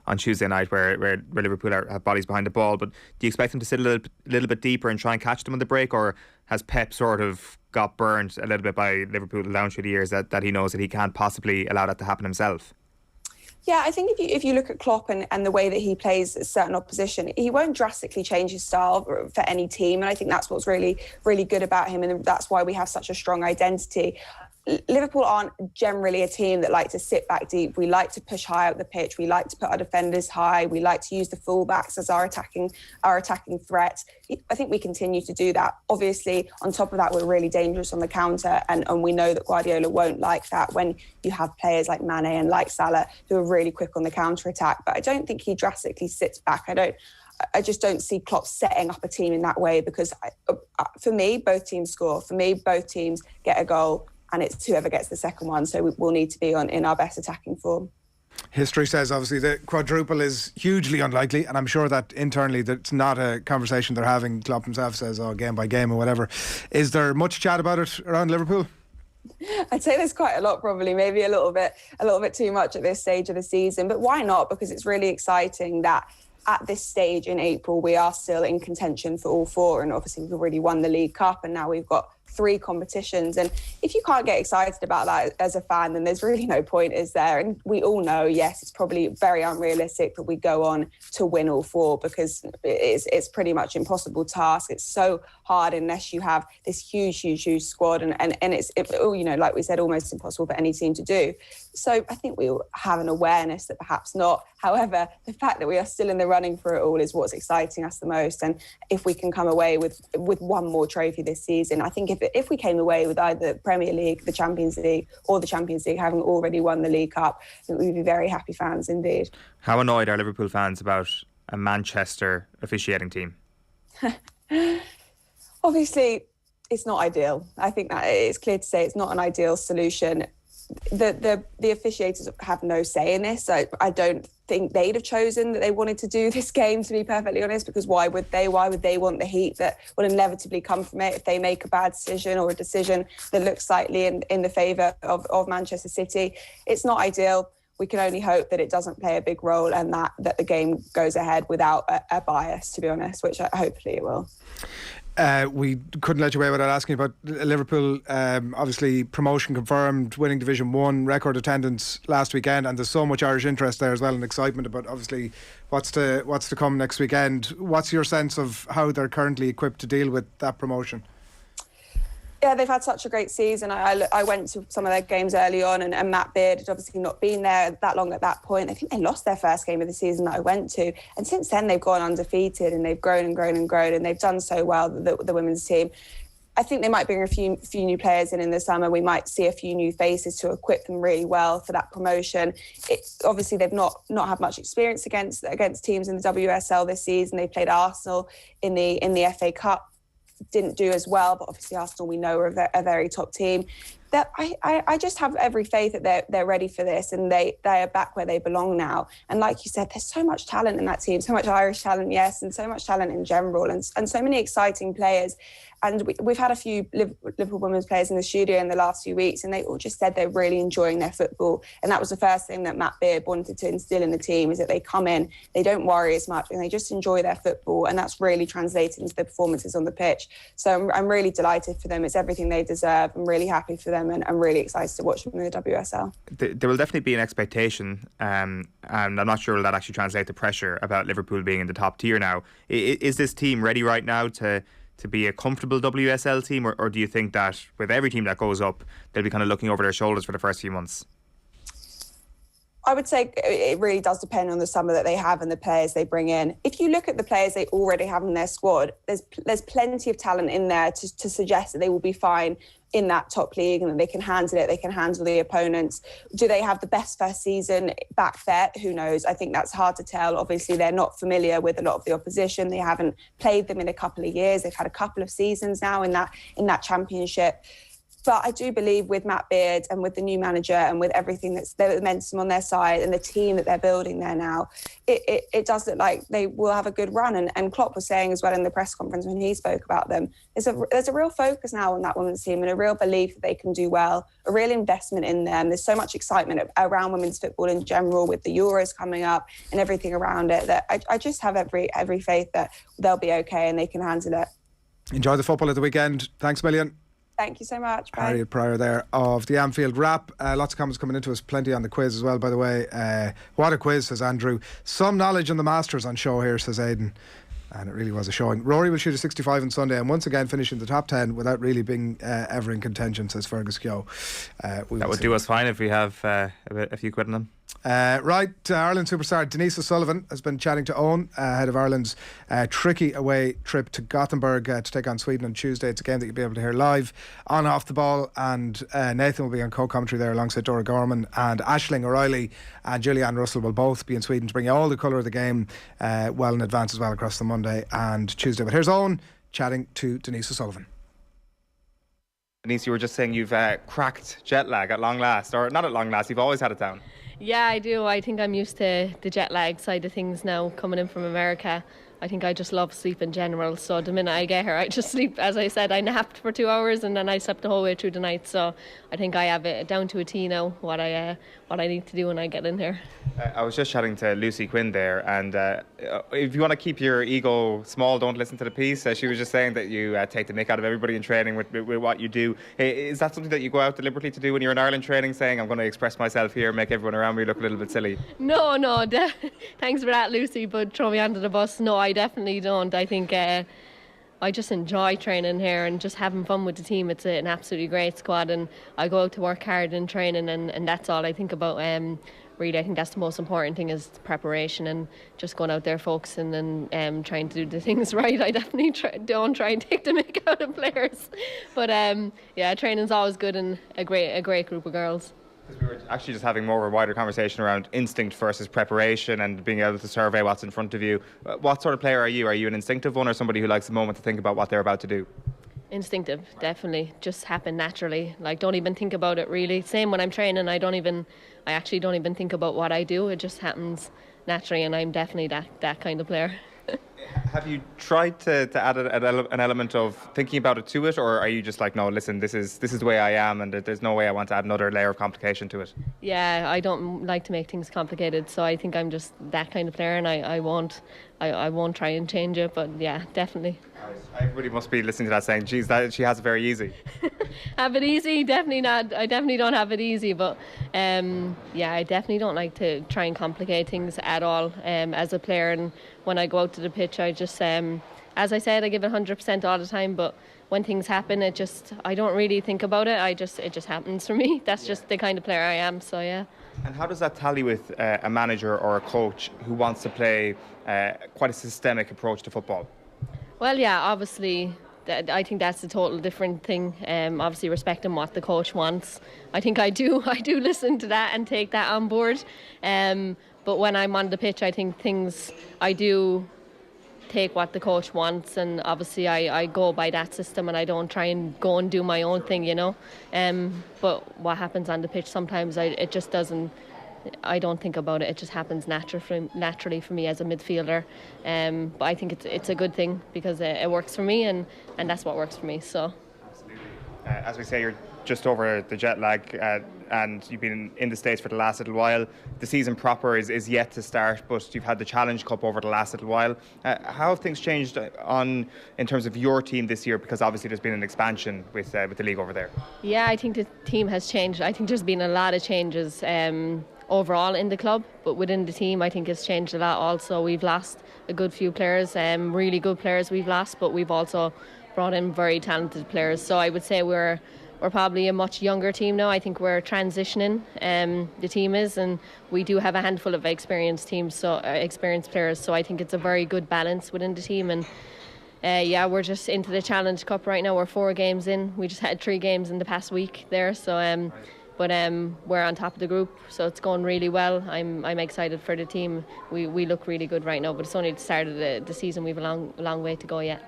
Speaker 5: on Tuesday night where Liverpool have bodies behind the ball, but do you expect them to sit a little bit deeper and try and catch them on the break, or has Pep sort of got burned a little bit by Liverpool down through the years that he knows that he can't possibly allow that to happen himself?
Speaker 7: Yeah, I think if you look at Klopp and the way that he plays a certain opposition, he won't drastically change his style for any team, and I think that's what's really, really good about him, and that's why we have such a strong identity. Liverpool aren't generally a team that like to sit back deep. We like to push high up the pitch. We like to put our defenders high. We like to use the fullbacks as our attacking threat. I think we continue to do that. Obviously, on top of that, we're really dangerous on the counter, and we know that Guardiola won't like that when you have players like Mane and like Salah who are really quick on the counter attack. But I don't think he drastically sits back. I just don't see Klopp setting up a team in that way, because for me, both teams score. For me, both teams get a goal, and it's whoever gets the second one. So we'll need to be in our best attacking form.
Speaker 3: History says obviously the quadruple is hugely unlikely, and I'm sure that internally that's not a conversation they're having. Klopp himself says, game by game or whatever. Is there much chat about it around Liverpool?
Speaker 7: I'd say there's quite a lot, probably, maybe a little bit too much at this stage of the season, but why not? Because it's really exciting that at this stage in April we are still in contention for all 4, and obviously we've already won the League Cup, and now we've got 3 competitions. And if you can't get excited about that as a fan, then there's really no point, is there? And we all know, yes, it's probably very unrealistic that we go on to win all 4, because it's pretty much impossible task. It's so hard unless you have this huge squad, and it's like we said, almost impossible for any team to do. So I think we all have an awareness that perhaps not. However, the fact that we are still in the running for it all is what's exciting us the most. And if we can come away with one more trophy this season, I think if we came away with either the Premier League, the Champions League, or the Champions League, having already won the League Cup, I think we'd be very happy fans indeed.
Speaker 5: How annoyed are Liverpool fans about a Manchester officiating team?
Speaker 7: Obviously, it's not ideal. I think that it's clear to say it's not an ideal solution. The officiators have no say in this. I don't think they'd have chosen that they wanted to do this game, to be perfectly honest, because why would they? Why would they want the heat that will inevitably come from it if they make a bad decision or a decision that looks slightly in the favour of Manchester City? It's not ideal. We can only hope that it doesn't play a big role and that the game goes ahead without a bias, to be honest, which hopefully it will.
Speaker 3: We couldn't let you away without asking about Liverpool. Obviously, promotion confirmed, winning Division 1, record attendance last weekend, and there's so much Irish interest there as well, and excitement about obviously what's to come next weekend. What's your sense of how they're currently equipped to deal with that promotion?
Speaker 7: Yeah, they've had such a great season. I went to some of their games early on, and Matt Beard had obviously not been there that long at that point. I think they lost their first game of the season that I went to. And since then, they've gone undefeated, and they've grown and grown and grown, and they've done so well, the women's team. I think they might bring a few new players in the summer. We might see a few new faces to equip them really well for that promotion. Obviously, they've not had much experience against teams in the WSL this season. They played Arsenal in the FA Cup. Didn't do as well, but obviously Arsenal, we know, are a very top team. That I just have every faith that they're ready for this, and they are back where they belong now. And like you said, there's so much talent in that team, so much Irish talent, yes, and so much talent in general, and so many exciting players. And we've had a few Liverpool women's players in the studio in the last few weeks, and they all just said they're really enjoying their football. And that was the first thing that Matt Beard wanted to instill in the team, is that they come in, they don't worry as much, and they just enjoy their football. And that's really translated into their performances on the pitch. So I'm really delighted for them. It's everything they deserve. I'm really happy for them, and I'm really excited to watch them in the WSL.
Speaker 5: There will definitely be an expectation, and I'm not sure will that actually translate to pressure about Liverpool being in the top tier now. Is this team ready right now to be a comfortable WSL team, or do you think that with every team that goes up, they'll be kind of looking over their shoulders for the first few months?
Speaker 7: I would say it really does depend on the summer that they have and the players they bring in. If you look at the players they already have in their squad, there's plenty of talent in there to suggest that they will be fine in that top league and that they can handle it, they can handle the opponents. Do they have the best first season back there? Who knows? I think that's hard to tell. Obviously, they're not familiar with a lot of the opposition. They haven't played them in a couple of years. They've had a couple of seasons now in that championship. But I do believe with Matt Beard and with the new manager and with everything that's the momentum on their side and the team that they're building there now, it does look like they will have a good run. And Klopp was saying as well in the press conference when he spoke about them, there's a real focus now on that women's team and a real belief that they can do well, a real investment in them. There's so much excitement around women's football in general with the Euros coming up and everything around it that I just have every faith that they'll be okay and they can handle it.
Speaker 3: Enjoy the football at the weekend. Thanks a million.
Speaker 7: Thank you so much. Bye.
Speaker 3: Harriet Prior there of the Anfield Wrap. Lots of comments coming into us, plenty on the quiz as well, by the way. What a quiz, says Andrew. Some knowledge on the Masters on show here, says Aidan. And it really was a showing. Rory will shoot a 65 on Sunday and once again finish in the top 10 without really being ever in contention, says Fergus Keogh.
Speaker 5: That would do us fine if we have a few quid on them.
Speaker 3: Ireland superstar Denise O'Sullivan has been chatting to Eoin ahead of Ireland's tricky away trip to Gothenburg to take on Sweden on Tuesday. It's a game that you'll be able to hear live on Off the Ball, and Nathan will be on co-commentary there alongside Dora Gorman, and Aisling O'Reilly and Julianne Russell will both be in Sweden to bring you all the colour of the game well in advance as well across the Monday and Tuesday. But here's Eoin chatting to Denise O'Sullivan.
Speaker 5: Denise, you were just saying you've cracked jet lag at long last, or not at long last, you've always had it down.
Speaker 9: Yeah, I do. I think I'm used to the jet lag side of things now, coming in from America. I think I just love sleep in general. So the minute I get here, I just sleep. As I said, I napped for 2 hours and then I slept the whole way through the night. So I think I have it down to a T now, what I need to do when I get in here.
Speaker 5: I was just chatting to Lucy Quinn there, and if you want to keep your ego small, don't listen to the piece. She was just saying that you take the mick out of everybody in training with what you do. Is that something that you go out deliberately to do when you're in Ireland training, saying, I'm going to express myself here, make everyone around me look a little bit silly?
Speaker 9: No, thanks for that, Lucy, but throw me under the bus. No, I definitely don't. I think I just enjoy training here and just having fun with the team. It's an absolutely great squad, and I go out to work hard in training, and that's all I think about. Really, I think that's the most important thing, is preparation and just going out there focusing and trying to do the things right. I definitely don't try and take the mick out of players, but yeah, training's always good, and a great group of girls.
Speaker 5: Because we were actually just having more of a wider conversation around instinct versus preparation and being able to survey what's in front of you. What sort of player are you? Are you an instinctive one, or somebody who likes a moment to think about what they're about to do?
Speaker 9: Instinctive, definitely. Just happen naturally. Like, don't even think about it really. Same when I'm training, I actually don't even think about what I do. It just happens naturally, and I'm definitely that kind of player.
Speaker 5: Have you tried to add an element of thinking about it to it, or are you just like, no, listen, this is the way I am, and there's no way I want to add another layer of complication to it? Yeah,
Speaker 9: I don't like to make things complicated, so I think I'm just that kind of player, and I won't try and change it. But yeah, definitely.
Speaker 5: Everybody must be listening to that saying, geez, she has it very easy.
Speaker 9: Have it easy? Definitely not. I definitely don't have it easy, but yeah, I definitely don't like to try and complicate things at all as a player. And when I go out to the pitch, I just, as I said, I give it 100% all the time, but when things happen, I don't really think about it. It just happens for me. That's just the kind of player I am, so yeah.
Speaker 5: And how does that tally with a manager or a coach who wants to play quite a systemic approach to football?
Speaker 9: Well, yeah, obviously, I think that's a total different thing. Obviously, respecting what the coach wants. I think I do listen to that and take that on board. But when I'm on the pitch, I think I do take what the coach wants, and obviously I go by that system, and I don't try and go and do my own thing, you know. But what happens on the pitch, sometimes it just doesn't. I don't think about it. It just happens naturally for me as a midfielder. But I think it's a good thing, because it works for me, and that's what works for me. So.
Speaker 5: Absolutely. As we say, you're just over the jet lag, and you've been in the States for the last little while. The season proper is yet to start, but you've had the Challenge Cup over the last little while. How have things changed in terms of your team this year? Because obviously there's been an expansion with the league over there.
Speaker 9: Yeah, I think the team has changed. I think there's been a lot of changes overall in the club, but within the team I think it's changed a lot also. We've lost a good few players, really good players we've lost, but we've also brought in very talented players. So I would say we're probably a much younger team now. I think we're transitioning, the team is, and we do have a handful of experienced players, so I think it's a very good balance within the team. And yeah, we're just into the Challenge Cup right now. We're 4 games in. We just had 3 games in the past week there, so but we're on top of the group, so it's going really well. I'm excited for the team. We look really good right now, but it's only the start of the season. We've a long way to go yet.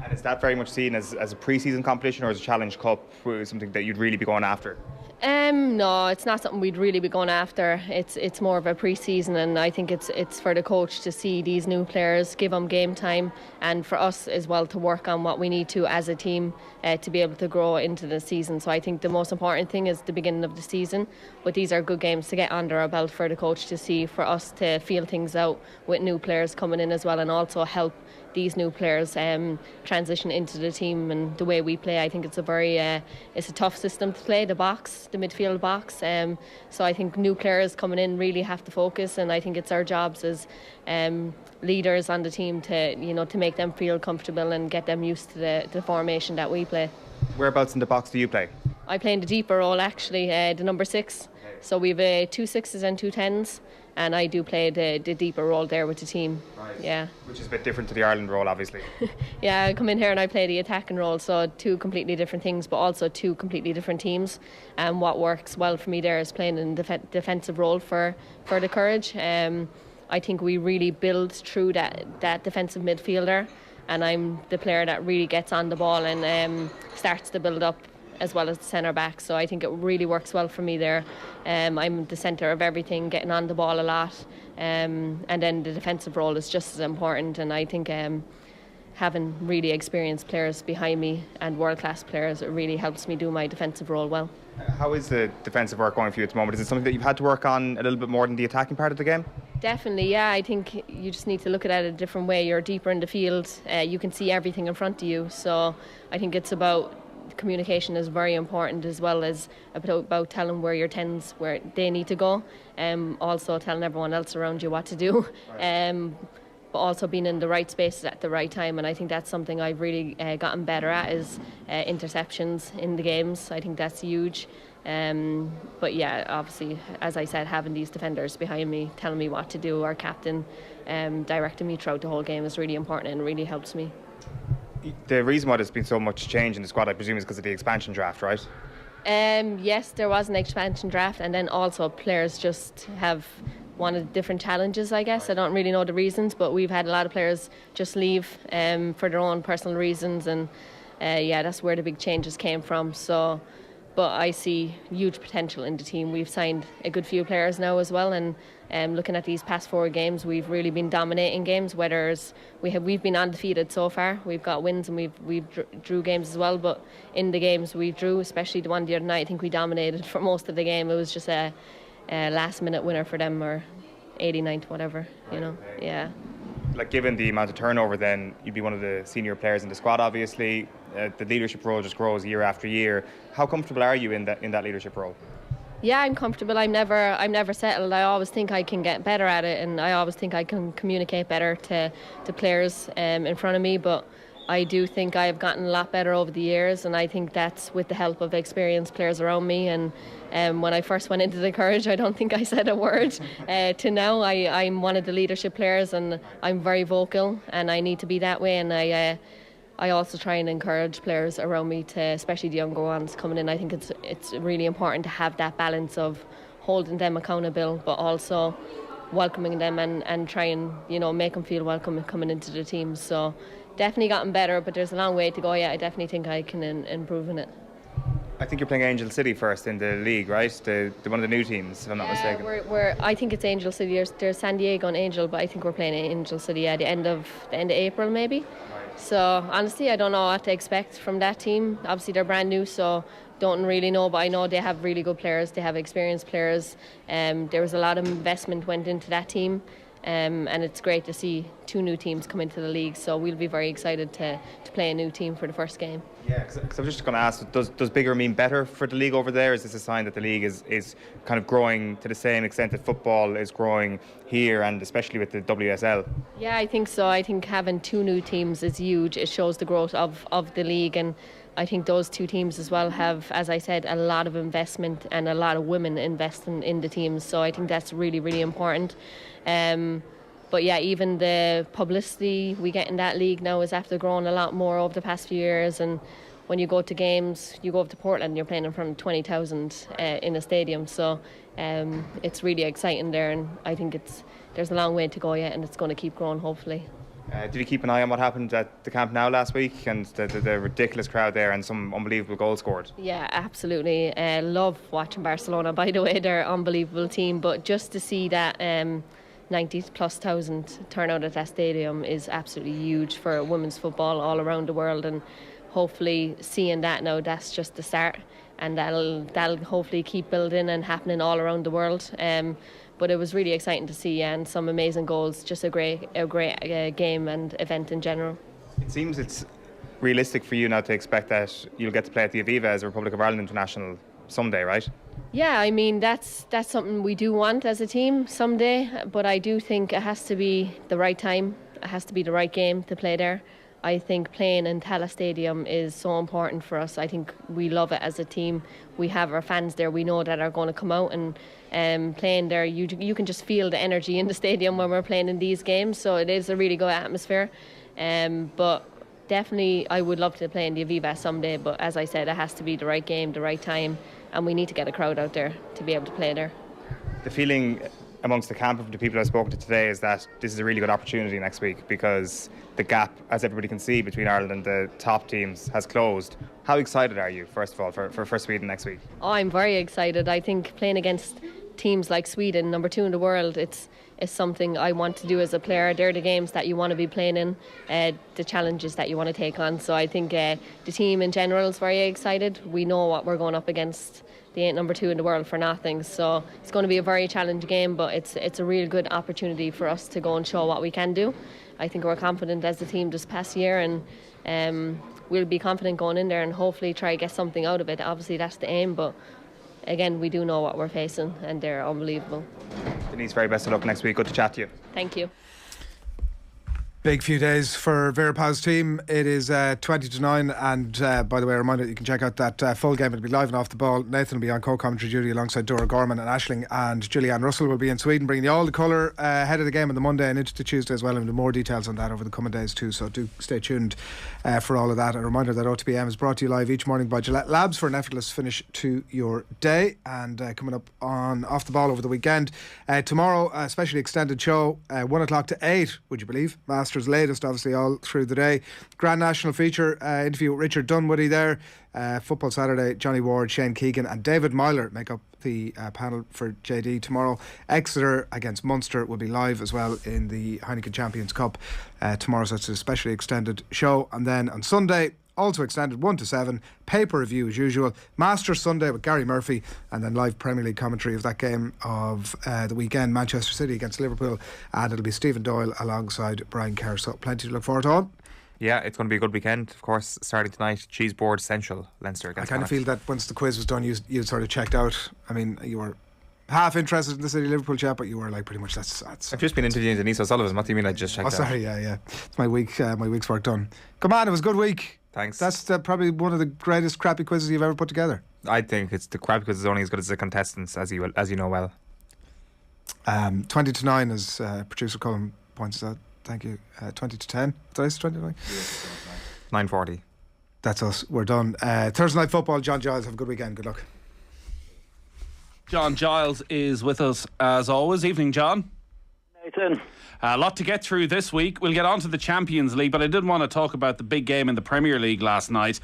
Speaker 5: And is that very much seen as a pre-season competition, or as a Challenge Cup, something that you'd really be going after?
Speaker 9: No, it's not something we'd really be going after. It's more of a pre-season, and I think it's for the coach to see these new players, give them game time, and for us as well to work on what we need to as a team to be able to grow into the season. So I think the most important thing is the beginning of the season, but these are good games to get under our belt for the coach to see, for us to feel things out with new players coming in as well, and also help these new players transition into the team and the way we play. I think it's a tough system to play, the midfield box. So I think new players coming in really have to focus, and I think it's our jobs as leaders on the team to make them feel comfortable and get them used to the formation that we play.
Speaker 5: Whereabouts in the box do you play?
Speaker 9: I play in the deeper role, actually, the number 6. So we've 2 6s and 2 10s. And I do play the deeper role there with the team.
Speaker 5: Right.
Speaker 9: Yeah.
Speaker 5: Which is a bit different to the Ireland role, obviously.
Speaker 9: Yeah, I come in here and I play the attacking role, so 2 completely different things, but also 2 completely different teams. And what works well for me there is playing in the defensive role for the Courage. I think we really build through that defensive midfielder, and I'm the player that really gets on the ball and starts to build up as well as the centre back. So I think it really works well for me there. I'm the centre of everything, getting on the ball a lot, and then the defensive role is just as important. And I think having really experienced players behind me and world-class players, it really helps me do my defensive role well.
Speaker 5: How is the defensive work going for you at the moment? Is it something that you've had to work on a little bit more than the attacking part of the game?
Speaker 9: Definitely, yeah. I think you just need to look at it a different way. You're deeper in the field. You can see everything in front of you. So I think it's about communication is very important, as well as about telling where your 10s, where they need to go. Also telling everyone else around you what to do. But also being in the right spaces at the right time. And I think that's something I've really gotten better at, is interceptions in the games. I think that's huge. But yeah, obviously, as I said, having these defenders behind me telling me what to do, our captain directing me throughout the whole game is really important and really helps me.
Speaker 5: The reason why there's been so much change in the squad, I presume, is because of the expansion draft, right?
Speaker 9: Yes, there was an expansion draft, and then also players just have wanted different challenges, I guess. I don't really know the reasons, but we've had a lot of players just leave for their own personal reasons, and yeah, that's where the big changes came from. So, but I see huge potential in the team. We've signed a good few players now as well, and looking at these past 4 games, we've really been dominating games. Whether we've been undefeated so far, we've got wins and we've drew games as well. But in the games we drew, especially the one the other night, I think we dominated for most of the game. It was just a last minute winner for them, or 89th, whatever, you know. Yeah.
Speaker 5: Like, given the amount of turnover, then you'd be one of the senior players in the squad, obviously. The leadership role just grows year after year. How comfortable are you in that leadership role?
Speaker 9: Yeah, I'm comfortable. I'm never settled. I always think I can get better at it, and I always think I can communicate better to players in front of me. But I do think I have gotten a lot better over the years, and I think that's with the help of experienced players around me. And when I first went into the Courage, I don't think I said a word. To now, I'm one of the leadership players, and I'm very vocal, and I need to be that way. And I also try and encourage players around me to, especially the younger ones coming in. I think it's really important to have that balance of holding them accountable, but also welcoming them and try and, you know, make them feel welcome coming into the team. So definitely gotten better, but there's a long way to go. Yeah, I definitely think I can improve in it.
Speaker 5: I think you're playing Angel City first in the league, right? The one of the new teams, if I'm not mistaken.
Speaker 9: I think it's Angel City. There's San Diego and Angel, but I think we're playing Angel City at the end of April, maybe. So honestly, I don't know what to expect from that team. Obviously, they're brand new, so don't really know. But I know they have really good players. They have experienced players. There was a lot of investment went into that team. And it's great to see 2 new teams come into the league, so we'll be very excited to play a new team for the first game.
Speaker 5: Yeah, because I was just going to ask, does bigger mean better for the league over there? Is this a sign that the league is kind of growing to the same extent that football is growing here, and especially with the WSL?
Speaker 9: Yeah, I think so. I think having 2 new teams is huge. It shows the growth of the league, and I think those 2 teams as well have, as I said, a lot of investment and a lot of women investing in the teams. So I think that's really, really important. But yeah, even the publicity we get in that league now is after growing a lot more over the past few years. And when you go to games, you go up to Portland, you're playing in front of 20,000 in a stadium. So it's really exciting there, and I think there's a long way to go yet, and it's going to keep growing, hopefully.
Speaker 5: Did you keep an eye on what happened at the Camp Nou last week, and the ridiculous crowd there and some unbelievable goals scored?
Speaker 9: Yeah, absolutely. Love watching Barcelona. By the way, they're an unbelievable team, but just to see that 90,000+ turnout at that stadium is absolutely huge for women's football all around the world, and hopefully seeing that now, that's just the start, and that'll hopefully keep building and happening all around the world. But it was really exciting to see, and some amazing goals. Just a great game and event in general.
Speaker 5: It seems it's realistic for you now to expect that you'll get to play at the Aviva as a Republic of Ireland international someday, right?
Speaker 9: Yeah, I mean that's something we do want as a team someday, but I do think it has to be the right time. It has to be the right game to play there. I think playing in Tala Stadium is so important for us. I think we love it as a team. We have our fans there. We know that are going to come out and playing there. You can just feel the energy in the stadium when we're playing in these games. So it is a really good atmosphere. But definitely, I would love to play in the Aviva someday. But as I said, it has to be the right game, the right time, and we need to get a crowd out there to be able to play there.
Speaker 5: The feeling amongst the camp of the people I've spoken to today is that this is a really good opportunity next week, because the gap, as everybody can see, between Ireland and the top teams has closed. How excited are you, first of all, for Sweden next week?
Speaker 9: Oh, I'm very excited. I think playing against teams like Sweden, number 2 in the world, it's something I want to do as a player. They're the games that you want to be playing in, the challenges that you want to take on. So I think the team in general is very excited. We know what we're going up against. They ain't number 2 in the world for nothing. So it's going to be a very challenging game, but it's a real good opportunity for us to go and show what we can do. I think we're confident as a team this past year, and we'll be confident going in there and hopefully try to get something out of it. Obviously that's the aim, but again, we do know what we're facing and they're unbelievable.
Speaker 5: Denise, very best of luck next week. Good to chat to you.
Speaker 9: Thank you.
Speaker 3: Big few days for Vera Pauw's team. It is 20-9, and by the way, a reminder that you can check out that full game. It'll be live and off the ball. Nathan will be on co-commentary duty alongside Dora Gorman and Aisling, and Julianne Russell will be in Sweden, bringing you all the colour ahead of the game on the Monday and into the Tuesday as well, and more details on that over the coming days too, so do stay tuned for all of that. A reminder that OTB AM is brought to you live each morning by Gillette Labs for an effortless finish to your day. And coming up on Off the Ball over the weekend, tomorrow a specially extended show, 1 o'clock to 8, would you believe? Masters latest, obviously, all through the day. Grand National feature interview with Richard Dunwoody there. Football Saturday, Johnny Ward, Shane Keegan and David Myler make up the panel for JD tomorrow. Exeter against Munster will be live as well in the Heineken Champions Cup tomorrow, so it's a specially extended show. And then on Sunday, also extended 1 to 7, pay-per-view as usual, Masters Sunday with Gary Murphy, and then live Premier League commentary of that game of the weekend, Manchester City against Liverpool, and it'll be Stephen Doyle alongside Brian Kerr, so plenty to look forward to on.
Speaker 5: Yeah, it's going to be a good weekend, of course, starting tonight, Cheese Board Central, Leinster against
Speaker 3: I kind of feel that once the quiz was done, you sort of checked out. I mean, you were half interested in the City Liverpool chat, but you were like pretty much that's
Speaker 5: I've just been interviewing Denise O'Sullivan. What do you mean I just checked out?
Speaker 3: Oh, sorry, yeah. It's my week's work done. Come on, it was a good week.
Speaker 5: Thanks.
Speaker 3: That's probably one of the greatest crappy quizzes you've ever put together.
Speaker 5: I think it's the crappy quiz is only as good as the contestants, as you know well.
Speaker 3: 20-9, as producer Colm points out. Thank you. 20-10. Did I say 29?
Speaker 5: 9:40.
Speaker 3: That's us. We're done. Thursday night football. John Giles, have a good weekend. Good luck.
Speaker 11: John Giles is with us as always. Evening, John.
Speaker 16: Nathan.
Speaker 11: A lot to get through this week. We'll get on to the Champions League, but I did want to talk about the big game in the Premier League last night.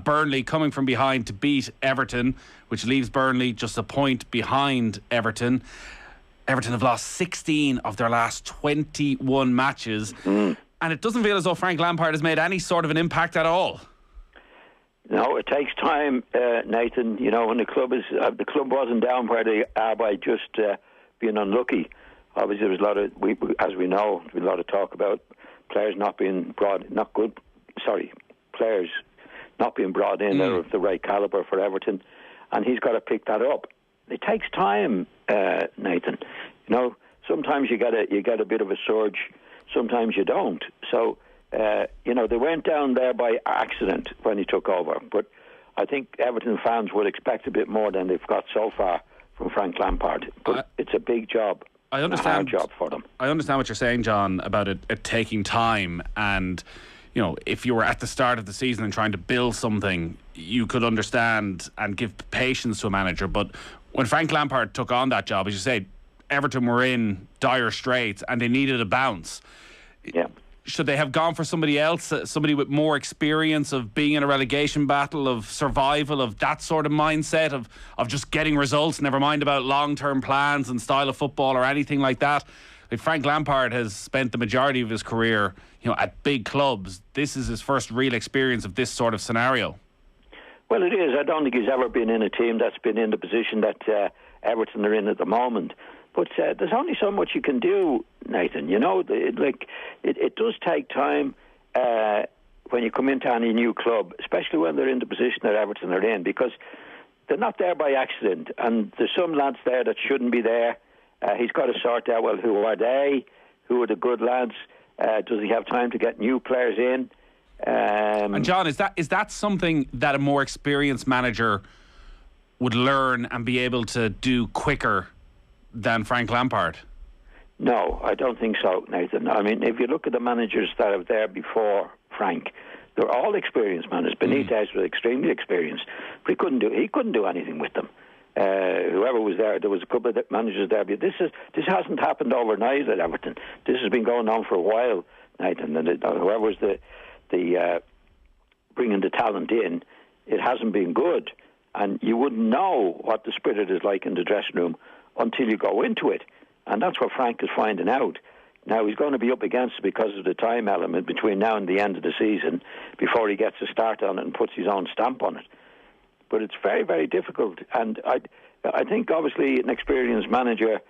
Speaker 11: Burnley coming from behind to beat Everton, which leaves Burnley just a point behind Everton. Everton have lost 16 of their last 21 matches, and it doesn't feel as though Frank Lampard has made any sort of an impact at all.
Speaker 16: No, it takes time, Nathan. You know, when the club wasn't down where they are by just being unlucky. Obviously, there was a lot of, as we know, there's a lot of talk about players not being brought in that are of the right calibre for Everton, and he's got to pick that up. It takes time, Nathan. You know, sometimes you get a bit of a surge, sometimes you don't. So, you know, they went down there by accident when he took over, but I think Everton fans would expect a bit more than they've got so far from Frank Lampard. But it's a big job.
Speaker 11: I understand.
Speaker 16: A hard job for them.
Speaker 11: I understand what you're saying, John, about it taking time. And, you know, if you were at the start of the season and trying to build something, you could understand and give patience to a manager. But when Frank Lampard took on that job, as you say, Everton were in dire straits and they needed a bounce.
Speaker 16: Yeah.
Speaker 11: Should they have gone for somebody else, somebody with more experience of being in a relegation battle, of survival, of that sort of mindset, of just getting results, never mind about long-term plans and style of football or anything like that? Like Frank Lampard has spent the majority of his career, you know, at big clubs. This is his first real experience of this sort of scenario.
Speaker 16: Well, it is. I don't think he's ever been in a team that's been in the position that Everton are in at the moment. But there's only so much you can do, Nathan. You know, it does take time when you come into any new club, especially when they're in the position that Everton are in, because they're not there by accident. And there's some lads there that shouldn't be there. He's got to sort out, well, who are they? Who are the good lads? Does he have time to get new players in?
Speaker 11: And John, is that something that a more experienced manager would learn and be able to do quicker than Frank Lampard?
Speaker 16: No, I don't think so, Nathan. I mean, if you look at the managers that are there before Frank, they're all experienced managers. Benitez was extremely experienced, but he couldn't do anything with them. whoever was there. There was a couple of managers there. But this hasn't happened overnight at Everton. This has been going on for a while, Nathan. And whoever's the bringing the talent in, it hasn't been good. And you wouldn't know what the spirit is like in the dressing room until you go into it. And that's what Frank is finding out. Now, he's going to be up against it because of the time element between now and the end of the season before he gets a start on it and puts his own stamp on it. But it's very, very difficult. And I think, obviously, an experienced manager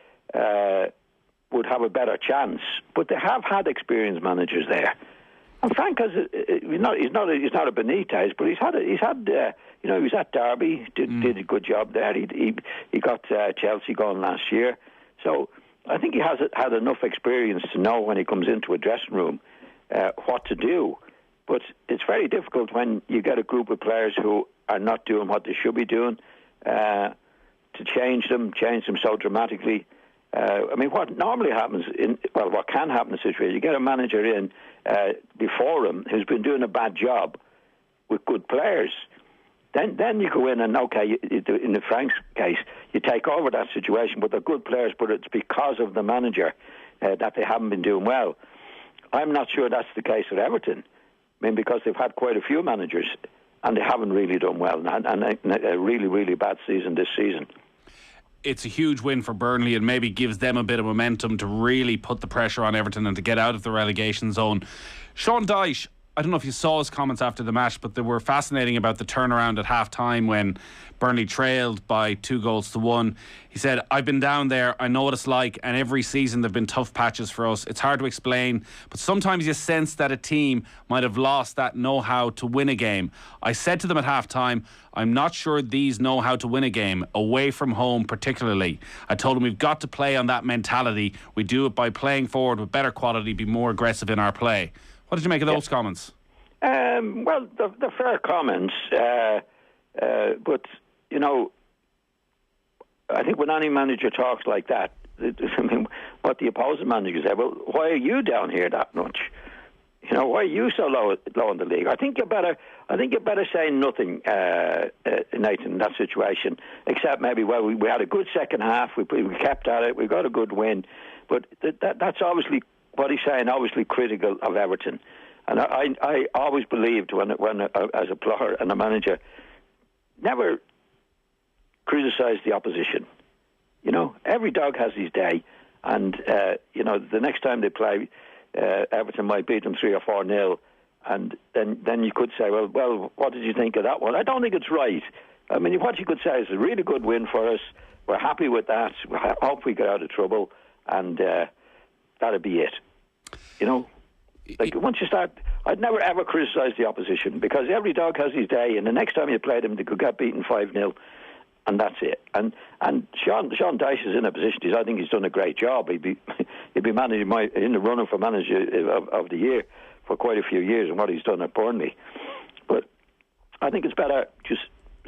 Speaker 16: would have a better chance. But they have had experienced managers there. And Frank has he's not a Benitez, but he was at Derby, did a good job there. He got Chelsea going last year. So I think he has had enough experience to know when he comes into a dressing room what to do. But it's very difficult when you get a group of players who are not doing what they should be doing to change them so dramatically. What normally happens what can happen in a situation, you get a manager in before him who's been doing a bad job with good players. Then you go in and, okay, in the Frank's case, you take over that situation, but they're good players, but it's because of the manager that they haven't been doing well. I'm not sure that's the case at Everton. Because they've had quite a few managers and they haven't really done well, and a really, really bad season this season.
Speaker 11: It's a huge win for Burnley and maybe gives them a bit of momentum to really put the pressure on Everton and to get out of the relegation zone. Sean Dyche, I don't know if you saw his comments after the match, but they were fascinating about the turnaround at half-time when Burnley trailed by 2-1. He said, I've been down there, I know what it's like, and every season there've been tough patches for us. It's hard to explain, but sometimes you sense that a team might have lost that know-how to win a game. I said to them at half-time, I'm not sure these know how to win a game, away from home particularly. I told them we've got to play on that mentality. We do it by playing forward with better quality, be more aggressive in our play. What did you make of those comments?
Speaker 16: Well, they're fair comments, but, I think when any manager talks like that, what the opposing manager say, well, why are you down here that much? Why are you so low in the league? I think you're better say nothing, Nathan, in that situation, except maybe, well, we had a good second half, we kept at it, we got a good win, but that's obviously what he's saying, obviously critical of Everton. And I always believed when as a player and a manager, never criticise the opposition. Every dog has his day, and the next time they play, Everton might beat them 3 or 4-0, and then you could say, well, what did you think of that one? I don't think it's right. What you could say is a really good win for us. We're happy with that. We hope we get out of trouble, and that'll be it. Once you start, I'd never ever criticise the opposition because every dog has his day, and the next time you play them, they could get beaten 5-0, and that's it. And Sean Dyche is in a position. I think he's done a great job. He'd be managing in the running for manager of the year for quite a few years, and what he's done at Burnley. But I think it's better just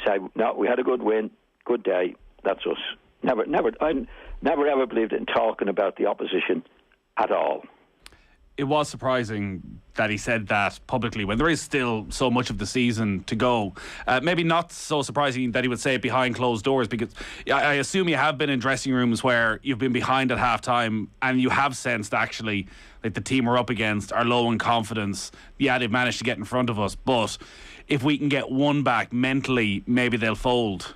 Speaker 16: say, no, we had a good win, good day. That's us. I never ever believed in talking about the opposition at all.
Speaker 11: It was surprising that he said that publicly when there is still so much of the season to go. Maybe not so surprising that he would say it behind closed doors, because I assume you have been in dressing rooms where you've been behind at half-time and you have sensed actually that the team we're up against are low in confidence. Yeah, they've managed to get in front of us, but if we can get one back mentally, maybe they'll fold.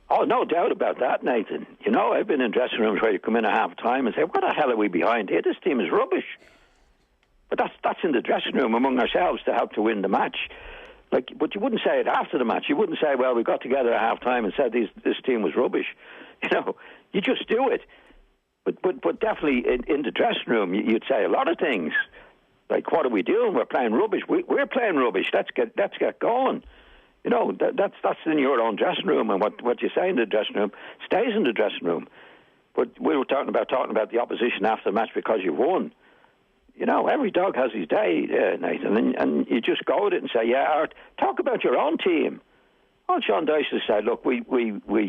Speaker 16: Oh, no doubt about that, Nathan. I've been in dressing rooms where you come in at half-time and say, what the hell are we behind here? This team is rubbish. But that's in the dressing room among ourselves to help to win the match. But you wouldn't say it after the match. You wouldn't say, well, we got together at half-time and said this team was rubbish. You just do it. But definitely in the dressing room, you'd say a lot of things. Like, what are we doing? We're playing rubbish. We're playing rubbish. Let's get going. That's in your own dressing room, and what you say in the dressing room stays in the dressing room. But we were talking about the opposition after the match because you won. Every dog has his day, Nathan, and you just go with it and say, Art, talk about your own team. Well, Sean Dyche has said, look, we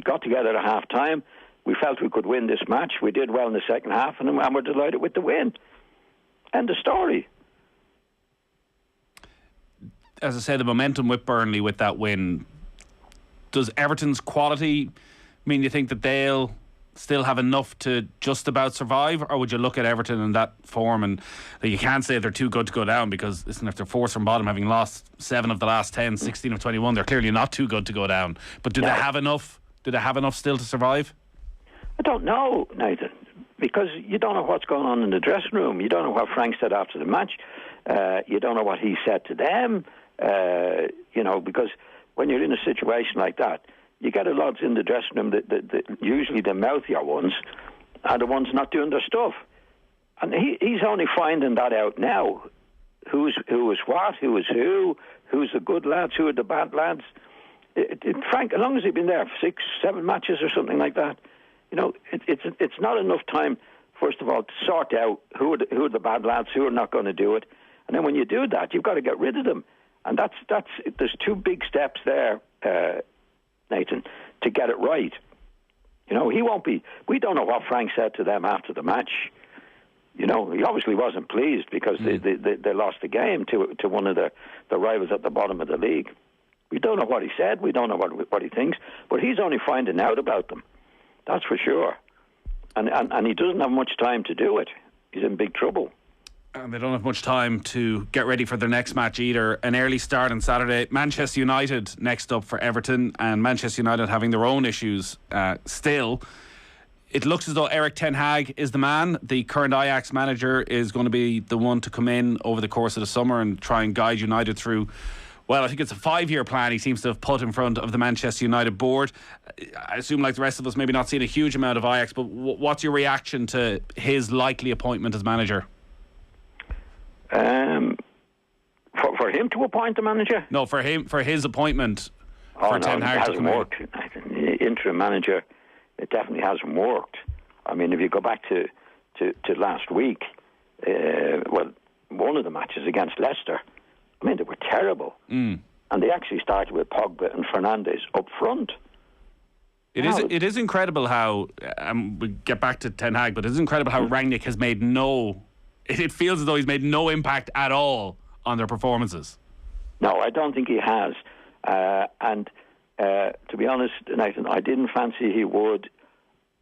Speaker 16: got together at half-time. We felt we could win this match. We did well in the second half, and we're delighted with the win. End of story.
Speaker 11: As I said, the momentum with Burnley with that win, does Everton's quality mean you think that they'll still have enough to just about survive, or would you look at Everton in that form and you can't say they're too good to go down, because listen, if they're fourth from bottom, having lost 7 of the last 10, 16 of 21, they're clearly not too good to go down. But do they have enough? Do they have enough still to survive?
Speaker 16: I don't know, Nathan, because you don't know what's going on in the dressing room. You don't know what Frank said after the match. You don't know what he said to them. Because when you're in a situation like that, you get a lot in the dressing room that usually the mouthier ones are the ones not doing their stuff. And he's only finding that out now. Who is what, who is who's the good lads, who are the bad lads. Frank, as long as he's been there for 6-7 matches or something like that, it's not enough time, first of all, to sort out who are the bad lads, who are not going to do it. And then when you do that, you've got to get rid of them. And there's 2 big steps there, Nathan, to get it right. He won't be. We don't know what Frank said to them after the match. He obviously wasn't pleased because they lost the game to one of the rivals at the bottom of the league. We don't know what he said. We don't know what he thinks. But he's only finding out about them. That's for sure. And he doesn't have much time to do it. He's in big trouble.
Speaker 11: And they don't have much time to get ready for their next match either. An early start on Saturday. Manchester United next up for Everton, and Manchester United having their own issues still. It looks as though Erik ten Hag is the man. The current Ajax manager is going to be the one to come in over the course of the summer and try and guide United through, well, I think it's a 5-year plan he seems to have put in front of the Manchester United board. I assume, like the rest of us, maybe not seeing a huge amount of Ajax, but what's your reaction to his likely appointment as manager?
Speaker 16: For him to appoint the manager?
Speaker 11: No, for his appointment.
Speaker 16: Ten Hag it hasn't worked. Interim manager, it definitely hasn't worked. I mean, if you go back to last week, one of the matches against Leicester, I mean, they were terrible. And they actually started with Pogba and Fernandes up front.
Speaker 11: It is incredible how, we get back to Ten Hag, but it is incredible how Rangnick has made it feels as though he's made no impact at all on their performances. No,
Speaker 16: I don't think he has. And to be honest, Nathan, I didn't fancy he would,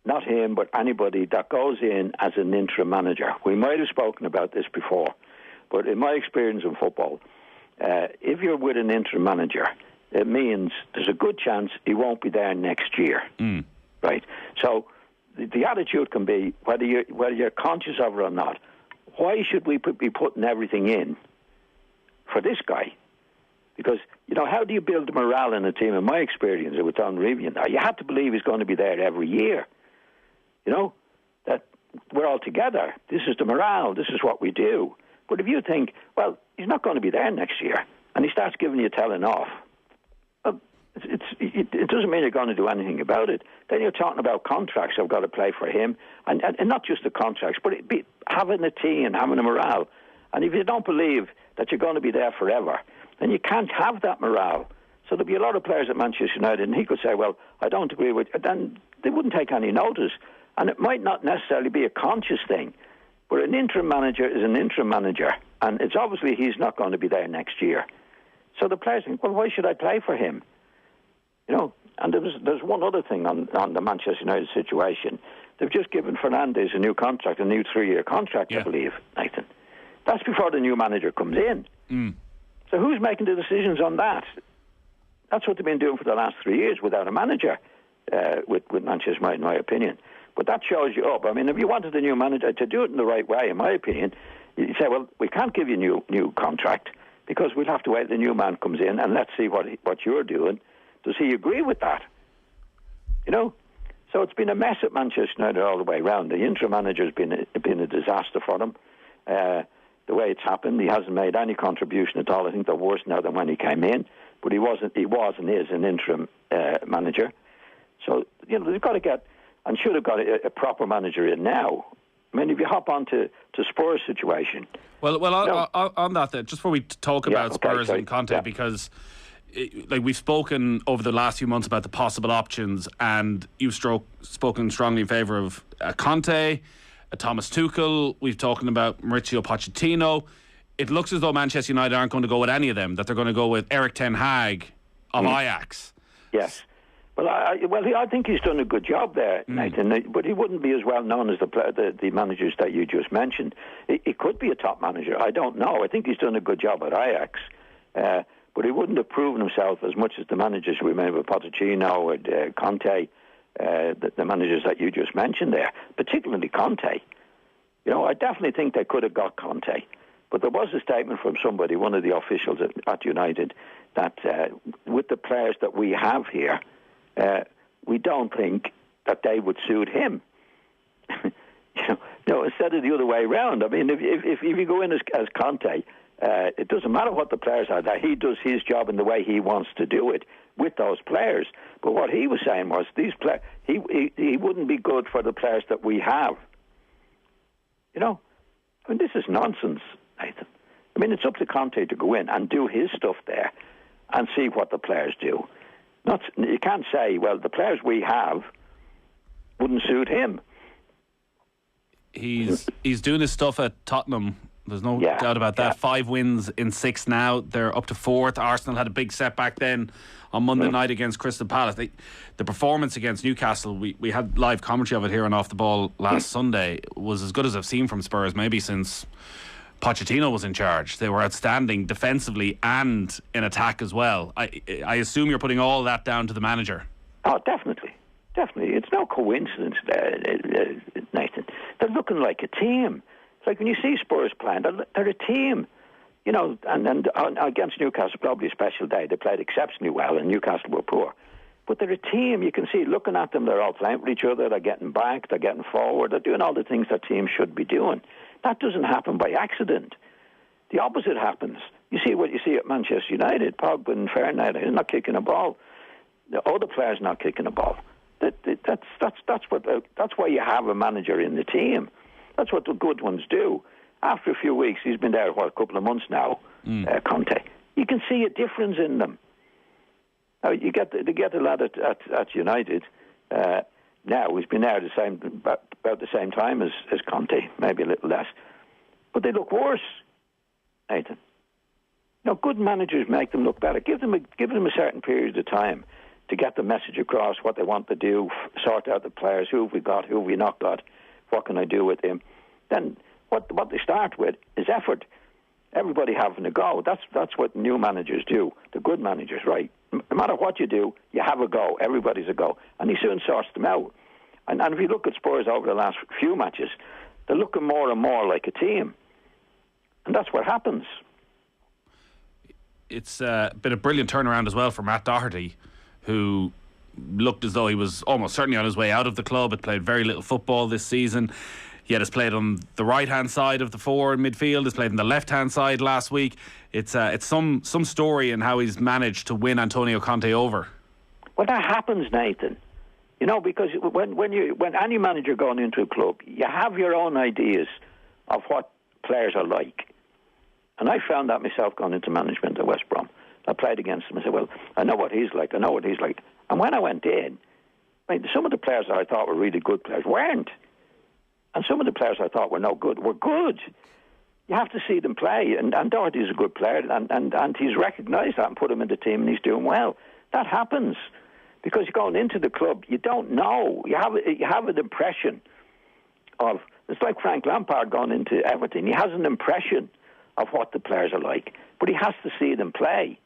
Speaker 16: not him, but anybody that goes in as an interim manager. We might have spoken about this before, but in my experience in football, if you're with an interim manager, it means there's a good chance he won't be there next year. Right? So the attitude can be, whether you're conscious of it or not, why should we be putting everything in for this guy? Because, how do you build morale in a team? In my experience, with Don Rivian, you have to believe he's going to be there every year. That we're all together. This is the morale. This is what we do. But if you think, well, he's not going to be there next year, and he starts giving you telling off, well, it doesn't mean you're going to do anything about it. Then you're talking about contracts I've got to play for him, and not just the contracts, but having a team and having a morale. And if you don't believe that you're going to be there forever, then you can't have that morale. So there'll be a lot of players at Manchester United, and he could say, well, I don't agree with you. Then they wouldn't take any notice. And it might not necessarily be a conscious thing, but an interim manager is an interim manager, and it's obviously he's not going to be there next year. So the players think, well, why should I play for him? And there's one other thing on the Manchester United situation. They've just given Fernandes a new contract, a new 3-year contract, I believe, Nathan. That's before the new manager comes in. So who's making the decisions on that? That's what they've been doing for the last 3 years without a manager with Manchester United, in my opinion. But that shows you up. I mean, if you wanted a new manager to do it in the right way, in my opinion, you say, well, we can't give you a new contract because we'll have to wait till the new man comes in and let's see what you're doing. Does he agree with that? So it's been a mess at Manchester United all the way around. The interim manager has been a disaster for them. The way it's happened, he hasn't made any contribution at all. I think they're worse now than when he came in. But he was and is an interim manager. So, they've got to get, and should have got a proper manager in now. I mean, if you hop on to Spurs' situation. Well,
Speaker 11: on that, just before we talk about Spurs and Conte, because we've spoken over the last few months about the possible options, and you've spoken strongly in favour of Conte, Thomas Tuchel. We've talked about Mauricio Pochettino. It looks as though Manchester United aren't going to go with any of them, that they're going to go with Erik ten Hag of Ajax.
Speaker 16: Yes. Well, I think he's done a good job there, Nathan. But he wouldn't be as well known as the managers that you just mentioned. He could be a top manager. I don't know. I think he's done a good job at Ajax, but he wouldn't have proven himself as much as the managers we remember, Pochettino or Conte, the managers that you just mentioned there. Particularly Conte. You know, I definitely think they could have got Conte. But there was a statement from somebody, one of the officials at United, that with the players that we have here, we don't think that they would suit him. Instead of the other way around. I mean, if you go in as Conte, it doesn't matter what the players are. That he does his job in the way he wants to do it with those players. But what he was saying was these players, he wouldn't be good for the players that we have. You know, I mean, this is nonsense, Nathan. I mean, it's up to Conte to go in and do his stuff there and see what the players do. You can't say, well, the players we have wouldn't suit him.
Speaker 11: He's doing his stuff at Tottenham. There's no doubt about that. 5 wins in 6 now. They're up to 4th. Arsenal had a big setback then on Monday night against Crystal Palace. The performance against Newcastle, we had live commentary of it here on Off the Ball last Sunday, was as good as I've seen from Spurs maybe since Pochettino was in charge. They were outstanding defensively and in attack as well. I assume you're putting all that down to the manager.
Speaker 16: Oh, definitely. It's no coincidence, Nathan. They're looking like a team. It's like when you see Spurs playing, they're a team. You know, and against Newcastle, probably a special day. They played exceptionally well, and Newcastle were poor. But they're a team. You can see, looking at them, they're all playing with each other. They're getting back. They're getting forward. They're doing all the things that teams should be doing. That doesn't happen by accident. The opposite happens. You see what you see at Manchester United. Pogba and Fernandes, he's not kicking a ball. The other players not kicking a ball. That's why you have a manager in the team. That's what the good ones do. After a few weeks, he's been there a couple of months now, Conte. You can see a difference in them. Now you get the lad at United. Now he's been there about the same time as Conte, maybe a little less, but they look worse, Nathan. Now, good managers make them look better. Give them a certain period of time to get the message across, what they want to do, sort out the players, who have we got, who have we not got, what can I do with him. Then what they start with is effort. Everybody having a go. That's what new managers do. The good managers, right? No matter what you do, you have a go. Everybody's a go. And he soon sorts them out. And if you look at Spurs over the last few matches, they're looking more and more like a team. And that's what happens.
Speaker 11: It's been a brilliant turnaround as well for Matt Doherty, who looked as though he was almost certainly on his way out of the club. Had played very little football this season. Yet has played on the right-hand side of the 4 in midfield. Has played on the left-hand side last week. It's some story in how he's managed to win Antonio Conte over.
Speaker 16: Well, that happens, Nathan. You know, because when any manager going into a club, you have your own ideas of what players are like. And I found that myself going into management at West Brom. I played against him. I said, well, I know what he's like. And when I went in, some of the players that I thought were really good players weren't. And some of the players I thought were no good were good. You have to see them play. And Doherty's a good player. And he's recognised that and put him in the team, and he's doing well. That happens. Because you're going into the club, you don't know. You have an impression of... It's like Frank Lampard going into Everton. He has an impression of what the players are like. But he has to see them play.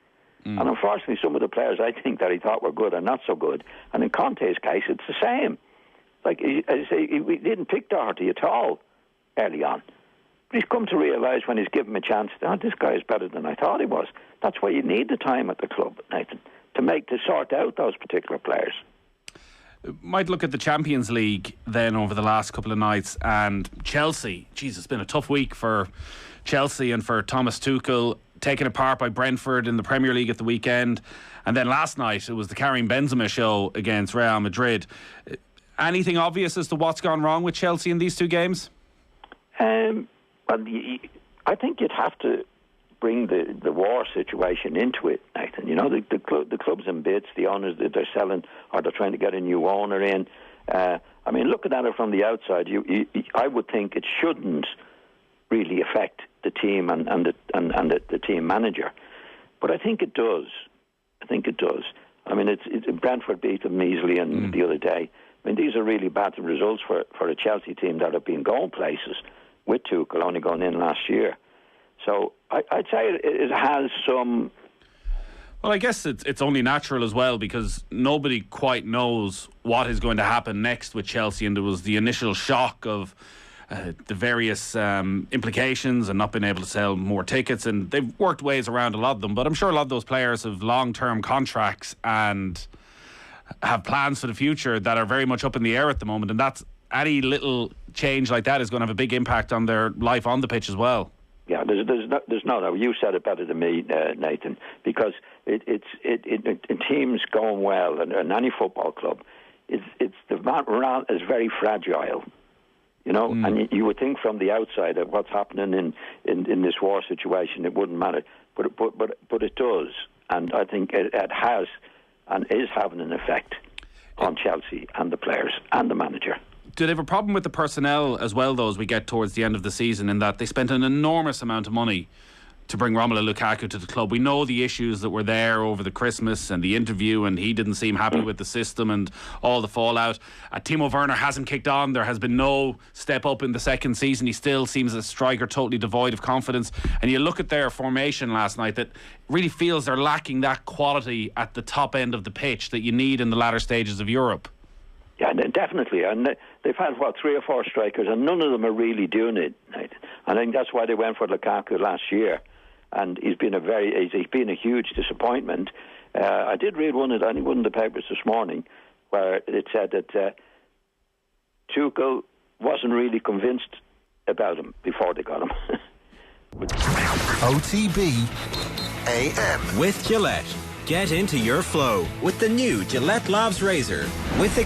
Speaker 16: And unfortunately, some of the players I think that he thought were good are not so good. And in Conte's case, it's the same. Like, as I say, we didn't pick Doherty at all early on. But he's come to realise when he's given him a chance, this guy is better than I thought he was. That's why you need the time at the club, Nathan, to sort out those particular players.
Speaker 11: Might look at the Champions League then over the last couple of nights, and Chelsea. It's been a tough week for Chelsea and for Thomas Tuchel, taken apart by Brentford in the Premier League at the weekend. And then last night it was the Karim Benzema show against Real Madrid. Anything obvious as to what's gone wrong with Chelsea in these 2 games?
Speaker 16: Well, I think you'd have to bring the war situation into it, Nathan. You know, the club's in bits, the owners that they're selling, or they're trying to get a new owner in. I mean, looking at it from the outside, I would think it shouldn't really affect the team and the team manager. But I think it does. I mean, Brentford beat them easily the other day. I mean, these are really bad results for a Chelsea team that have been going places, with Tuchel only going in last year. So I'd say it has some...
Speaker 11: Well, I guess it's only natural as well, because nobody quite knows what is going to happen next with Chelsea, and there was the initial shock of the various implications and not being able to sell more tickets, and they've worked ways around a lot of them, but I'm sure a lot of those players have long-term contracts and have plans for the future that are very much up in the air at the moment, and that's any little change like that is going to have a big impact on their life on the pitch as well. Yeah,
Speaker 16: there's no. You said it better than me, Nathan. Because it's teams going well, and any football club, it's the morale is very fragile. You know, and you would think from the outside that what's happening in this war situation, it wouldn't matter, but it does, and I think it has and is having an effect on Chelsea and the players and the manager.
Speaker 11: Do they have a problem with the personnel as well, though, as we get towards the end of the season, in that they spent an enormous amount of money to bring Romelu Lukaku to the club? We know the issues that were there over the Christmas and the interview, and he didn't seem happy with the system and all the fallout. Timo Werner hasn't kicked on. There has been no step up in the second season. He still seems a striker totally devoid of confidence. And you look at their formation last night, that really feels they're lacking that quality at the top end of the pitch that you need in the latter stages of Europe.
Speaker 16: Yeah, definitely. And they've had, 3 or 4 strikers, and none of them are really doing it. I think that's why they went for Lukaku last year. And he's been a huge disappointment. I did read one of the papers this morning where it said that Tuchel wasn't really convinced about him before they got him.
Speaker 23: OTB AM. With Gillette. Get into your flow with the new Gillette Labs razor. With